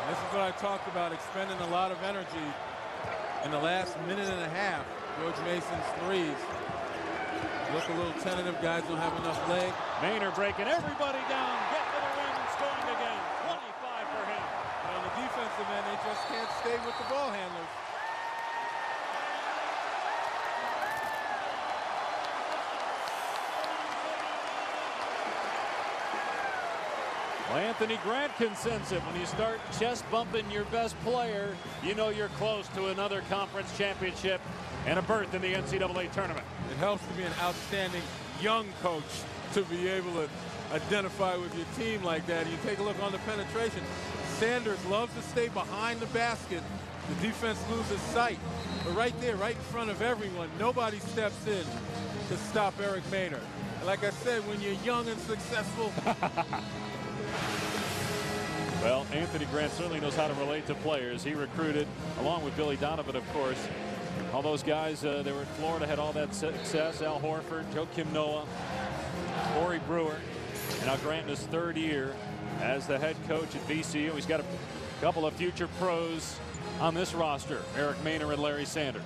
[SPEAKER 4] And this is what I talked about, expending a lot of energy in the last minute and a half. George Mason's threes look a little tentative. Guys don't have enough leg.
[SPEAKER 21] Maynor breaking everybody down, getting to the rim and scoring again. 25 for him.
[SPEAKER 4] On the defensive end, they just can't stay with the ball handlers.
[SPEAKER 21] Well, Anthony Grant can sense it. When you start chest bumping your best player, you know you're close to another conference championship and a berth in the NCAA tournament.
[SPEAKER 4] It helps to be an outstanding young coach to be able to identify with your team like that. You take a look on the penetration. Sanders loves to stay behind the basket. The defense loses sight. But right there, right in front of everyone, nobody steps in to stop Eric Maynor. And like I said, when you're young and successful.
[SPEAKER 21] Well, Anthony Grant certainly knows how to relate to players. He recruited, along with Billy Donovan, of course. All those guys, they were in Florida, had all that success. Al Horford, Joakim Noah, Corey Brewer. And now Grant in his 3rd year as the head coach at VCU. He's got a couple of future pros on this roster, Eric Maynor and Larry Sanders.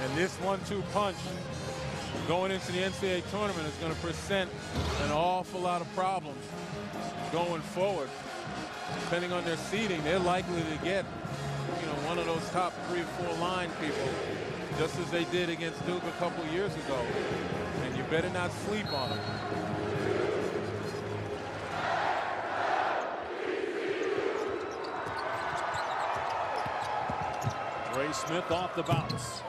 [SPEAKER 4] And this 1-2 punch going into the NCAA tournament is going to present an awful lot of problems going forward. Depending on their seeding, they're likely to get, you know, one of those top 3 or 4 line people, just as they did against Duke a couple years ago. And you better not sleep on them.
[SPEAKER 21] Ray Smith off the bounce.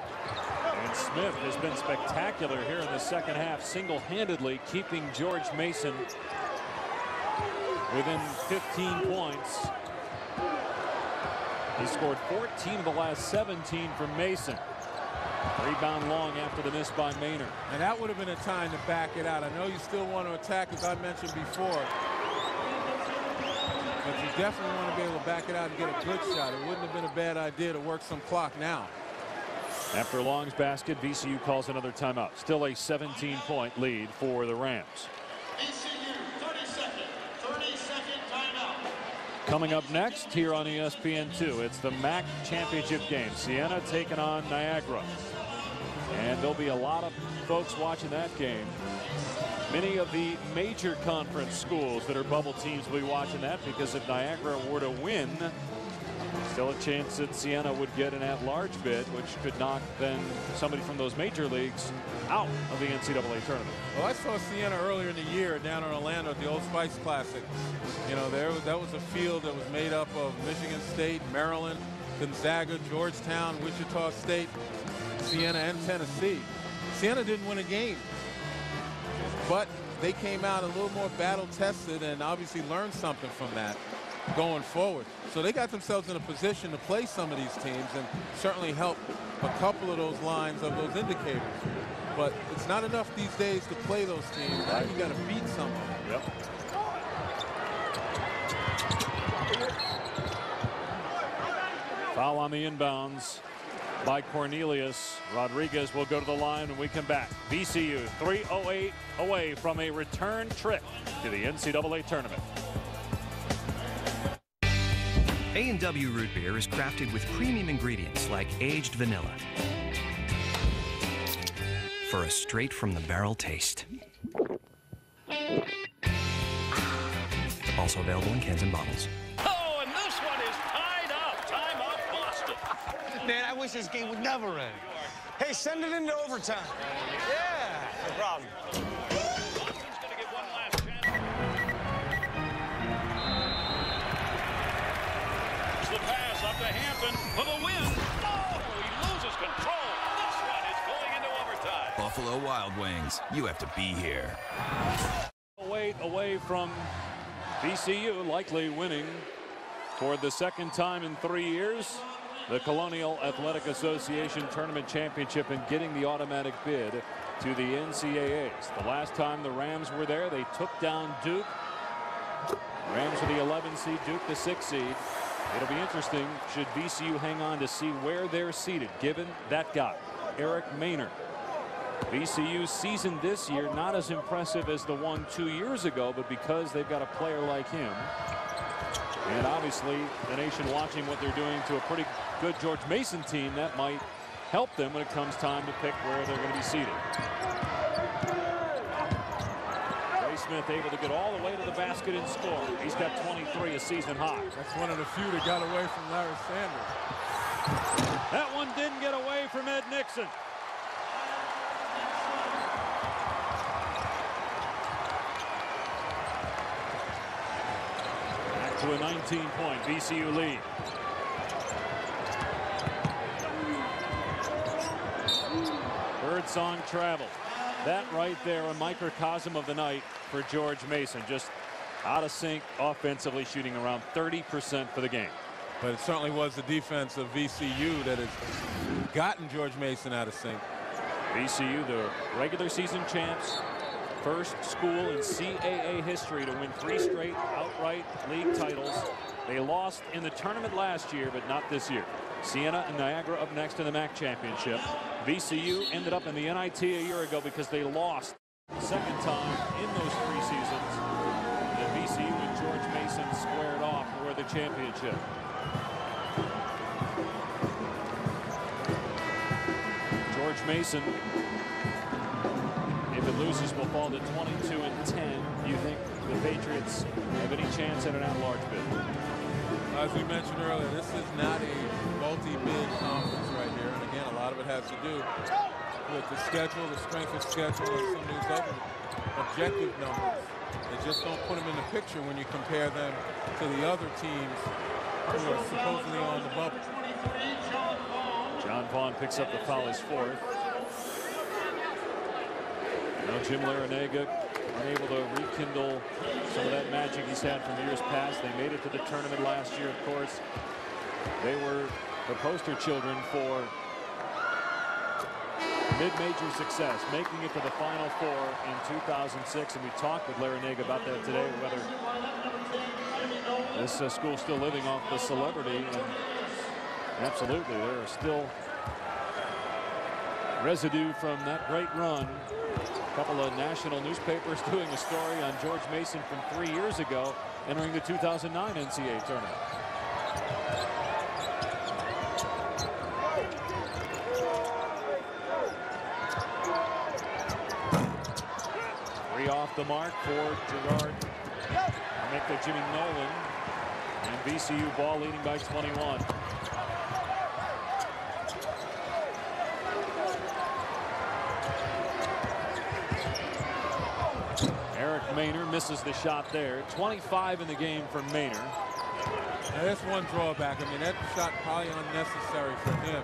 [SPEAKER 21] And Smith has been spectacular here in the second half, single-handedly keeping George Mason within 15 points. He scored 14 of the last 17 from Mason. Rebound long after the miss by Maynor.
[SPEAKER 4] And that would have been a time to back it out. I know you still want to attack, as I mentioned before. But you definitely want to be able to back it out and get a good shot. It wouldn't have been a bad idea to work some clock now.
[SPEAKER 21] After Long's basket, VCU calls another timeout. Still a 17-point lead for the Rams. Coming up next here on ESPN2, it's the MAC championship game. Siena taking on Niagara. And there'll be a lot of folks watching that game. Many of the major conference schools that are bubble teams will be watching that, because if Niagara were to win, still a chance that Siena would get an at-large bid, which could knock then somebody from those major leagues out of the NCAA tournament.
[SPEAKER 4] Well, I saw Siena earlier in the year down in Orlando at the Old Spice Classic. You know, that was a field that was made up of Michigan State, Maryland, Gonzaga, Georgetown, Wichita State, Siena, and Tennessee. Siena didn't win a game, but they came out a little more battle-tested and obviously learned something from that going forward. So they got themselves in a position to play some of these teams and certainly help a couple of those lines of those indicators. But it's not enough these days to play those teams. Now you got to beat some of them.
[SPEAKER 21] Yep. Foul on the inbounds by Cornelius. Rodriguez will go to the line when we come back. VCU 3:08 away from a return trip to the NCAA tournament.
[SPEAKER 1] A&W Root Beer is crafted with premium ingredients like aged vanilla for a straight-from-the-barrel taste. Also available in cans and bottles.
[SPEAKER 2] Oh, and this one is tied up. Time out, Boston.
[SPEAKER 5] Man, I wish this game would never end. Hey, send it into overtime. Yeah, no problem.
[SPEAKER 2] Boston's going to get one last chance. It's the pass up to Hampton for the win. Oh, he loses control. This one is going into overtime.
[SPEAKER 6] Buffalo Wild Wings, you have to be here.
[SPEAKER 21] Away from VCU, likely winning for the second time in 3 years. the Colonial Athletic Association Tournament Championship and getting the automatic bid to the NCAAs. The last time the Rams were there, they took down Duke. Rams are the 11 seed, Duke the 6 seed. It'll be interesting should VCU hang on to see where they're seated, given that guy, Eric Maynor. VCU's season this year not as impressive as the one 2 years ago, but because they've got a player like him, and obviously the nation watching what they're doing to a pretty good George Mason team, that might help them when it comes time to pick where they're going to be seated. Ray Smith able to get all the way to the basket and score. He's got 23, a season high.
[SPEAKER 4] That's one of the few that got away from Larry Sanders.
[SPEAKER 21] That one didn't get away from Ed Nixon. Back to a 19-point VCU lead. Birdsong travel. That right there, a microcosm of the night for George Mason. Just out of sync offensively, shooting around 30% for the game.
[SPEAKER 4] But it certainly was the defense of VCU that has gotten George Mason out of sync.
[SPEAKER 21] VCU, the regular season champs, first school in CAA history to win 3 straight outright league titles. They lost in the tournament last year, but not this year. Siena and Niagara up next in the MAC championship. VCU ended up in the NIT a year ago because they lost the second time in those 3 seasons. And VCU and George Mason squared off for the championship. George Mason, if it loses, will fall to 22-10. Do you think the Patriots have any chance at an at-large bid?
[SPEAKER 4] As we mentioned earlier, this is not a multi-bid conference right here. And again, a lot of it has to do with the schedule, the strength of schedule, and some of these other objective numbers. They just don't put them in the picture when you compare them to the other teams who are supposedly on the bubble.
[SPEAKER 21] John Vaughn picks up the foul, his 4th. Now Jim Larinaga unable to rekindle some of that magic he's had from years past. They made it to the tournament last year, of course. They were the poster children for mid-major success, making it to the Final Four in 2006. And we talked with Larinaga about that today, whether this school's still living off the celebrity. And absolutely, there are still residue from that great run. A couple of national newspapers doing a story on George Mason from 3 years ago entering the 2009 NCAA tournament. Three off the mark for Gerard. Make the Jimmy Nolan. And VCU ball leading by 21. Eric Maynor misses the shot there. 25 in the game for Maynor.
[SPEAKER 4] Now that's one drawback. I mean, that shot probably unnecessary for him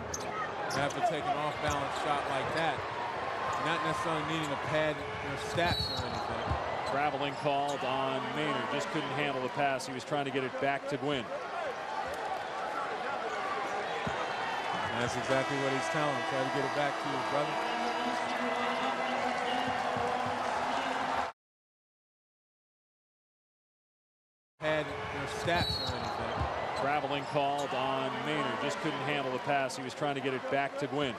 [SPEAKER 4] to have to take an off-balance shot like that. Not necessarily needing a pad or stats or anything.
[SPEAKER 21] Traveling called on Maynor. Just couldn't handle the pass. He was trying to get it back to Gwynn.
[SPEAKER 4] And that's exactly what he's telling him. Try to get it back to you, brother. Had their stats or anything.
[SPEAKER 21] Traveling called on Maynor. Just couldn't handle the pass. He was trying to get it back to Gwynn.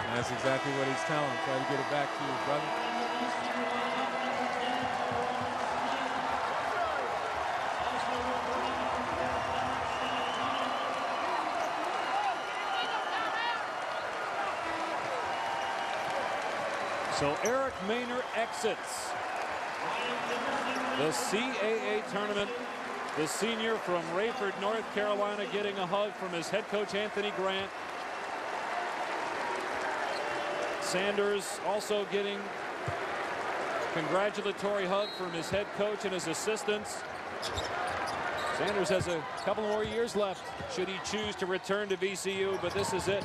[SPEAKER 4] And that's exactly what he's telling him. Try to get it back to you, brother.
[SPEAKER 21] So Eric Maynor exits the CAA tournament. The senior from Rayford, North Carolina, getting a hug from his head coach, Anthony Grant. Sanders also getting congratulatory hug from his head coach and his assistants. Sanders has a couple more years left should he choose to return to VCU, but this is it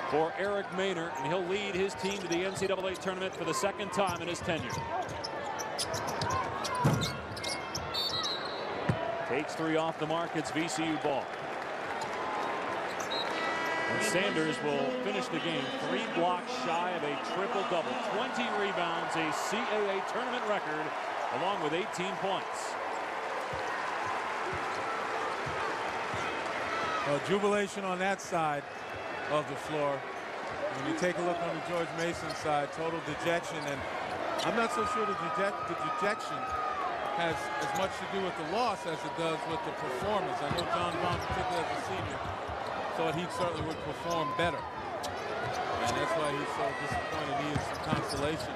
[SPEAKER 21] for Eric Maynor, and he'll lead his team to the NCAA tournament for the second time in his tenure. Takes 3 off the mark. It's VCU ball. And Sanders will finish the game 3 blocks shy of a triple-double. 20 rebounds, a CAA tournament record, along with 18 points.
[SPEAKER 4] Jubilation on that side of the floor. When you take a look on the George Mason side, total dejection, and I'm not so sure the dejection has as much to do with the loss as it does with the performance. I know John Vaughn, particularly as a senior, thought he certainly would perform better, and that's why he's so disappointed. He needs some consolation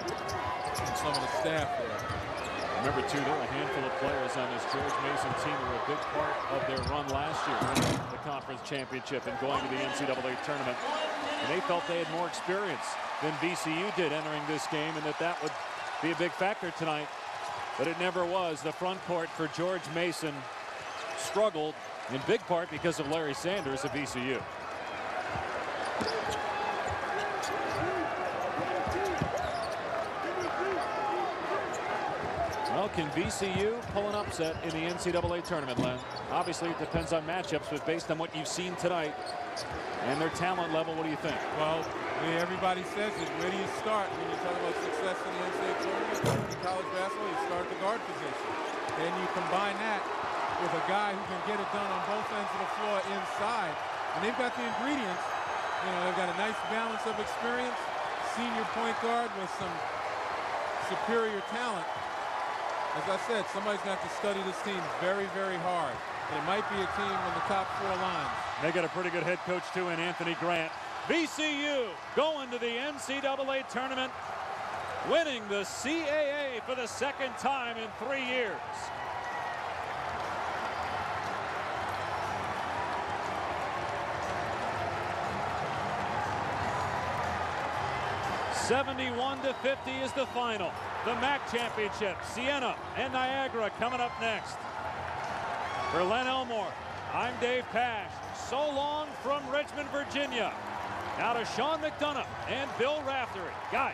[SPEAKER 4] from some of the staff there.
[SPEAKER 21] Remember, too, there are a handful of players on this George Mason team who were a big part of their run last year, winning the conference championship and going to the NCAA tournament. And they felt they had more experience than VCU did entering this game, and that would be a big factor tonight. But it never was. The front court for George Mason struggled in big part because of Larry Sanders of VCU. Well, can VCU pull an upset in the NCAA tournament, Len? Obviously, it depends on matchups, but based on what you've seen tonight and their talent level, what do you think?
[SPEAKER 4] Well, everybody says it. Where do you start when you talk about success in the NCAA tournament? In college basketball, you start at the guard position. Then you combine that with a guy who can get it done on both ends of the floor inside. And they've got the ingredients. You know, they've got a nice balance of experience, senior point guard with some superior talent. As I said, somebody's going to have to study this team very, very hard. And it might be a team in the top 4 lines.
[SPEAKER 21] They got a pretty good head coach, too, in Anthony Grant. VCU going to the NCAA tournament, winning the CAA for the 2nd time in 3 years. $71-50 is the final. The MAC championship, Siena and Niagara coming up next. For Len Elmore, I'm Dave Pash. So long from Richmond, Virginia. Now to Sean McDonough and Bill Raftery. Guys,